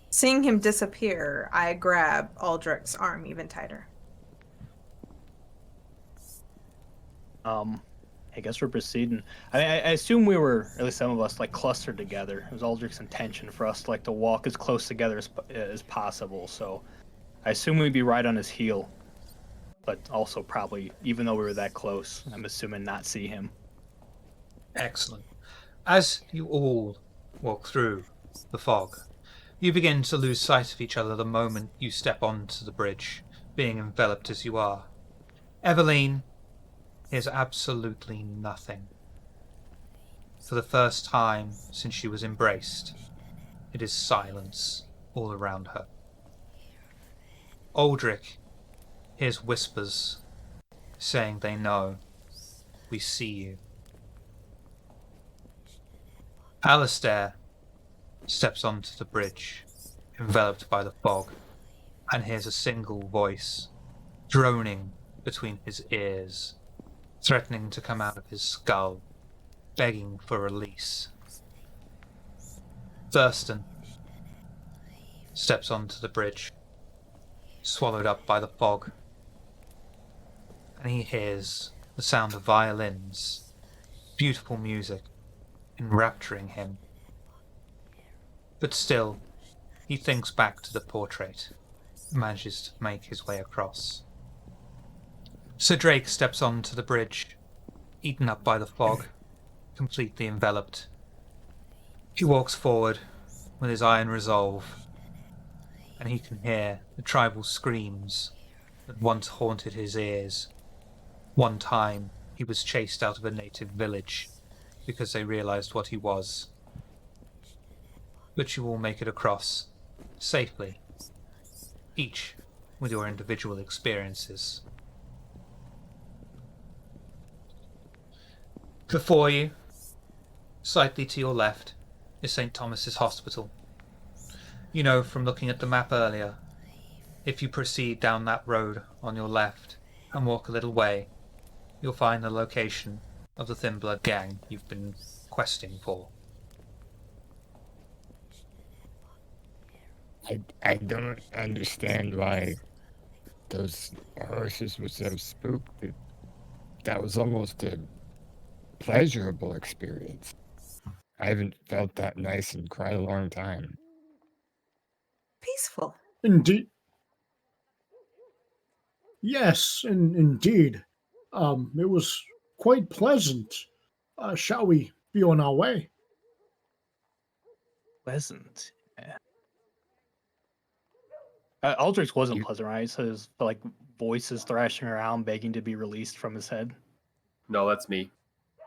Seeing him disappear, I grab Aldrich's arm even tighter. I guess we're proceeding. I assume we were, at least some of us, like clustered together. It was Aldrich's intention for us to walk as close together as possible. So I assume we'd be right on his heel, but also probably, even though we were that close, I'm assuming not see him. Excellent. As you all walk through the fog. You begin to lose sight of each other the moment you step onto the bridge, being enveloped as you are. Eveline hears absolutely nothing. For the first time since she was embraced, it is silence all around her. Aldrich hears whispers saying they know. We see you. Alistair steps onto the bridge, enveloped by the fog, and hears a single voice droning between his ears, threatening to come out of his skull, begging for release. Thurston steps onto the bridge, swallowed up by the fog, and he hears the sound of violins, beautiful music, enrapturing him. But still, he thinks back to the portrait, and manages to make his way across. Sir Drake steps onto the bridge, eaten up by the fog, completely enveloped. He walks forward with his iron resolve, and he can hear the tribal screams that once haunted his ears. One time, he was chased out of a native village because they realized what he was. But you all make it across, safely, each with your individual experiences. Before you, slightly to your left, is St. Thomas's Hospital. You know from looking at the map earlier, if you proceed down that road on your left and walk a little way, you'll find the location of the Thin Blood gang you've been questing for. I don't understand why those horses were so spooked. That was almost a pleasurable experience. I haven't felt that nice in quite a long time. Peaceful. Indeed. Yes, indeed. It was quite pleasant. Shall we be on our way? Pleasant. Yeah. Aldrich wasn't pleasant, right? So there's like voices thrashing around, begging to be released from his head. No, that's me.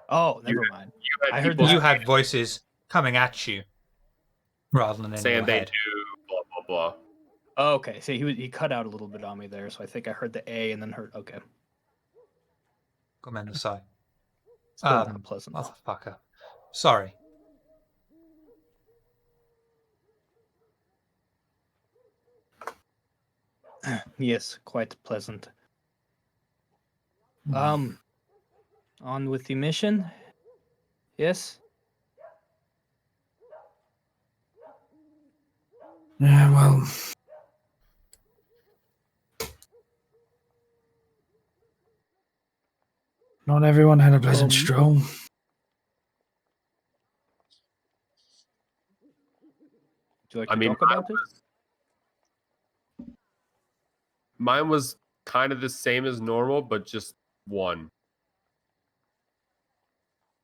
Oh, never mind. I heard people You had voices coming at you, rather than in saying your they head. do blah blah blah. Oh, okay. So he cut out a little bit on me there, so I think I heard the A and then heard okay. Commander Sai. Still not pleasant. Motherfucker. Sorry. Yes, quite pleasant. On with the mission. Yes. Yeah, well. Not everyone had a pleasant stroll. Would you like to talk about it? Mine was kind of the same as normal, but just one.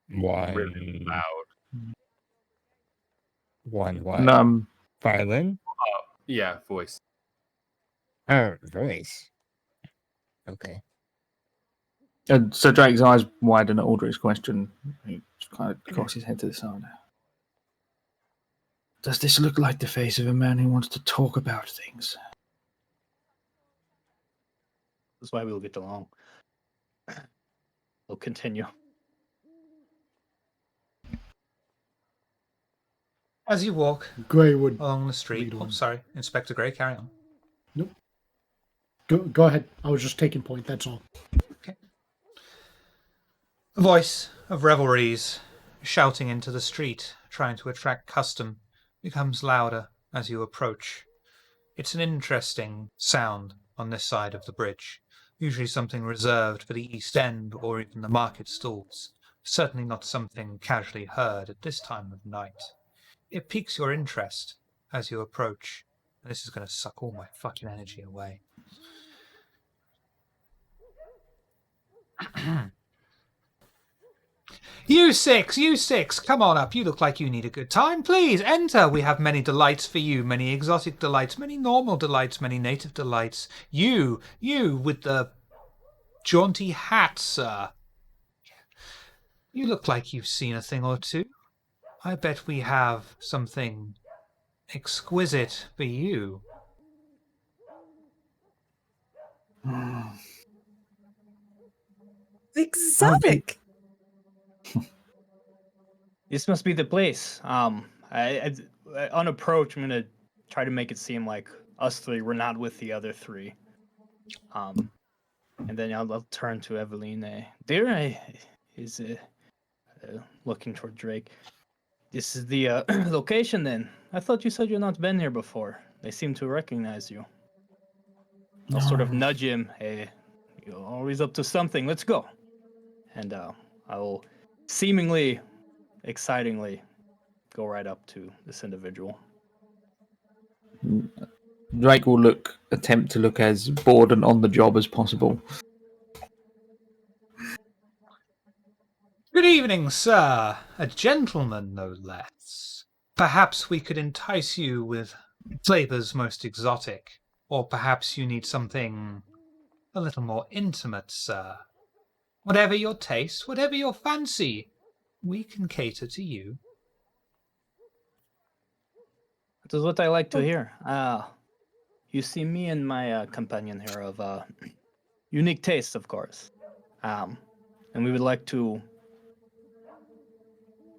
Really loud. One what? Violin? Yeah, voice. Oh, voice. Okay. And so Drake's eyes widen at Aldrich's question. He kind of cocks his head to the side. Does this look like the face of a man who wants to talk about things? That's why we'll get along. We'll continue. As you walk Gray would along the street... lead Oh, on. sorry. Inspector Gray, carry on. Nope. Go ahead. I was just taking point, that's all. Okay. The voice of revelries shouting into the street, trying to attract custom, becomes louder as you approach. It's an interesting sound on this side of the bridge, usually something reserved for the East End or even the market stalls, certainly not something casually heard at this time of night. It piques your interest as you approach, and this is going to suck all my fucking energy away. You six, come on up. You look like you need a good time. Please enter. We have many delights for you, many exotic delights, many normal delights, many native delights. You with the jaunty hat, sir. You look like you've seen a thing or two. I bet we have something exquisite for you. Exotic. This must be the place. On approach, I'm gonna try to make it seem like us three were not with the other three. And then I'll turn to Eveline. Dear, is looking toward Drake. This is the location then. I thought you said you've not been here before. They seem to recognize you. I'll sort of nudge him. Hey, you're always up to something. Let's go. And I will seemingly, excitingly go right up to this individual. Drake will attempt to look as bored and on the job as possible. Good evening, sir. A gentleman, no less. Perhaps we could entice you with flavors most exotic, or perhaps you need something a little more intimate, sir. Whatever your taste, whatever your fancy, we can cater to you. That is what I like to hear. You see, me and my companion here have unique tastes, of course. And we would like to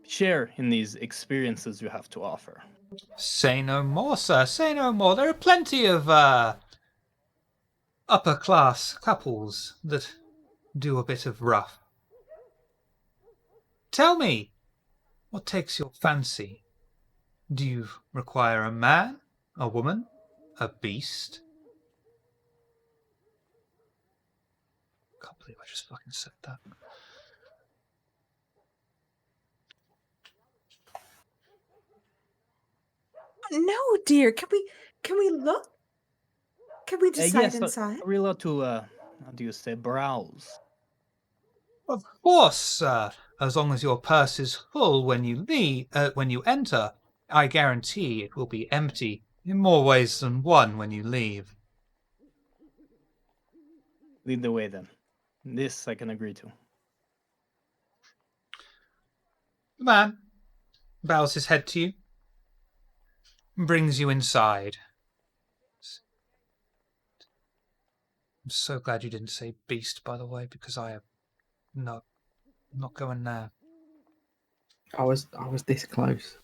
share in these experiences you have to offer. Say no more, sir. Say no more. There are plenty of upper-class couples that do a bit of rough. Tell me, what takes your fancy? Do you require a man, a woman, a beast? Can't believe I just fucking said that. No, dear. Can we look? Can we decide Yes, inside? are we allowed to, how do you say, browse? Of course, sir. As long as your purse is full when you when you enter, I guarantee it will be empty in more ways than one when you leave. Lead the way then. This I can agree to. The man bows his head to you and brings you inside. I'm so glad you didn't say beast, by the way, because I'm not going there. I was this close.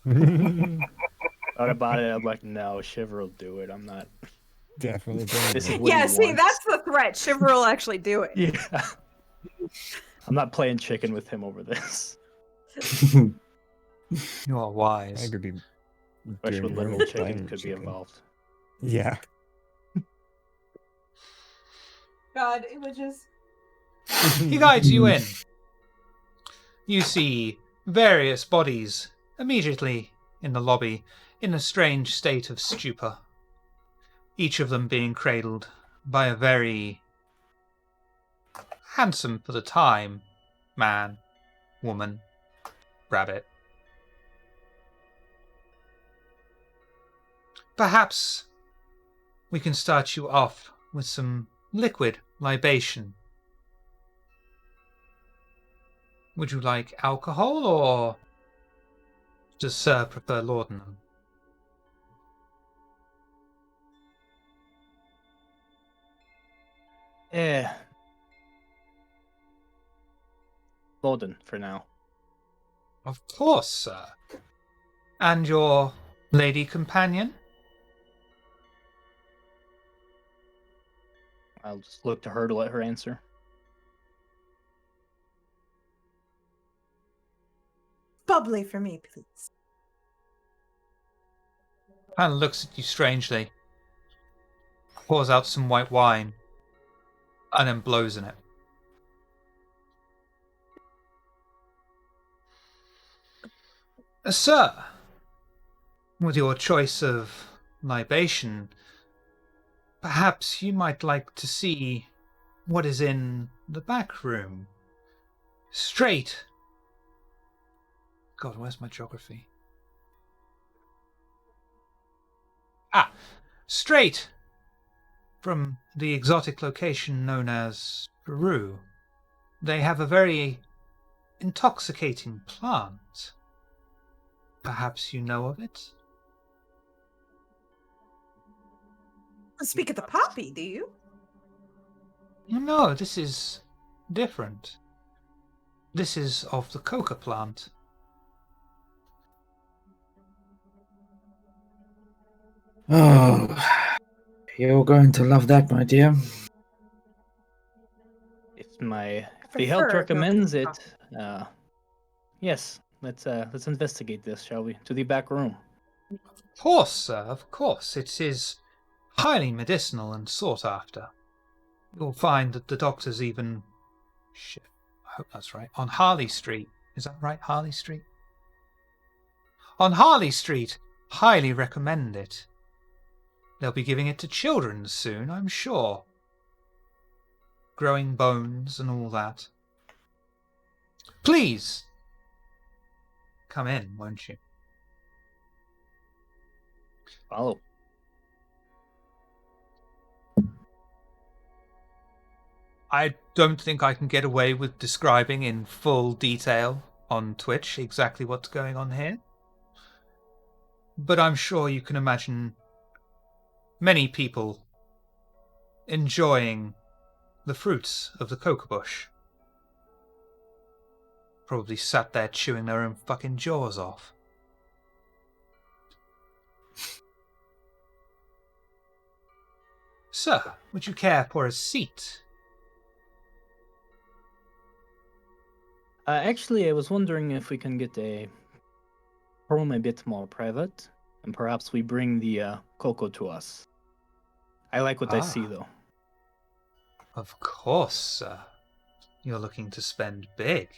Thought about it, I'm like, no, Shiver will do it. I'm not. Definitely. This is what Yeah, he see, wants. that's the threat. Shiver will actually do it. Yeah. I'm not playing chicken with him over this. You are wise. I could be Especially doing when literal real chicken plain could be involved. Yeah. God, it was just. He guides you in. You see various bodies immediately in the lobby in a strange state of stupor, each of them being cradled by a very handsome for the time man, woman, rabbit. Perhaps we can start you off with some liquid libation. Would you like alcohol, or does Sir prefer laudanum? Loden for now. Of course, sir. And your lady companion? I'll just look to her to let her answer. Bubbly for me, please. Kind of looks at you strangely, pours out some white wine, and then blows in it. Sir, with your choice of libation, perhaps you might like to see what is in the back room. straight. God, where's my geography? Straight from the exotic location known as Peru. They have a very intoxicating plant. Perhaps you know of it? Speak of the poppy, do you? No, this is different. This is of the coca plant. Oh, you're going to love that, my dear. If the health prefer recommends milky it, yes, let's investigate this, shall we? To the back room. Of course, sir, of course. It is highly medicinal and sought after. You'll find that the doctors even... Shit, I hope that's right. On Harley Street. Is that right, Harley Street? On Harley Street, highly recommend it. They'll be giving it to children soon, I'm sure. Growing bones and all that. Please, come in, won't you? Follow. I don't think I can get away with describing in full detail on Twitch exactly what's going on here. But I'm sure you can imagine many people enjoying the fruits of the coca bush. Probably sat there chewing their own fucking jaws off. Sir, would you care for a seat? Actually, I was wondering if we can get a room a bit more private, and perhaps we bring the cocoa to us. I like what I see, though. Of course, sir. You're looking to spend big.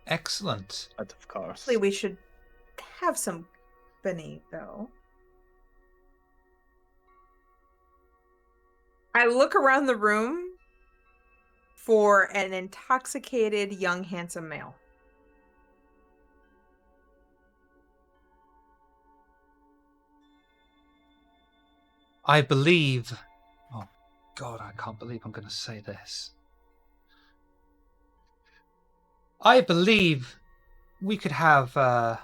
Excellent. But of course. Actually, we should have some company, though. I look around the room for an intoxicated, young, handsome male. I believe... Oh, God, I can't believe I'm going to say this. I believe we could have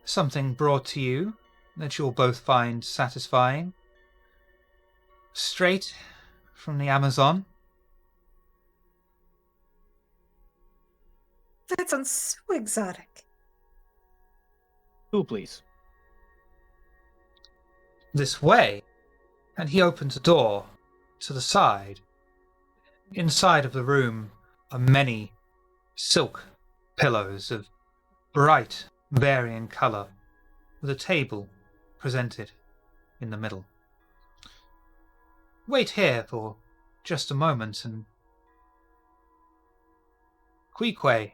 something brought to you that you'll both find satisfying. Straight from the Amazon. That sounds so exotic. 2, please. This way. And he opens a door to the side. Inside of the room are many silk pillows of bright, varying colour, with a table presented in the middle. Wait here for just a moment, and Queequeg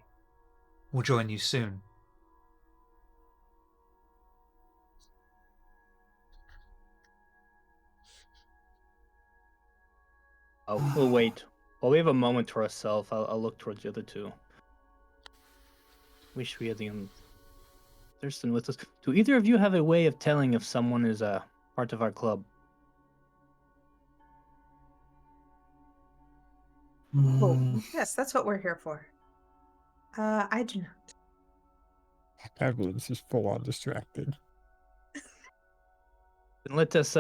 will join you soon. We'll wait. While we have a moment to ourselves, I'll look towards the other two. Wish we had the Thurston with us. Do either of you have a way of telling if someone is a part of our club? Oh, yes, that's what we're here for. I do not. Evelyn's just full on distracted. Then let us,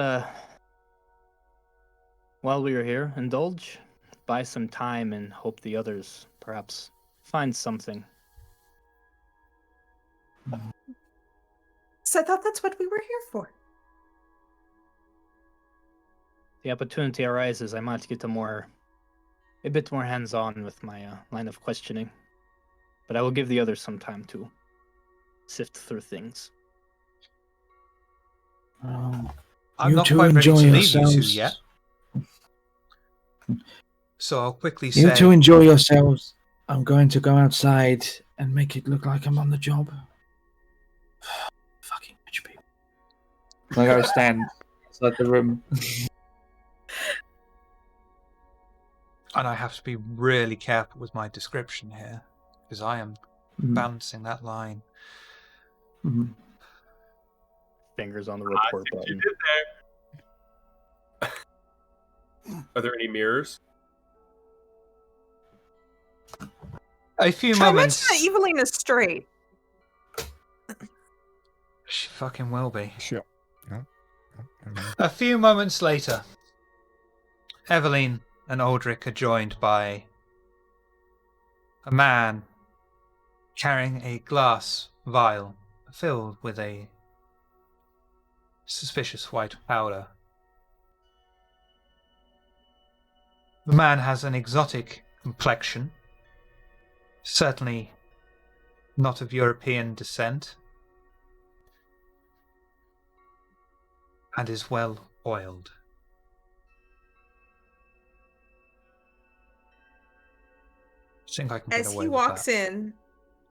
while we are here, indulge, buy some time, and hope the others perhaps find something. So I thought that's what we were here for. The opportunity arises, I might get a bit more hands-on with my line of questioning. But I will give the others some time to sift through things. I'm You not two quite ready to enjoy leave you two yourselves. yet. So I'll quickly say... You two enjoy yourselves. I'm going to go outside and make it look like I'm on the job. Fucking rich people. I go stand outside the room. And I have to be really careful with my description here, because I am balancing that line. Mhm. Fingers on the I report see what you button. did there. Are there any mirrors? A few Should I moments. mention that Eveline is straight? She fucking will be. Sure. A few moments later, Eveline and Aldrich are joined by a man carrying a glass vial filled with a suspicious white powder. The man has an exotic complexion, certainly not of European descent, and is well oiled. I think I can get As away he with walks that. in,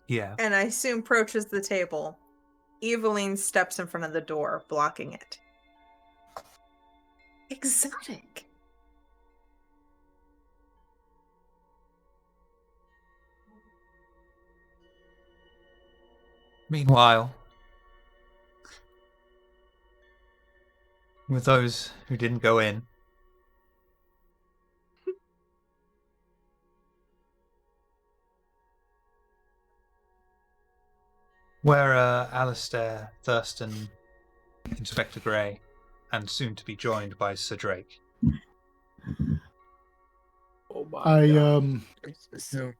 Yeah. and I assume approaches the table, Eveline steps in front of the door, blocking it. Exotic. Meanwhile, with those who didn't go in, where Alistair, Thurston, Inspector Grey, and soon to be joined by Sir Drake. Oh my I god. So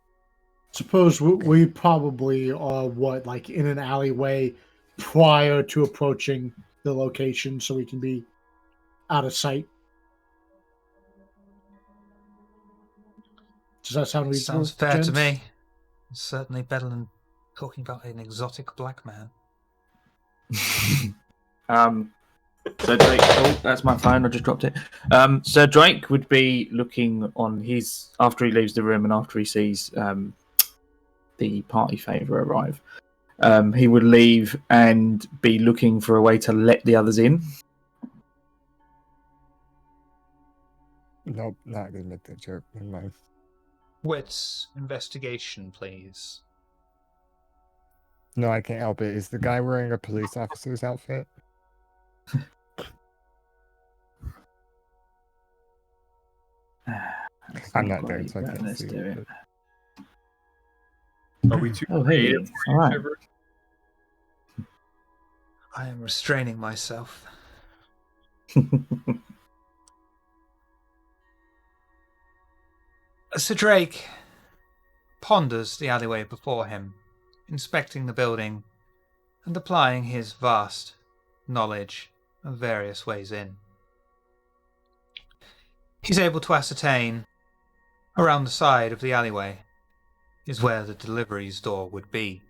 suppose we probably are like in an alleyway prior to approaching the location, so we can be out of sight. Does that sound reasonable? Sounds fair gents? to me. It's certainly better than talking about an exotic black man. So Drake, oh, that's my phone. I just dropped it. So Drake would be looking on his after he leaves the room and after he sees the party favour arrive. He would leave and be looking for a way to let the others in. nope, not gonna make that joke. Never mind. Wits investigation, please. No, I can't help it. Is the guy wearing a police officer's outfit? I'm not there, so I can't Let's see. do it. Are we too Oh, hey, creative for you, all right. Shivers? I am restraining myself. Sir Drake ponders the alleyway before him, inspecting the building and applying his vast knowledge of various ways in. He's able to ascertain around the side of the alleyway is where the delivery's door would be.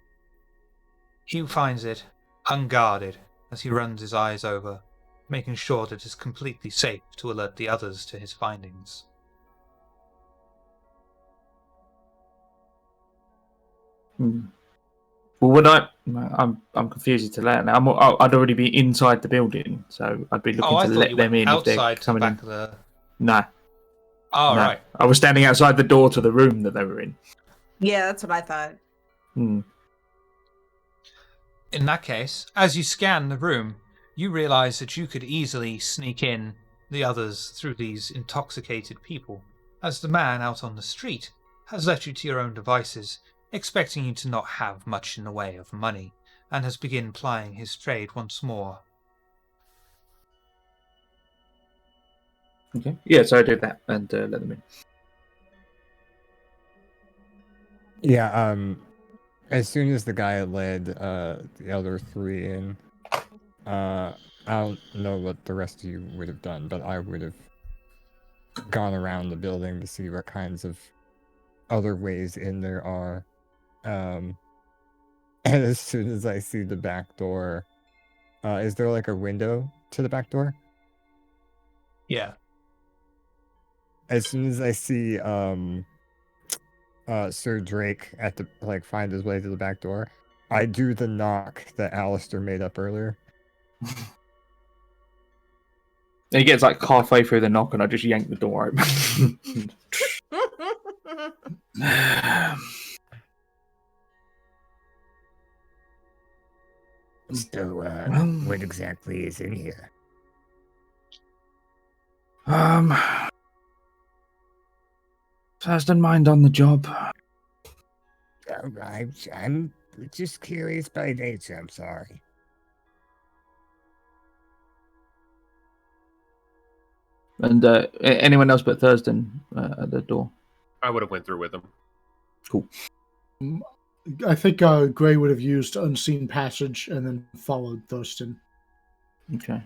He finds it unguarded as he runs his eyes over, making sure that it is completely safe to alert the others to his findings. Well, would I'm confused as to that now. I'd already be inside the building, so I'd be looking I to thought let you them went in if they're outside to the coming back in. of the... No, Oh, no. right. I was standing outside the door to the room that they were in. Yeah, that's what I thought. In that case, as you scan the room, you realize that you could easily sneak in the others through these intoxicated people, as the man out on the street has left you to your own devices, expecting you to not have much in the way of money, and has begun plying his trade once more. Okay. Yeah, so I did that and let them in. Yeah, as soon as the guy led the other three in, I don't know what the rest of you would have done, but I would have gone around the building to see what kinds of other ways in there are. And as soon as I see the back door, is there like a window to the back door? Yeah. As soon as I see Sir Drake find his way to the back door, I do the knock that Alistair made up earlier. He gets like halfway through the knock and I just yank the door open. So, Well- what exactly is in here? First in mind on the job. I'm just curious by nature, I'm sorry. And anyone else but Thurston at the door? I would have went through with him. Cool. I think Gray would have used Unseen Passage and then followed Thurston. Okay.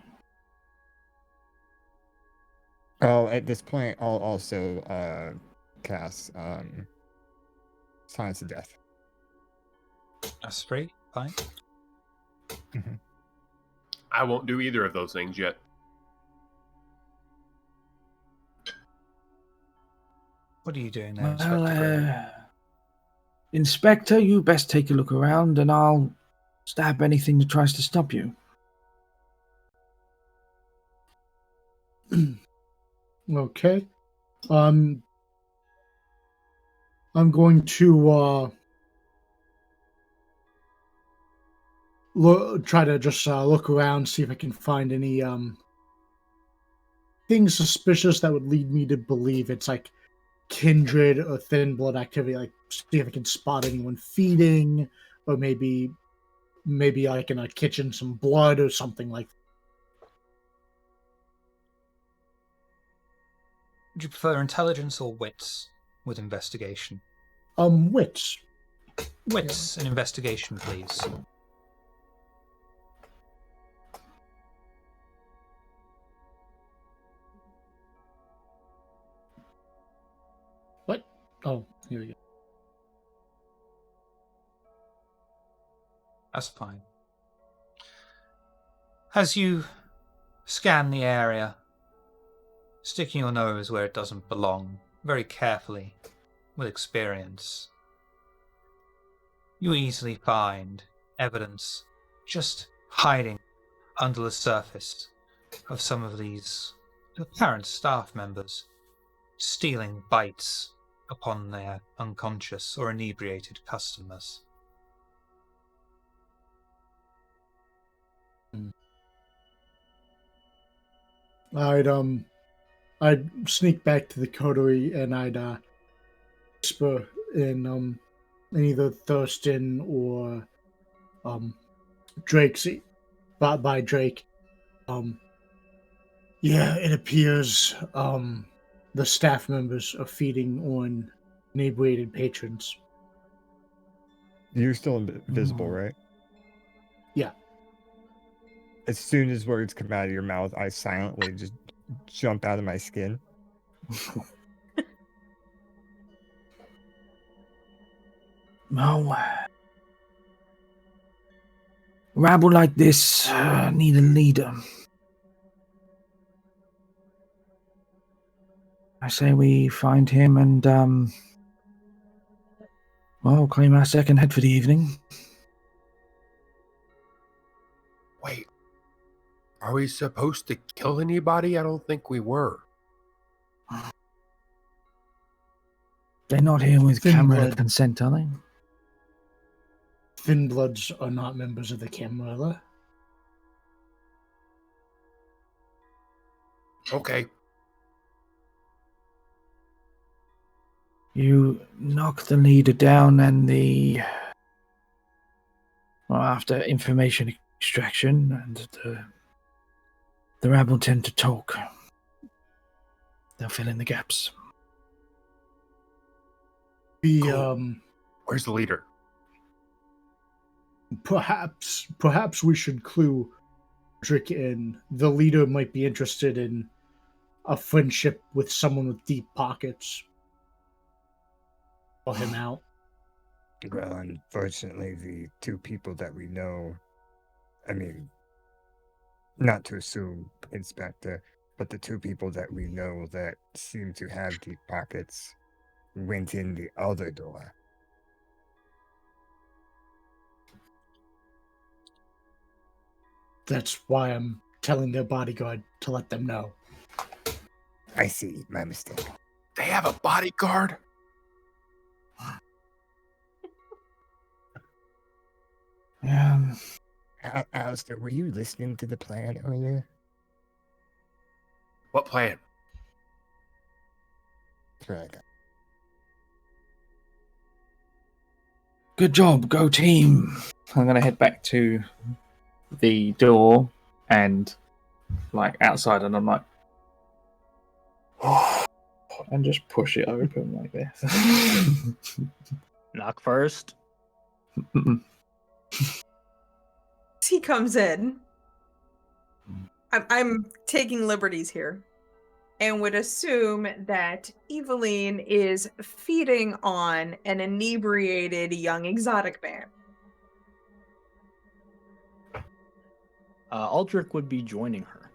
Oh, at this point, I'll also cast Silence of Death. That's free. Fine. I won't do either of those things yet. What are you doing there, Inspector Well, Gray? Inspector, you best take a look around and I'll stab anything that tries to stop you. Okay. I'm going to try to just look around, see if I can find any things suspicious that would lead me to believe it's like kindred or thin blood activity. Like see if I can spot anyone feeding, or maybe like in a kitchen some blood or something like that. Would you prefer intelligence or wits with investigation? Wits. Wits and investigation, please. What? Oh, here we go. That's fine. As you scan the area, sticking your nose where it doesn't belong, very carefully, with experience, you easily find evidence just hiding under the surface of some of these apparent staff members stealing bites upon their unconscious or inebriated customers. I'd sneak back to the coterie and I'd whisper in either Thurston or Drake's by Drake. Yeah, it appears the staff members are feeding on inebriated patrons. You're still invisible, right? Yeah. As soon as words come out of your mouth, I silently just jump out of my skin. No. Rabble like this need a leader. I say we find him and, claim our second head for the evening. Wait. Are we supposed to kill anybody? I don't think we were. They're not here with Thin camera blood. consent, are they? Thin Bloods are not members of the Camarilla. Okay. You knock the leader down and after information extraction, and the rabble tend to talk. They'll fill in the gaps. The Where's the leader? perhaps we should clue Drake in. The leader might be interested in a friendship with someone with deep pockets. Pull him out. Well, unfortunately, the two people that we know, I mean, not to assume, Inspector, but the two people that we know that seem to have deep pockets went in the other door. That's why I'm telling their bodyguard to let them know. I see, my mistake. They have a bodyguard? Alistair, were you listening to the plan earlier? What plan? Right. Good job, go team. I'm gonna head back to the door and like outside, and I'm like, and just push it open like this. Knock first. He comes in. I'm taking liberties here, and would assume that Eveline is feeding on an inebriated young exotic man. Aldrich would be joining her.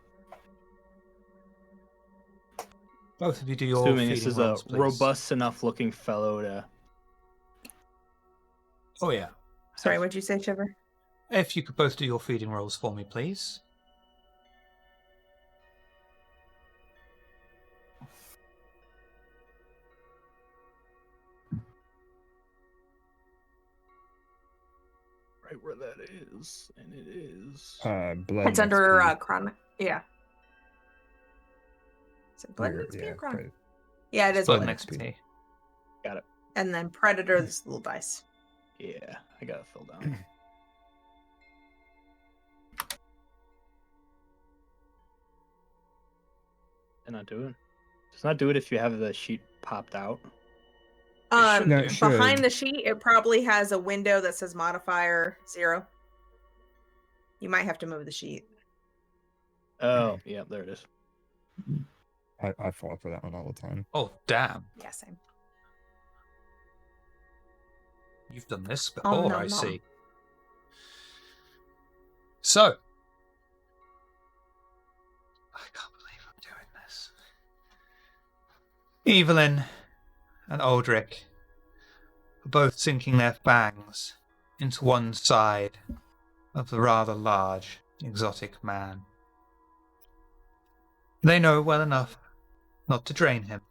Both of you do your Assuming feeding this is rolls, a please. robust enough looking fellow to. Oh, yeah. Sorry, what'd you say, Shiver? If you could both do your feeding rolls for me, please. Right where that is, and it is. Blood. It's under XP. chron. Yeah. Is it blood Or, XP yeah, or chron? right. Yeah, it is Blood blood next XP. to me. Got it. And then predator, this little dice. Yeah, I got it filled down. And not do it. Does not do it if you have the sheet popped out. should No, do. it should. Behind the sheet, it probably has a window that says modifier 0. You might have to move the sheet. Oh, yeah, there it is. I fall for that one all the time. Oh, damn. Yeah, same. You've done this Oh, before, no, I Mom. see. So. I can't believe I'm doing this. Evelyn and Aldrich are both sinking their fangs into one side of the rather large, exotic man. They know well enough not to drain him,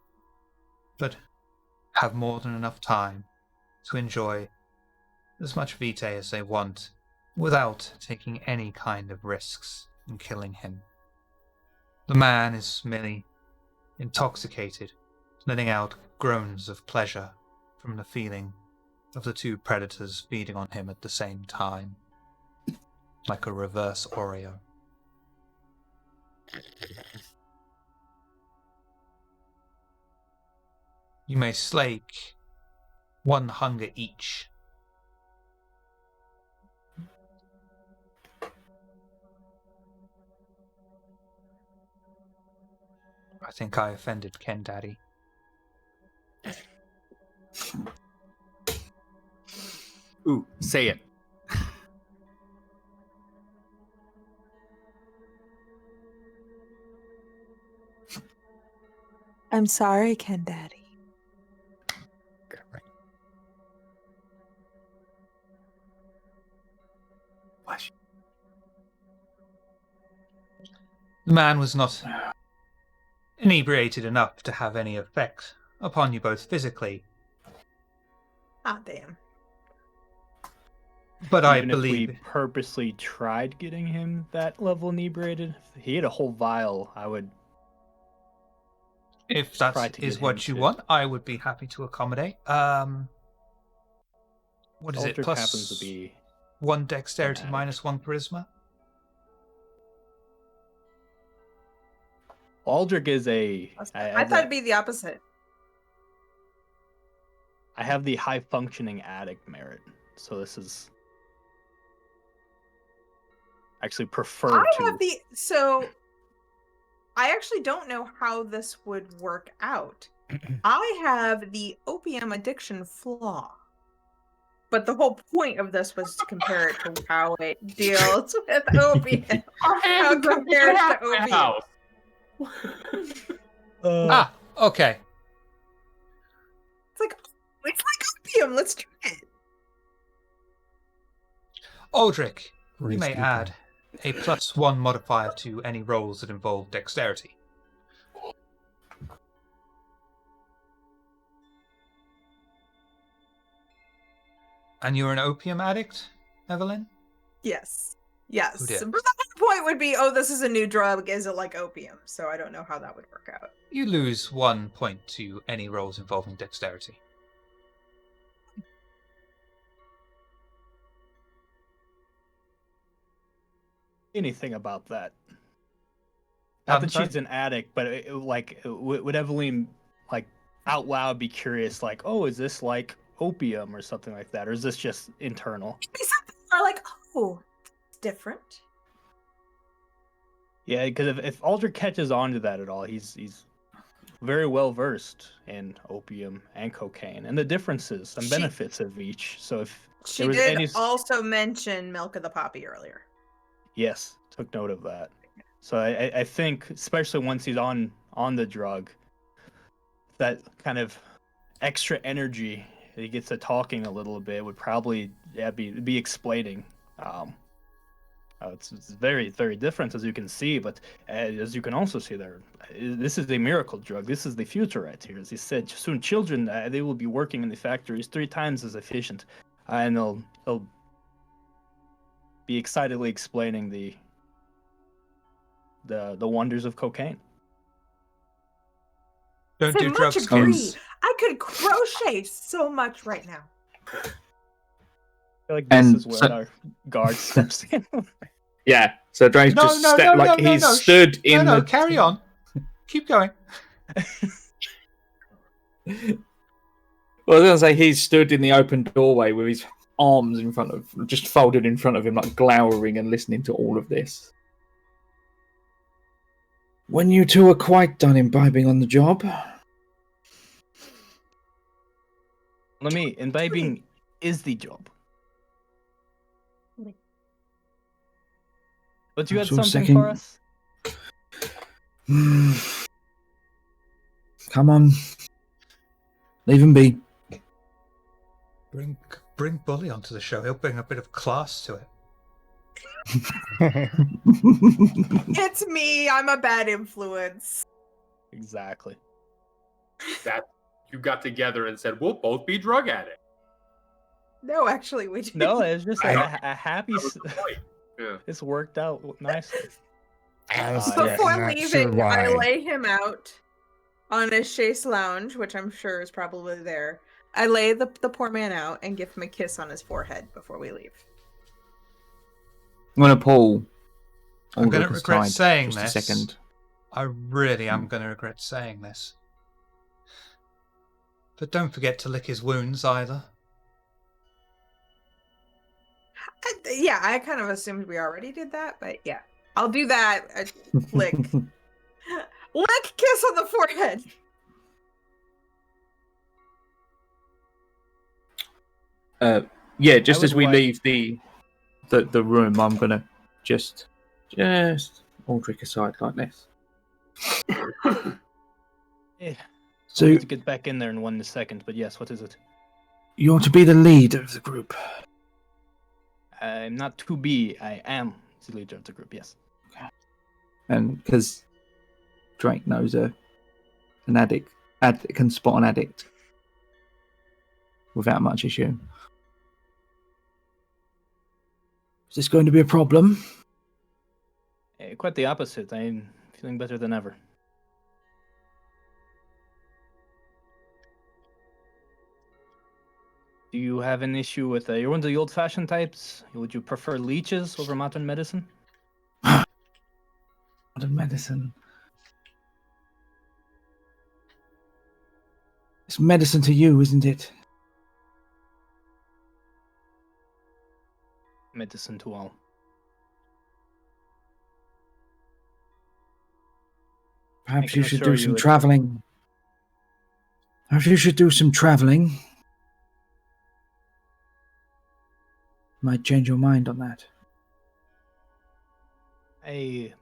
but have more than enough time to enjoy as much vitae as they want without taking any kind of risks in killing him. The man is merely intoxicated, letting out groans of pleasure from the feeling of the two predators feeding on him at the same time, like a reverse Oreo. You may slake one hunger each. I think I offended Ken Daddy. Ooh, say it. I'm sorry, Ken Daddy. The man was not inebriated enough to have any effect upon you both physically, Ah, damn. but I Even if we believe purposely tried getting him that level inebriated, if he had a whole vial, I would. if try that to is get what him you to- want, I would be happy to accommodate. What is it? Aldrich Plus happens to be. 1 dexterity addict. minus 1 charisma? Aldrich is a. I thought it'd be the opposite. I have the high functioning addict merit, so this is. Actually, prefer I to. have the so. I actually don't know how this would work out. I have the opium addiction flaw. But the whole point of this was to compare it to how it deals with opium. How it compares to opium. Okay. It's like opium. Let's try it. Aldrich, you Risky may add a +1 modifier to any rolls that involve dexterity. And you're an opium addict, Evelyn? Yes. Yes. Oh, dear. But the whole point would be, this is a new drug. Is it like opium? So I don't know how that would work out. You lose 1 point to any rolls involving dexterity. Anything about that? Not Pardon, that sorry? she's an addict, but would Evelyn like out loud be curious, like, oh, is this like opium or something like that, or is this just internal? Maybe something more like, it's different. Yeah, because if Aldrich catches on to that at all, he's very well versed in opium and cocaine and the differences and benefits of each. So if She there was did any, also mention milk of the poppy earlier. yes, took note of that. So I think, especially once he's on the drug, that kind of extra energy, he gets to talking a little bit, would probably be explaining. It's very, very different, as you can see, but as you can also see there, this is a miracle drug. This is the future right here. As he said, soon children, they will be working in the factories 3 times as efficient, and they'll be excitedly explaining the wonders of cocaine. Don't do much drugs, agree. kids. I could crochet so much right now. I feel like this And is where so- our guard steps in. Yeah. So Drake's just stood in the. Carry on. Keep going. Well, I was gonna say he stood in the open doorway with his arms just folded in front of him, like glowering and listening to all of this. When you two are quite done imbibing on the job, Imbibing is the job. But you had So something second- for us? come on, leave him be. Bring Bully onto the show. He'll bring a bit of class to it. It's me. I'm a bad influence. Exactly. That you got together and said we'll both be drug addicts. No, actually, we didn't. No, it's just I- a happy. That was the point. Yeah. It's worked out nicely. Alistair, Before I'm not sure leaving, I why. lay him out on a chaise lounge, which I'm sure is probably there. I lay the poor man out and give him a kiss on his forehead before we leave. I'm gonna pull. I'm going to Aldrich regret aside saying just this. a second. I really am going to regret saying this. But don't forget to lick his wounds either. Yeah, I kind of assumed we already did that, but yeah. I'll do that. Lick. Lick, kiss on the forehead. Yeah, just would as we like- leave the room, I'm gonna just Aldrich aside like this. Yeah. So I need to get back in there in 1 second, but yes, what is it? you're to be the lead of the group. I'm not to be, I am the leader of the group, yes. And because Drake knows an addict can spot an addict without much issue. Is this going to be a problem? Quite the opposite. I'm feeling better than ever. Do you have an issue with you're one of the old-fashioned types? Would you prefer leeches over modern medicine? Modern medicine. It's medicine to you, isn't it? Medicine to all. Perhaps can you should assure do you some it's- traveling. Perhaps you should do some traveling. Might change your mind on that. I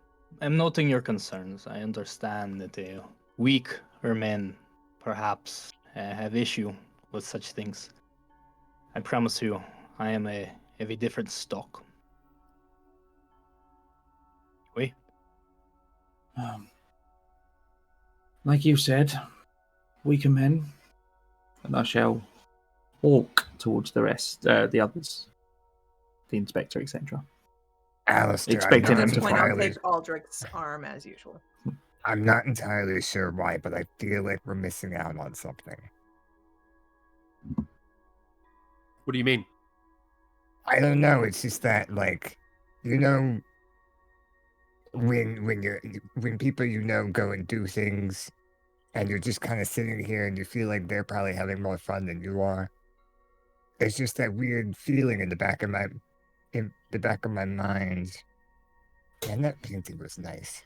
am noting your concerns. I understand that weaker men perhaps have issue with such things. I promise you, I am of a different stock. Oui? Like you said, weaker men. And I shall walk towards the rest, the others, the inspector, etc. Alistair, Expecting I'm them not to Point, I'll entirely, take Aldrich's arm as usual. I'm not entirely sure why, but I feel like we're missing out on something. What do you mean? I don't know. It's just that, like, you know, when people go and do things, and you're just kind of sitting here and you feel like they're probably having more fun than you are. There's just that weird feeling in the back of my mind. And that painting was nice.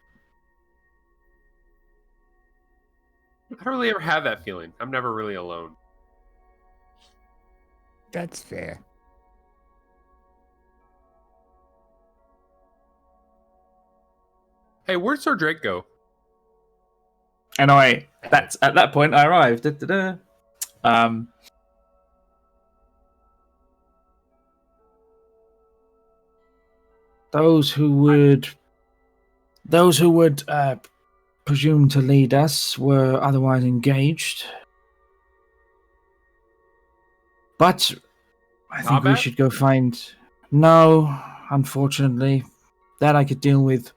I don't really ever have that feeling. I'm never really alone. That's fair. Hey, where'd Sir Drake go? And at that point, I arrived. Da-da-da. Those who would presume to lead us were otherwise engaged. But I think we Combat? should go find... No, unfortunately. That I could deal with.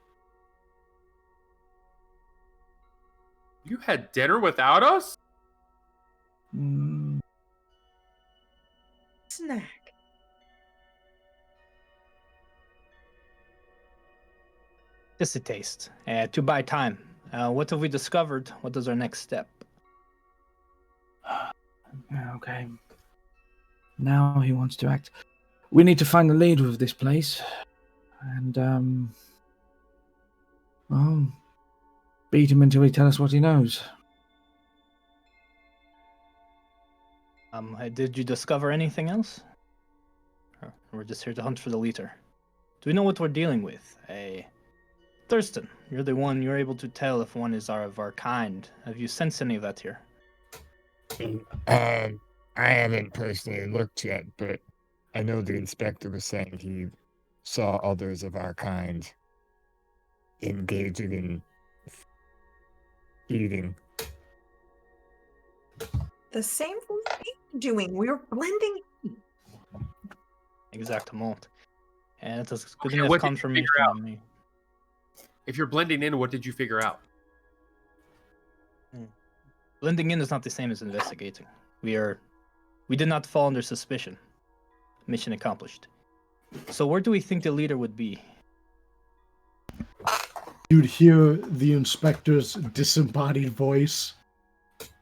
You had dinner without us? Snack. Just a taste. To buy time. What have we discovered? What is our next step? Okay. Now he wants to act. We need to find the leader of this place. And, well, beat him until he tells us what he knows. Did you discover anything else? Or we're just here to hunt for the leader. Do we know what we're dealing with? Thurston, you're the one. You're able to tell if one is of our kind. Have you sensed any of that here? I haven't personally looked yet, but I know the inspector was saying he saw others of our kind engaging in eating. The same thing we're doing. We're blending in. Exactement. And it's as good Okay, enough what did you confirmation figure out? on me. If you're blending in, what did you figure out? Blending in is not the same as investigating. We did not fall under suspicion. Mission accomplished. So where do we think the leader would be? You'd hear the inspector's disembodied voice,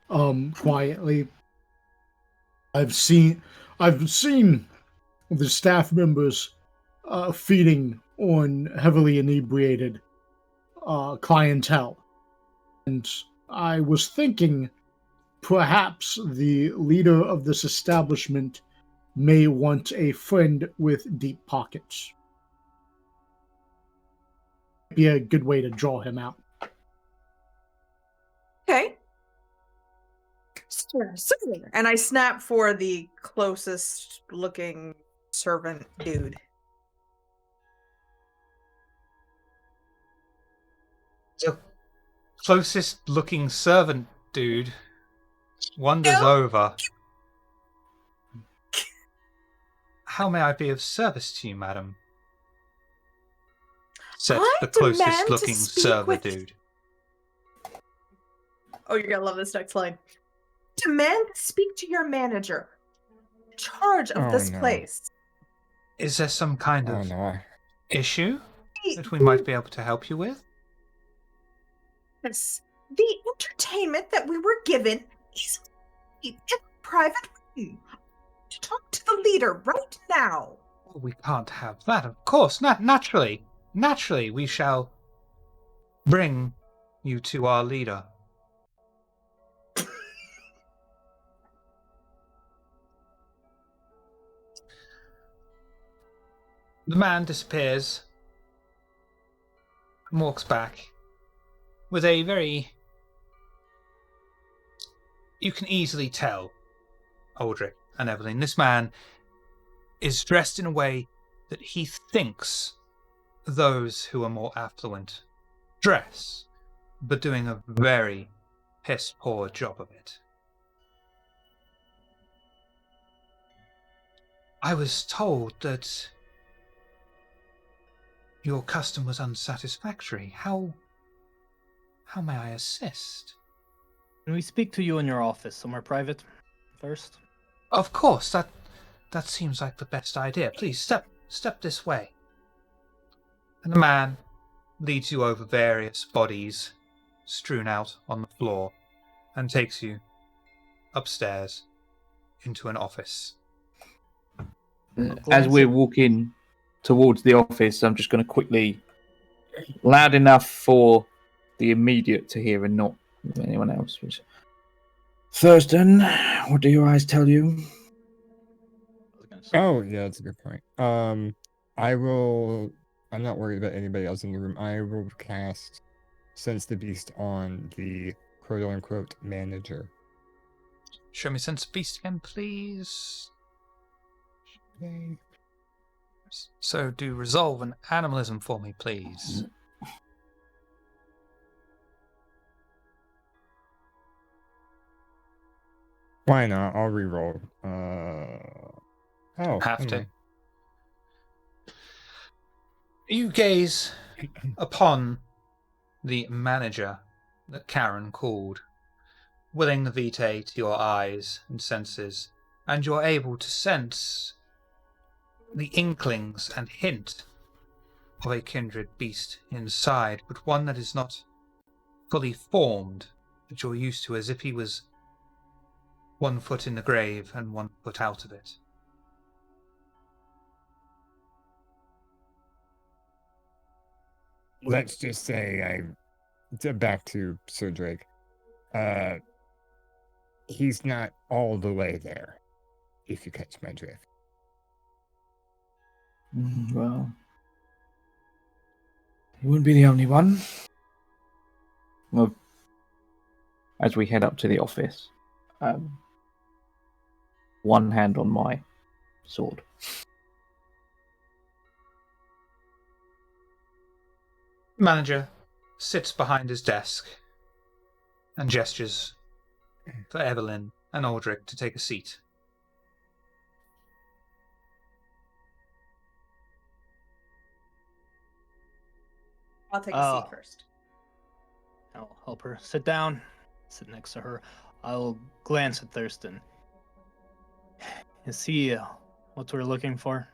quietly. I've seen the staff members feeding on heavily inebriated clientele, and I was thinking perhaps the leader of this establishment may want a friend with deep pockets. Be a good way to draw him out. Okay. Sir. And I snap for the closest looking servant dude. The closest looking servant dude wanders over. How may I be of service to you, madam? Said I the closest demand to looking speak server with- dude. Oh, you're gonna love this next line. Demand to speak to your manager. In charge of this no. place. Is there some kind Oh of no. issue that we might be able to help you with? Yes. The entertainment that we were given is in a private room. To talk to the leader right now. We can't have that, of course. Naturally, we shall bring you to our leader. The man disappears and walks back with a very... You can easily tell, Aldrich and Evelyn, this man is dressed in a way that he thinks those who are more affluent dress, but doing a very piss-poor job of it. I was told that your custom was unsatisfactory. How may I assist? Can we speak to you in your office, somewhere private, first? Of course, that seems like the best idea. Please step this way. And the man leads you over various bodies strewn out on the floor and takes you upstairs into an office. As we're walking towards the office, I'm just going to quickly, loud enough for the immediate to hear and not anyone else. Thurston, what do your eyes tell you? Oh, yeah, that's a good point. I'm not worried about anybody else in the room. I will cast Sense the Beast on the quote-unquote manager. Show me Sense of Beast again, please. Okay. So do Resolve and Animalism for me, please. Why not? I'll reroll. Have never to. mind. You gaze upon the manager that Karen called, willing the vitae to your eyes and senses, and you're able to sense the inklings and hint of a kindred beast inside, but one that is not fully formed, that you're used to, as if he was 1 foot in the grave and 1 foot out of it. Let's just say back to Sir Drake. He's not all the way there, if you catch my drift. Well, he wouldn't be the only one. Well, as we head up to the office, one hand on my sword. Manager sits behind his desk and gestures for Evelyn and Aldrich to take a seat. I'll take a seat first. I'll help her sit down, sit next to her. I'll glance at Thurston. Is he what we're looking for?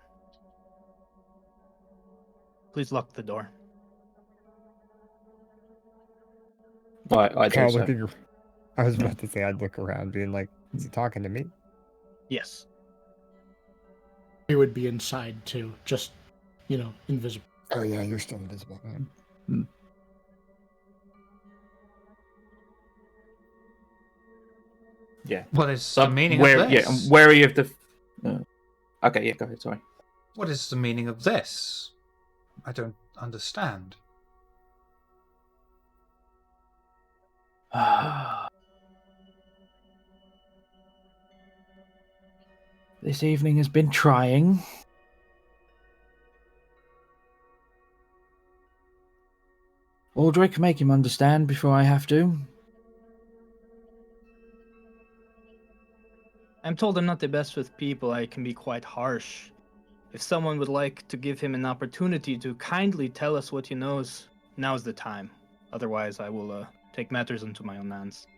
Please lock the door. I do so. I was about to say I'd look around, being like, "Is he talking to me?" Yes. He would be inside too, just invisible. Oh yeah, you're still invisible, man. Yeah. What is the meaning of this? Yeah, I'm wary of the. Okay, yeah, go ahead. Sorry. What is the meaning of this? I don't understand. This evening has been trying. Aldrich, make him understand before I have to. I'm told I'm not the best with people. I can be quite harsh. If someone would like to give him an opportunity to kindly tell us what he knows, now's the time. Otherwise, I will take matters into my own hands.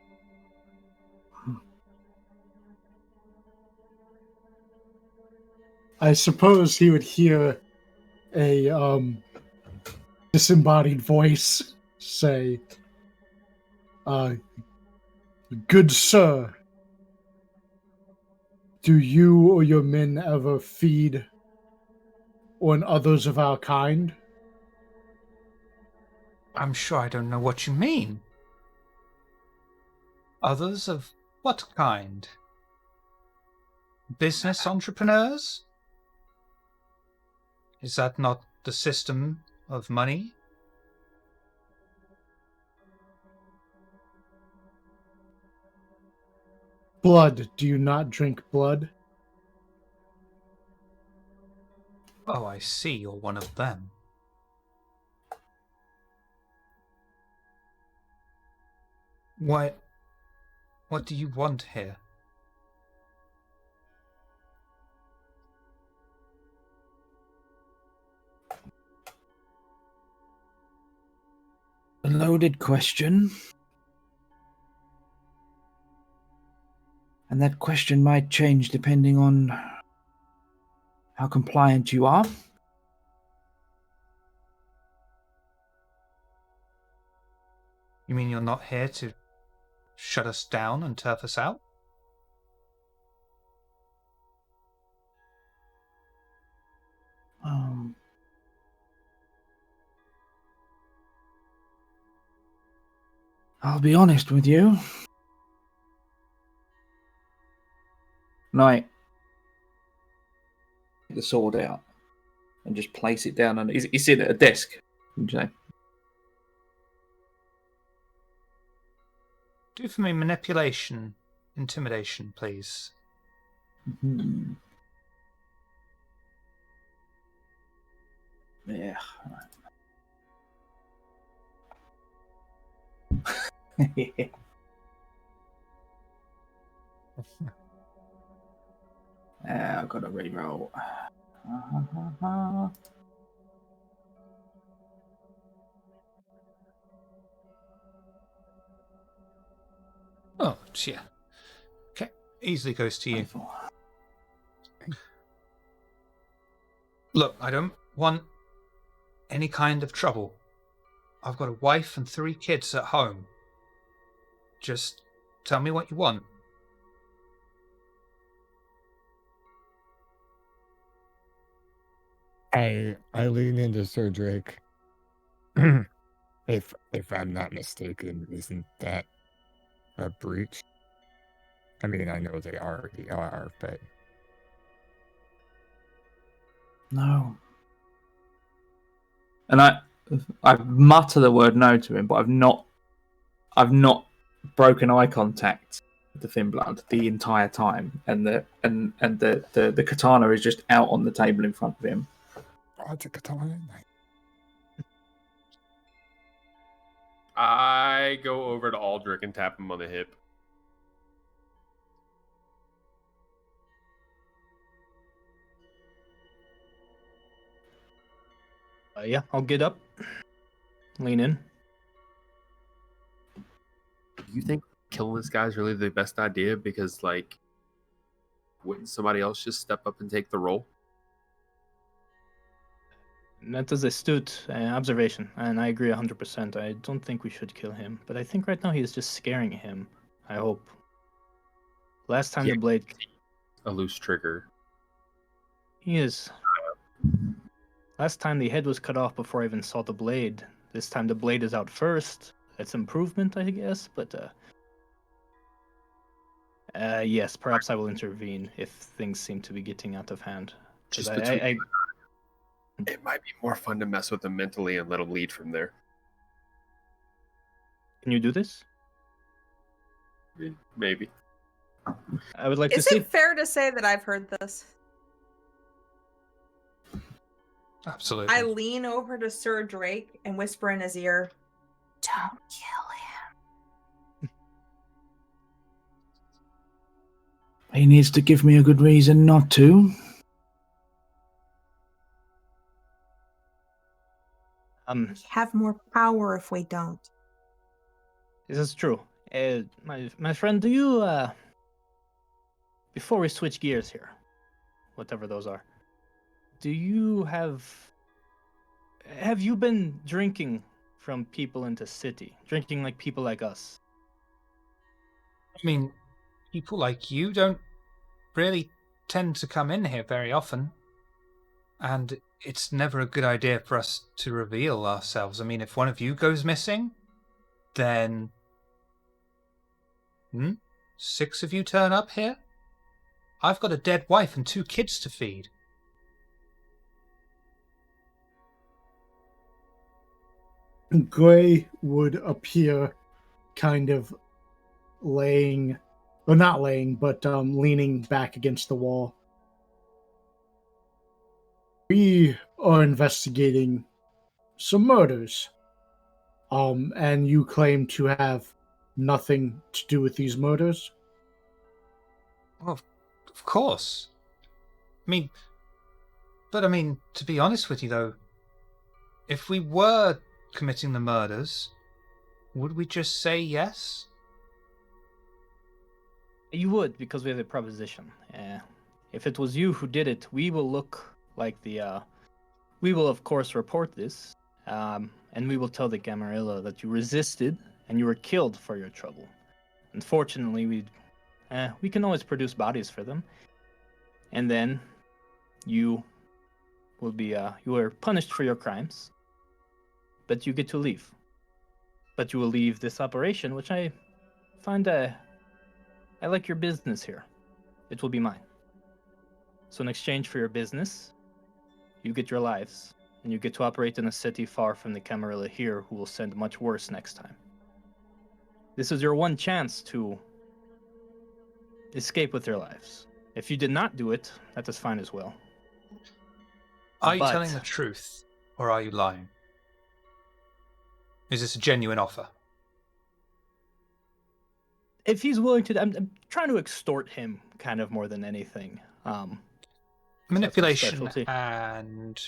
I suppose he would hear a disembodied voice say, "Good sir, do you or your men ever feed on others of our kind?" I'm sure I don't know what you mean. Others of what kind? Business entrepreneurs? Is that not the system of money? Blood, do you not drink blood? Oh, I see, you're one of them. What do you want here? loaded question. And that question might change depending on how compliant you are. You mean you're not here to shut us down and turf us out? I'll be honest with you. Knight, get the sword out and just place it down. And it's in at a desk. Would you say? Do for me manipulation, intimidation, please. Mm-hmm. Yeah. Yeah. I've got to reroll. Oh, yeah. Okay, easily goes to you. Look, I don't want any kind of trouble. I've got a wife and 3 kids at home. Just tell me what you want. I lean into Sir Drake. if I'm not mistaken, isn't that a breach? I mean, I know they already are, but No. And I mutter the word no to him, but I've not broken eye contact with the Thin Blood the entire time, and the katana is just out on the table in front of him. oh, it's a katana. I go over to Aldrich and tap him on the hip. Yeah, I'll get up, lean in. Do you think killing this guy is really the best idea? Because, like, wouldn't somebody else just step up and take the role? That is astute observation, and I agree 100%. I don't think we should kill him, but I think right now he is just scaring him. I hope. Last time Yeah. the blade... A loose trigger. He is. Last time the head was cut off before I even saw the blade. This time the blade is out first. That's improvement, I guess, but yes, perhaps I will intervene if things seem to be getting out of hand. Just I, between I, it might be more fun to mess with him mentally and let him lead from there. can you do this? Maybe. I would like Is to see. it fair to say that I've heard this? Absolutely. I lean over to Sir Drake and whisper in his ear, "Don't kill him." He needs to give me a good reason not to. We have more power if we don't. This is true. My friend, do you before we switch gears here, whatever those are, do you have you been drinking from people in the city? Drinking like people like us? I mean, people like you don't really tend to come in here very often. And it's never a good idea for us to reveal ourselves. I mean, if one of you goes missing, then 6 of you turn up here? I've got a dead wife and 2 kids to feed. Gray would appear kind of laying, or not laying, but leaning back against the wall. We are investigating some murders. And you claim to have nothing to do with these murders? Well, of course. I mean, to be honest with you, though, if we were committing the murders, would we just say yes? You would, because we have a proposition. If it was you who did it, we will look like we will, of course, report this, and we will tell the Camarilla that you resisted and you were killed for your trouble. Unfortunately, we can always produce bodies for them, and then you will be you are punished for your crimes, but you get to leave. But you will leave this operation, which I find I like your business here. It will be mine. So in exchange for your business, you get your lives, and you get to operate in a city far from the Camarilla here, who will send much worse next time. This is your one chance to escape with your lives. If you did not do it, that is fine as well. Are you But- telling the truth, or are you lying? Is this a genuine offer? If he's willing to, I'm trying to extort him, kind of more than anything. Manipulation specialty. and...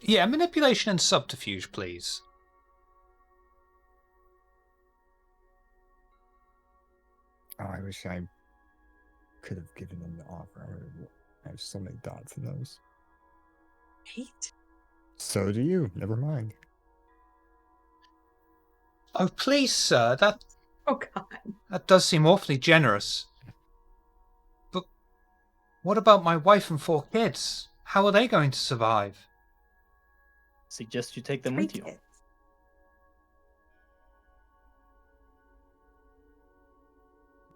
Yeah, manipulation and subterfuge, please. Oh, I wish I could have given them the offer. I have so many dots in those. Right? So do you. Never mind. Oh, please, sir, Oh God. that does seem awfully generous. But what about my wife and 4 kids? How are they going to survive? Suggest you take them Three with you. kids.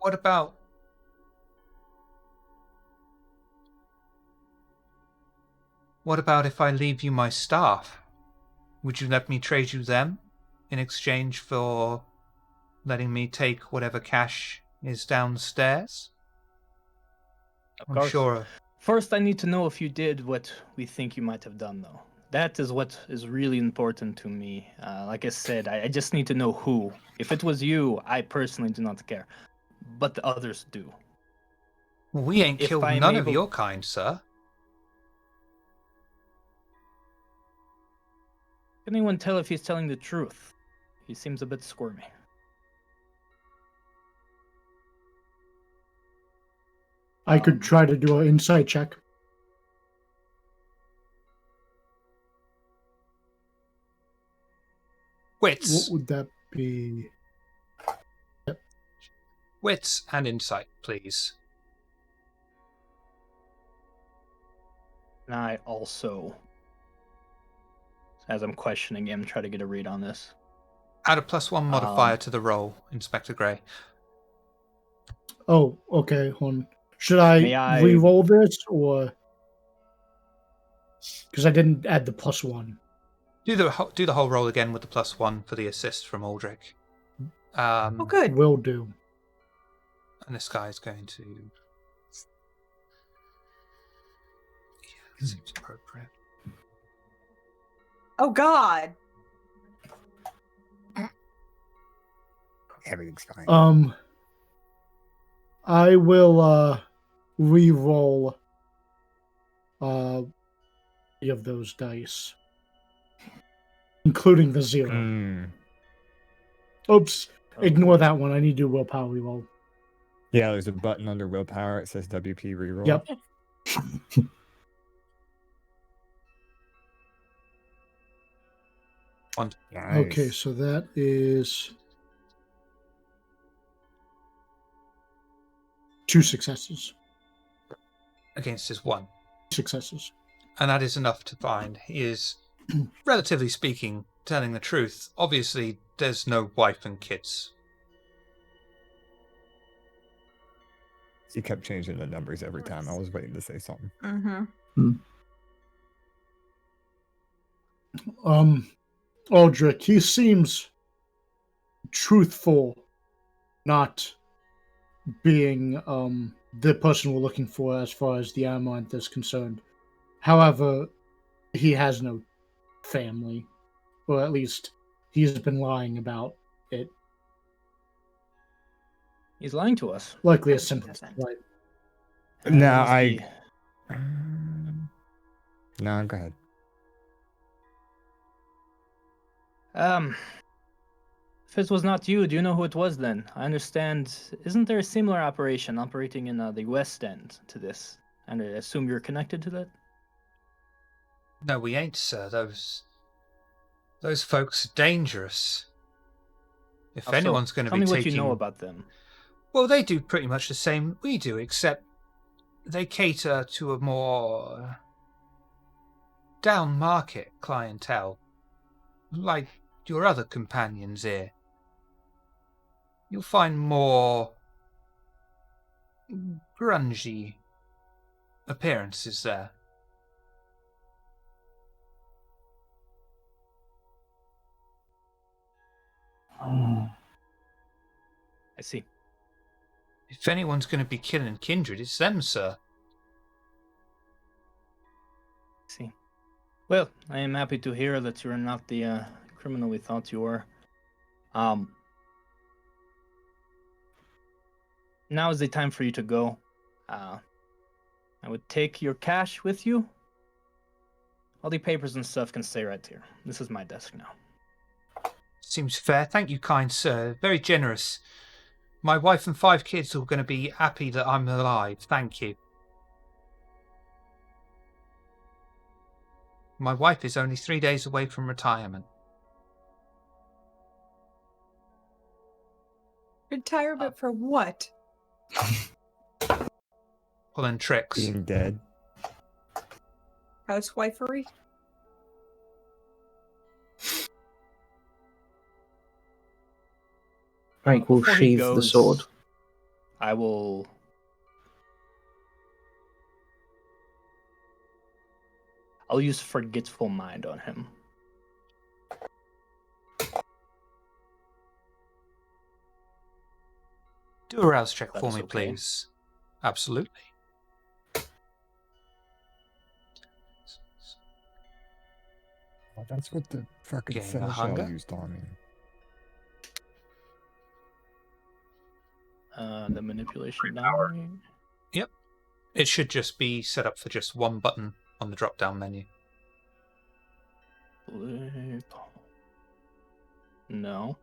What about... What about if I leave you my staff? Would you let me trade you them in exchange for letting me take whatever cash is downstairs? Of I'm course. sure. First, I need to know if you did what we think you might have done, though. That is what is really important to me. Like I said, I just need to know who. If it was you, I personally do not care. But the others do. Well, we ain't If killed I'm none of able- your kind, sir. Can anyone tell if he's telling the truth? He seems a bit squirmy. I could try to do an insight check. What Wits. would that be? Wits and insight, please. And I also, as I'm questioning him, try to get a read on this. Add a +1 modifier to the roll, Inspector Grey. Oh, okay. Hold on. Should May I I- re-roll this or? Because I didn't add the +1. Do the whole roll again with the +1 for the assist from Aldrich. Oh, good. Will do. And this guy's going to... Yeah, seems appropriate. Oh God. Everything's fine. I will re-roll three of those dice, including the 0. Mm. Oops, ignore that one. I need to do willpower re-roll. Yeah, there's a button under willpower. It says WP reroll. Yep. Nice. Okay, so that is 2 successes. Against his 1. Successes. And that is enough to find he is, relatively speaking, telling the truth. Obviously, there's no wife and kids. He kept changing the numbers every time. I was waiting to say something. Mm-hmm. Aldrich, he seems truthful, not being the person we're looking for as far as the Amaranth is concerned. However, he has no family, or at least he's been lying about it. He's lying to us. Likely a Yes, he simple doesn't. right. There No, must be- No, go ahead. If it was not you, do you know who it was then? I understand. Isn't there a similar operation operating in the West End to this? And I assume you're connected to that? No, we ain't, sir. Those folks are dangerous. If Also, anyone's going to tell be me what taking... you know about them. Well, they do pretty much the same we do, except they cater to a more down-market clientele, like your other companions here. You'll find more grungy appearances there. Oh, I see. If anyone's going to be killing kindred, it's them, sir. I see. Well, I am happy to hear that you are not the criminal we thought you were. Now is the time for you to go. I would take your cash with you. All the papers and stuff can stay right here. This is my desk now. Seems fair. Thank you, kind sir. Very generous. My wife and 5 kids are going to be happy that I'm alive. Thank you. My wife is only 3 days away from retirement. Retirement for what? Pulling tricks. Being dead. Housewifery? Frank will Before he sheathe the goes, sword. I'll use Forgetful Mind on him. Do a rouse check That for is me, okay. please. Absolutely. Oh, that's what the fucking Gain the seneschal hunger? used on me. The manipulation die. Yep. It should just be set up for just one button on the drop-down menu. No.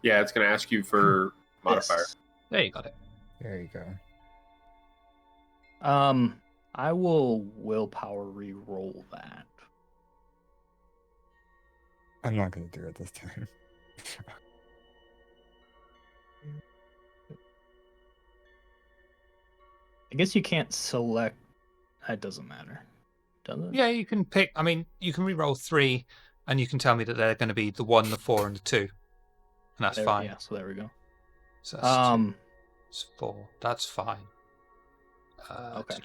Yeah, it's going to ask you for modifier. This. There you got it. There you go. I will willpower re-roll that. I'm not gonna do it this time. I guess you can't select. That doesn't matter, does it? Yeah, you can pick... I mean, you can re-roll 3, and you can tell me that they're going to be the 1, the 4, and the 2. And that's There- fine. Yeah, so there we go. So that's 2. It's 4. That's fine. Okay.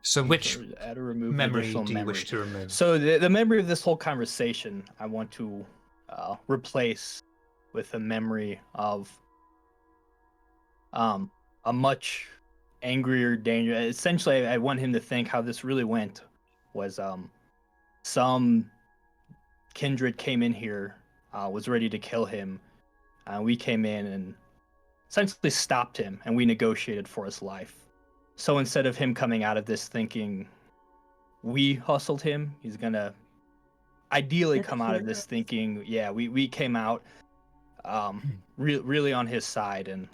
So which add or remove an memory additional do you memory. wish to remove? So the memory of this whole conversation, I want to replace with a memory of a much angrier danger. Essentially, I want him to think how this really went was some kindred came in here, was ready to kill him. We came in and essentially stopped him, and we negotiated for his life. So instead of him coming out of this thinking we hustled him, he's gonna ideally come out of this thinking, yeah, we came out really on his side and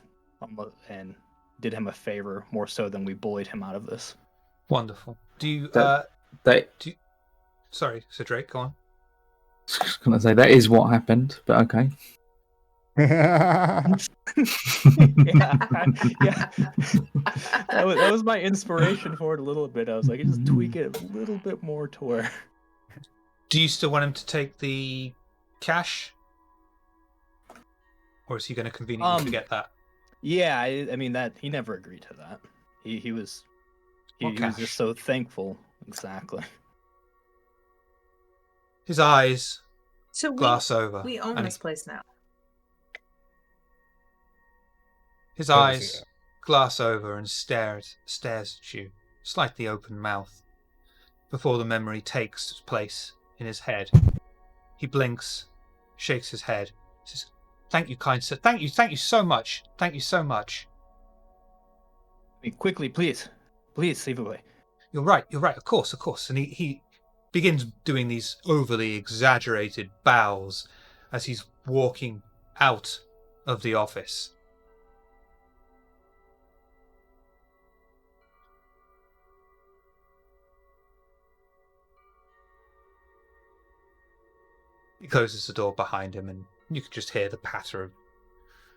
did him a favor more so than we bullied him out of this. Wonderful. Do you... Sorry, Sir Drake, go on. I was going to say, that is what happened, but okay. yeah. That was my inspiration for it a little bit. I was like, just tweak it a little bit more to where... Do you still want him to take the cash? Or is he going to conveniently forget that? Yeah, I mean, that he never agreed to that. He was just so thankful. Exactly. His eyes So glass over. we own and this place now. His Oh, eyes yeah. glass over and stares at you, slightly open mouth, before the memory takes place in his head. He blinks, shakes his head, says, "Thank you, kind sir. Thank you so much. Thank you so much." Quickly, please. Please, leave away. You're right, of course. And he begins doing these overly exaggerated bows as he's walking out of the office. He closes the door behind him, and you can just hear the patter of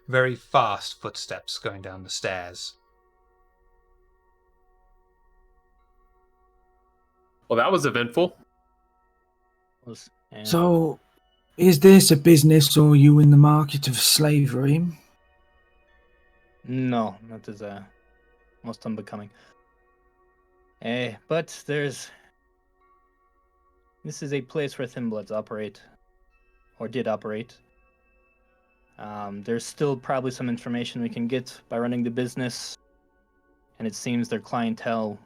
very fast footsteps going down the stairs. Well, that was eventful. So, is this a business or are you in the market of slavery? No, that is most unbecoming. But this is a place where Thin Bloods operate, or did operate. There's still probably some information we can get by running the business, and it seems their clientele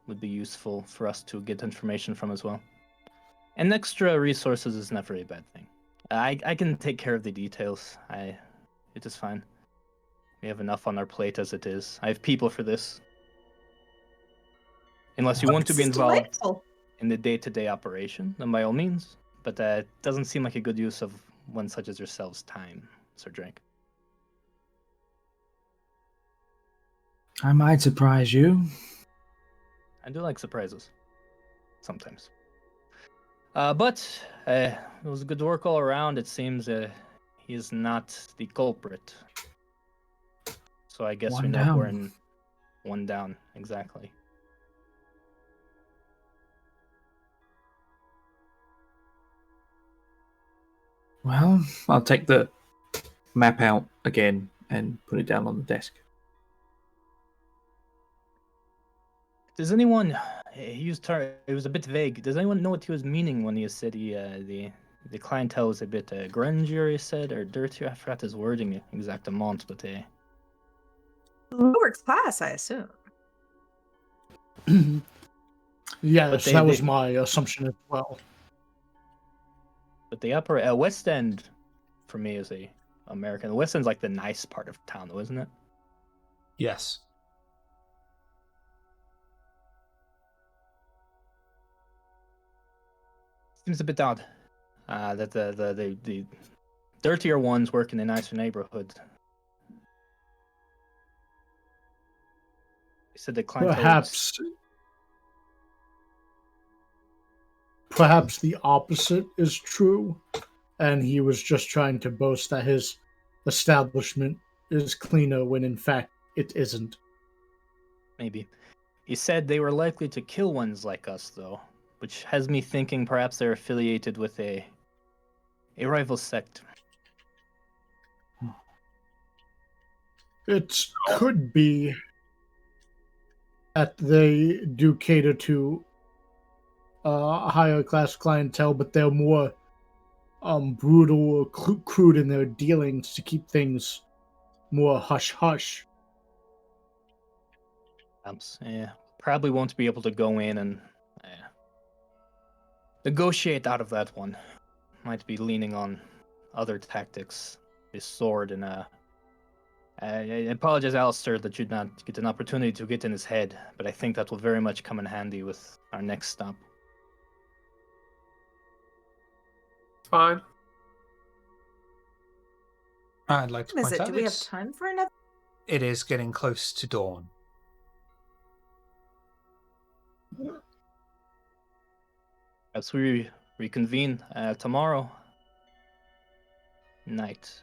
would be useful for us to get information from as well. And extra resources is never a bad thing. I can take care of the details. It is fine. We have enough on our plate as it is. I have people for this. Unless you want to be involved Delightful. in the day-to-day operation, then by all means. But it doesn't seem like a good use of one such as yourselves' time, Sir Drake. I might surprise you. I do like surprises. Sometimes. But it was good work all around. It seems he is not the culprit. So I guess we One know we're down. in one down. Exactly. Well, I'll take the map out again and put it down on the desk. Does anyone? It was a bit vague. Does anyone know what he was meaning when he said the clientele was a bit grungier? He said, or dirtier. I forgot his wording exact amount, but Lower class, I assume. Yes, But that was my assumption as well. But the upper West End, for me, is a American. The West End's like the nice part of town, though, isn't it? Yes. Seems a bit odd that the dirtier ones work in a nicer neighborhood. They said the clientele Perhaps the opposite is true, and he was just trying to boast that his establishment is cleaner when in fact it isn't. Maybe. He said they were likely to kill ones like us, though, which has me thinking perhaps they're affiliated with a rival sect. It could be that they do cater to higher class clientele, but they're more brutal or crude in their dealings to keep things more hush hush. Yeah, probably won't be able to go in and negotiate out of that one. Might be leaning on other tactics. His sword and I apologize, Alistair, that you'd not get an opportunity to get in his head, but I think that will very much come in handy with our next stop. Fine. I'd like to Is point it? out Do we have time for another? it is getting close to dawn. As we reconvene tomorrow night,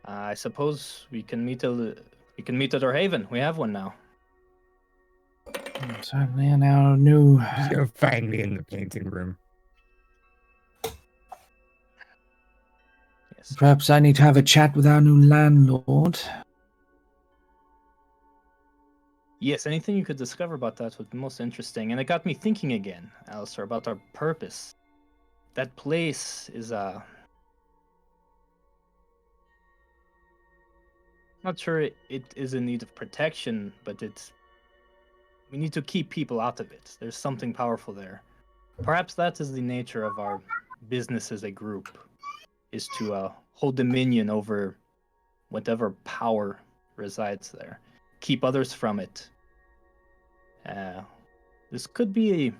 I suppose we can meet at our haven. We have one now. Certainly in our new. You'll find me in the painting room. Yes. Perhaps I need to have a chat with our new landlord. Yes, anything you could discover about that would be most interesting. And it got me thinking again, Alistair, about our purpose. That place is not sure it is in need of protection, but we need to keep people out of it. There's something powerful there. Perhaps that is the nature of our business as a group, is to hold dominion over whatever power resides there. keep others from it. This could be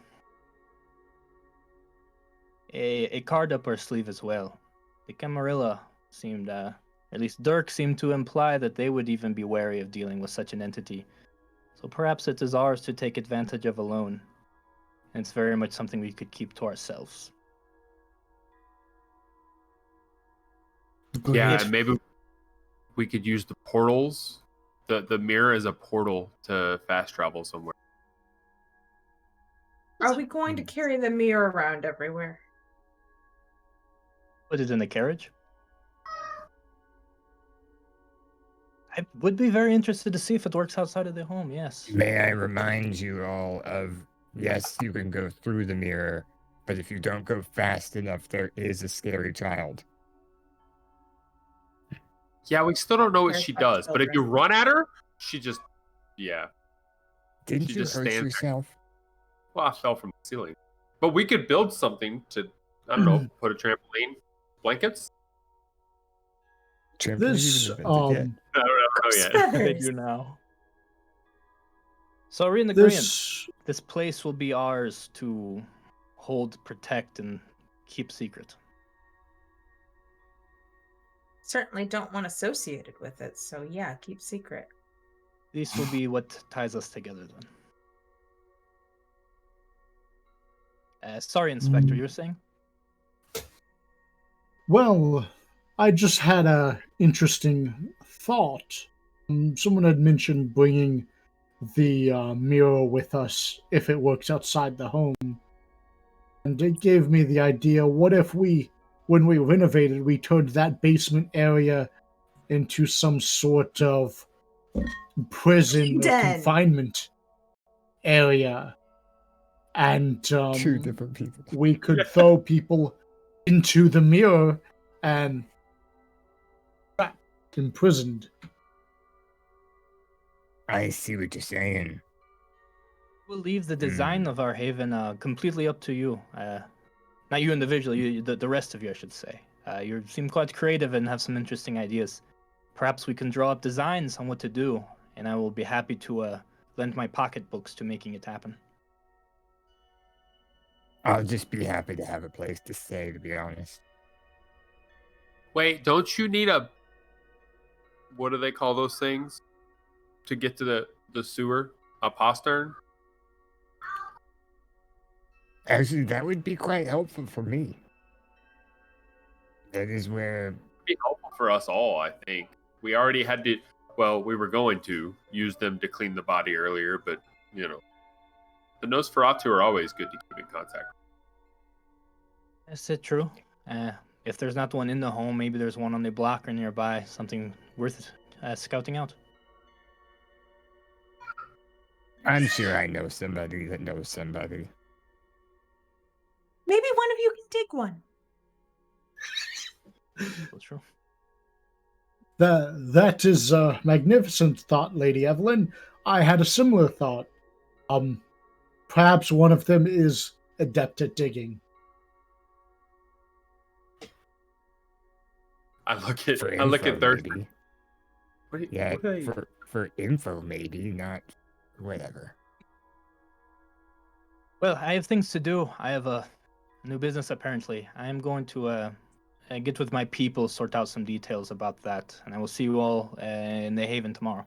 a card up our sleeve as well. The Camarilla seemed, at least Dirk seemed to imply that they would even be wary of dealing with such an entity. So perhaps it is ours to take advantage of alone. And it's very much something we could keep to ourselves. Yeah, Yes. and maybe we could use the portals, the mirror as a portal to fast travel somewhere. Are we going to carry the mirror around everywhere? Put it in the carriage? I would be very interested to see if it works outside of the home, yes. May I remind you all of, yes, you can go through the mirror, but if you don't go fast enough, there is a scary child. Yeah, we still don't know what There's she my does, but if you children. run at her, she just, yeah. Didn't She you just hurt stands there. yourself? Well, I fell from the ceiling. But we could build something to, I don't know, put a trampoline, blankets. This I don't know yet. They do now. So we're in agreement. This place will be ours to hold, protect, and keep secret. Certainly don't want associated with it, so yeah, keep secret. This will be what ties us together then. Sorry, Inspector, you were saying? Well, I just had a interesting thought. Someone had mentioned bringing the mirror with us if it works outside the home. And it gave me the idea, what if when we renovated, we turned that basement area into some sort of prison or Den. confinement area. And Two different people. we could throw people into the mirror and trapped, imprisoned. I see what you're saying. We'll leave the design of our haven completely up to you. Not you individually, the rest of you, I should say. You seem quite creative and have some interesting ideas. Perhaps we can draw up designs on what to do, and I will be happy to lend my pocketbooks to making it happen. I'll just be happy to have a place to stay, to be honest. Wait, don't you need a, what do they call those things to get to the sewer? A postern? Actually, that would be quite helpful for me. That is where... It'd be helpful for us all, I think. We already had to, well, we were going to use them to clean the body earlier, but, you know, the Nosferatu are always good to keep in contact. Is it true? If there's not one in the home, maybe there's one on the block or nearby. Something worth scouting out. I'm sure I know somebody that knows somebody. Maybe one of you can dig one. That's true. That is a magnificent thought, Lady Evelyn. I had a similar thought. Perhaps one of them is adept at digging. I look at info, Thursday. maybe. Yeah, for info, maybe, not whatever. Well, I have things to do. I have a new business, apparently. I am going to get with my people, sort out some details about that, and I will see you all in the Haven tomorrow.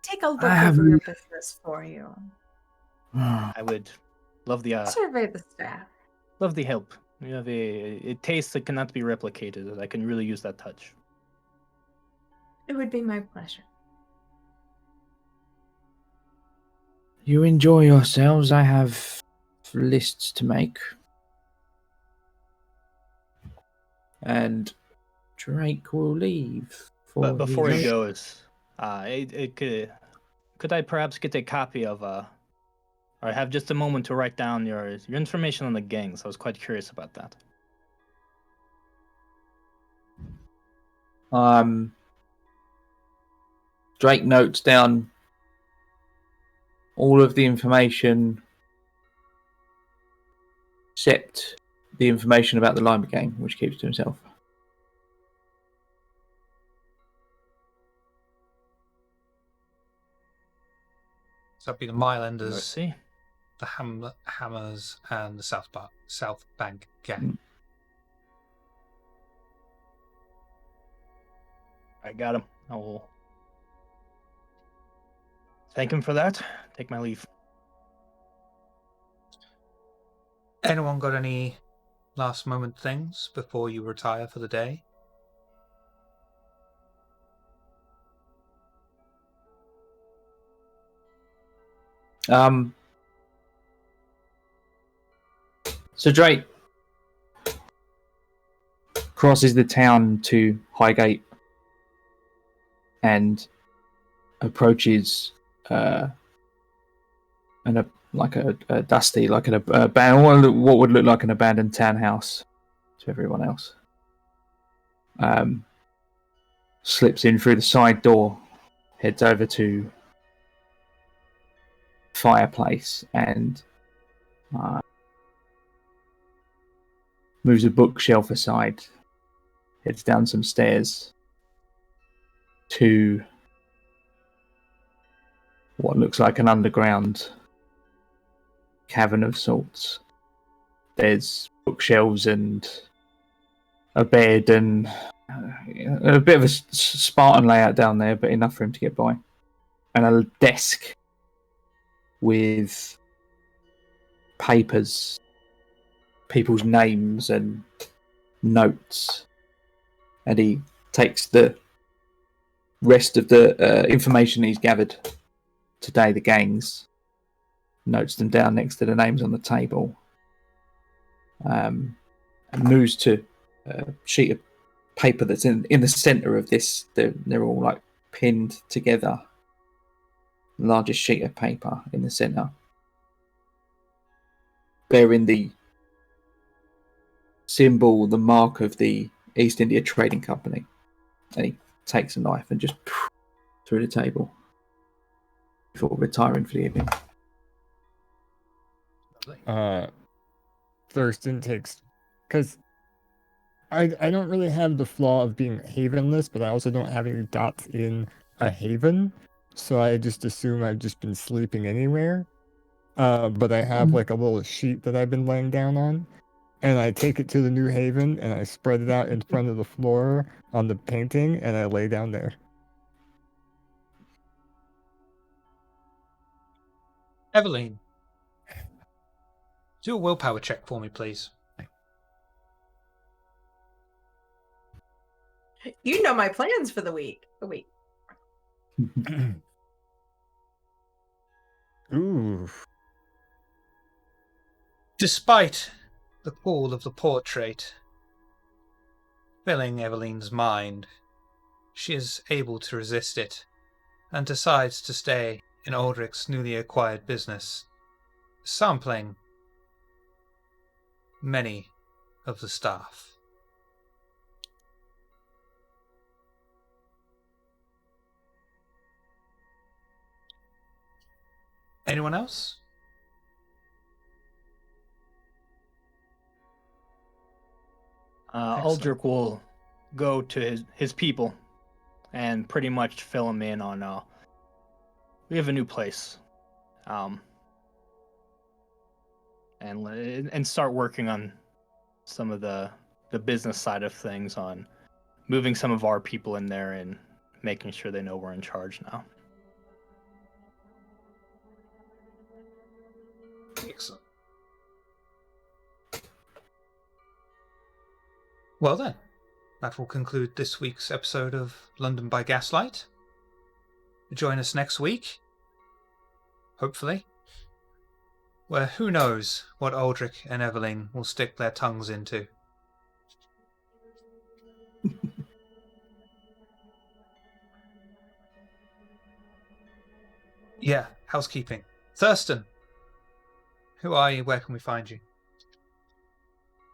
Take a look over your business for you. I would love the Survey the staff. love the help. You have a taste that cannot be replicated. I can really use that touch. It would be my pleasure. You enjoy yourselves. I have lists to make. And Drake will leave. But before his- he goes, could I perhaps get a copy of or have just a moment to write down your information on the gangs? I was quite curious about that. Drake notes down all of the information except the information about the Lima gang, which he keeps to himself. So that'd be the Let's Mylanders, see. the Hammers, and the South Bank gang. I got him. I will thank him for that. Take my leave. Anyone got any last moment things before you retire for the day? So Drake crosses the town to Highgate and approaches a dusty, like what would look like an abandoned townhouse to everyone else. Slips in through the side door, heads over to fireplace and moves a bookshelf aside, heads down some stairs to what looks like an underground cavern of sorts. There's bookshelves and a bed and a bit of a Spartan layout down there, but enough for him to get by. And a desk with papers, people's names and notes. And he takes the rest of the information he's gathered today, the gangs, notes them down next to the names on the table, and moves to a sheet of paper that's in the center of this. They're all like pinned together. The largest sheet of paper in the center, bearing the symbol, the mark of the East India Trading Company. And he takes a knife and just through the table before retiring for the evening. Thurston takes, because I don't really have the flaw of being havenless, but I also don't have any dots in a haven, so I just assume I've just been sleeping anywhere. But I have like a little sheet that I've been laying down on, and I take it to the new haven and I spread it out in front of the floor on the painting, and I lay down there. Eveline, do a willpower check for me, please. You know my plans for the week. Ooh. Despite the call of the portrait filling Eveline's mind, she is able to resist it and decides to stay in Aldrich's newly acquired business, sampling many of the staff. Anyone else? Aldrich will go to his people and pretty much fill him in on we have a new place, and start working on some of the business side of things, on moving some of our people in there and making sure they know we're in charge now. Excellent. Well then, that will conclude this week's episode of London by Gaslight. Join us next week, hopefully, where who knows what Aldrich and Eveline will stick their tongues into. Yeah, housekeeping. Thurston, who are you? Where can we find you?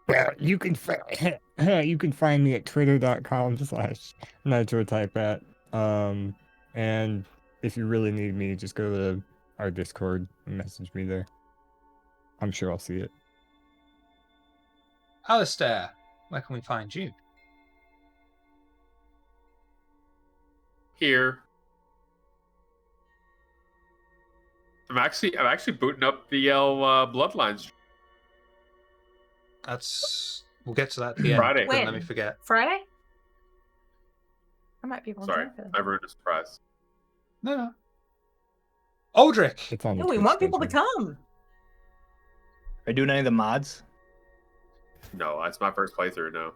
Well, you can find me at twitter.com/NitroTypeAt. And if you really need me, just go to our Discord and message me there. I'm sure I'll see it. Alistair, where can we find you? Here. I'm actually booting up the Bloodlines We'll get to that at the end. Friday. Don't let me forget. Friday? I might be able Sorry, to do I ruined a surprise. No. Aldrich! It's on the No, we Twitch want people to schedule. come. Are you doing any of the mods? No, that's my first playthrough. No.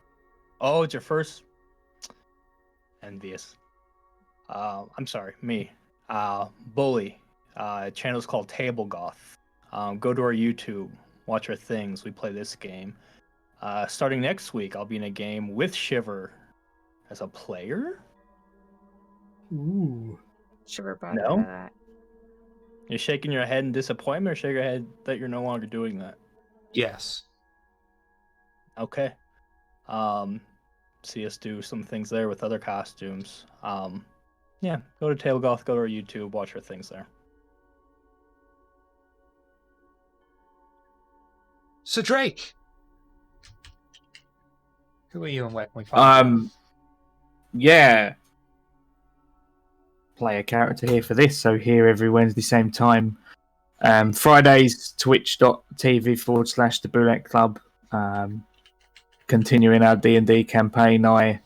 Oh, it's your first? Envious. I'm sorry, me. Bully. Channel's called Table Goth. Go to our YouTube, watch our things. We play this game. Starting next week, I'll be in a game with Shiver as a player. Ooh. Shiver brought No? that. You're shaking your head in disappointment, or shaking your head that you're no longer doing that? Yes. Okay. See us do some things there with other costumes. Yeah, go to Table Goth, go to our YouTube, watch our things there. So Drake, who are you and where can we find you? Yeah. Play a character here for this, so here every Wednesday, same time. Fridays, twitch.tv/The Bullet Club. Continuing our D&D campaign, I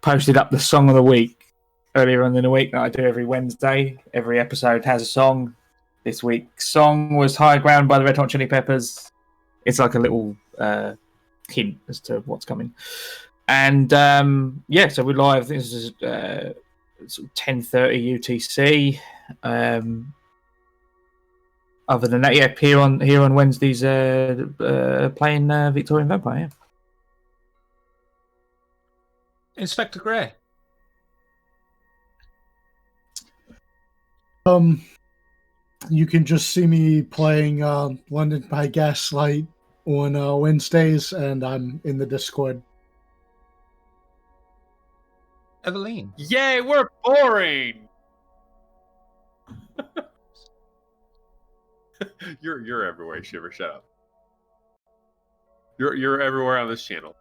posted up the song of the week earlier on in the week that I do every Wednesday. Every episode has a song. This week's song was High Ground by the Red Hot Chili Peppers. It's like a little hint as to what's coming. And so we're live. This is 10:30 UTC. Other than that, yeah, here on Wednesdays, playing Victorian Vampire. Yeah. Inspector Grey. You can just see me playing London by Gaslight on Wednesdays, and I'm in the Discord. Eveline. Yay, we're boring. You're everywhere, Shiver. Shut up. You're everywhere on this channel.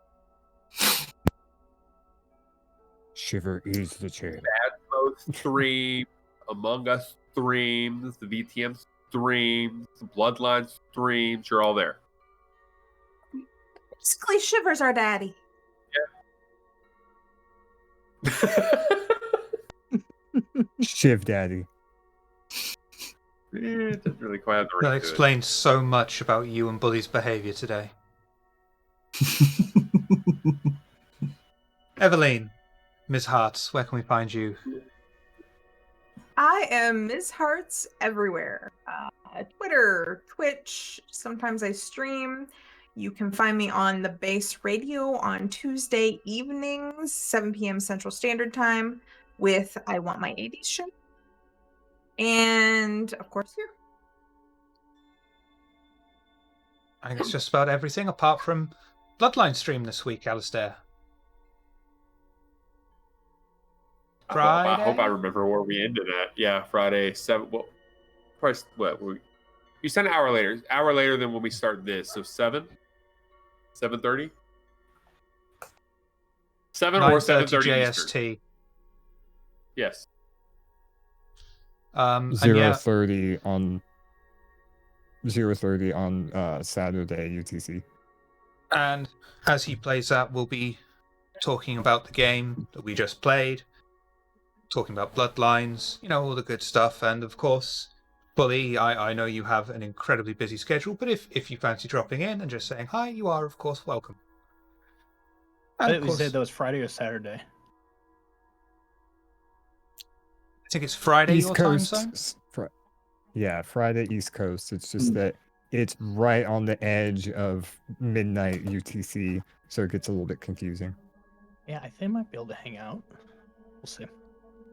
Shiver is the chair. Mode stream, Among Us streams, the VTM streams, the Bloodline streams. You're all there. Basically, Shiver's our daddy. Shiv Daddy. It doesn't really quite have the That ring to it. explains so much about you and Bully's behaviour today. Eveline, Ms. Harts, where can we find you? I am Ms. Hearts everywhere. Twitter, Twitch, sometimes I stream. You can find me on the Base Radio on Tuesday evenings, 7 p.m. Central Standard Time, with I Want My 80s Show. And, of course, here. I think it's just about everything apart from Bloodline stream this week, Alistair. I hope I remember where we ended at. Yeah, Friday 7. Well, probably what you said an hour later. Hour later than when we start this. So 7:30. 7 or 7:30 JST. Yes. And yeah, 0:30 on 0:30 on Saturday UTC. and as he plays that, we'll be talking about the game that we just played, talking about Bloodlines, all the good stuff, and of course, Bully, I know you have an incredibly busy schedule, but if you fancy dropping in and just saying hi, you are, of course, welcome. And I of think we course, said that was Friday or Saturday. I think it's Friday East your Coast. time zone? Yeah, Friday East Coast. It's just that it's right on the edge of midnight UTC, so it gets a little bit confusing. Yeah, I think I might be able to hang out. We'll see.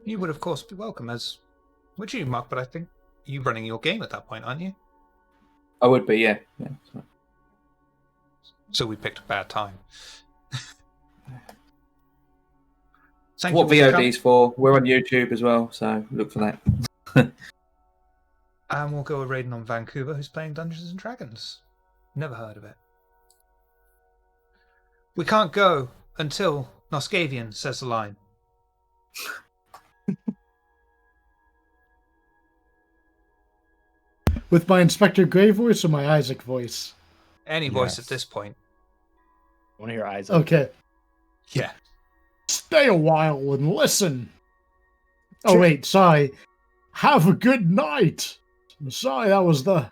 You would, of course, be welcome, as would you, Mark, but I think you're running your game at that point, aren't you? I would be, yeah. So we picked a bad time. Thank What you all for VOD's for? We're on YouTube as well, so look for that. And we'll go a raiding on Vancouver, who's playing Dungeons and Dragons. Never heard of it. We can't go until Noscavian says the line. With my Inspector Gray voice or my Isaac voice? Any voice at this point. I want to hear Isaac. Okay. Yeah. Stay a while and listen. Oh, wait, sorry. Have a good night. Sorry, that was the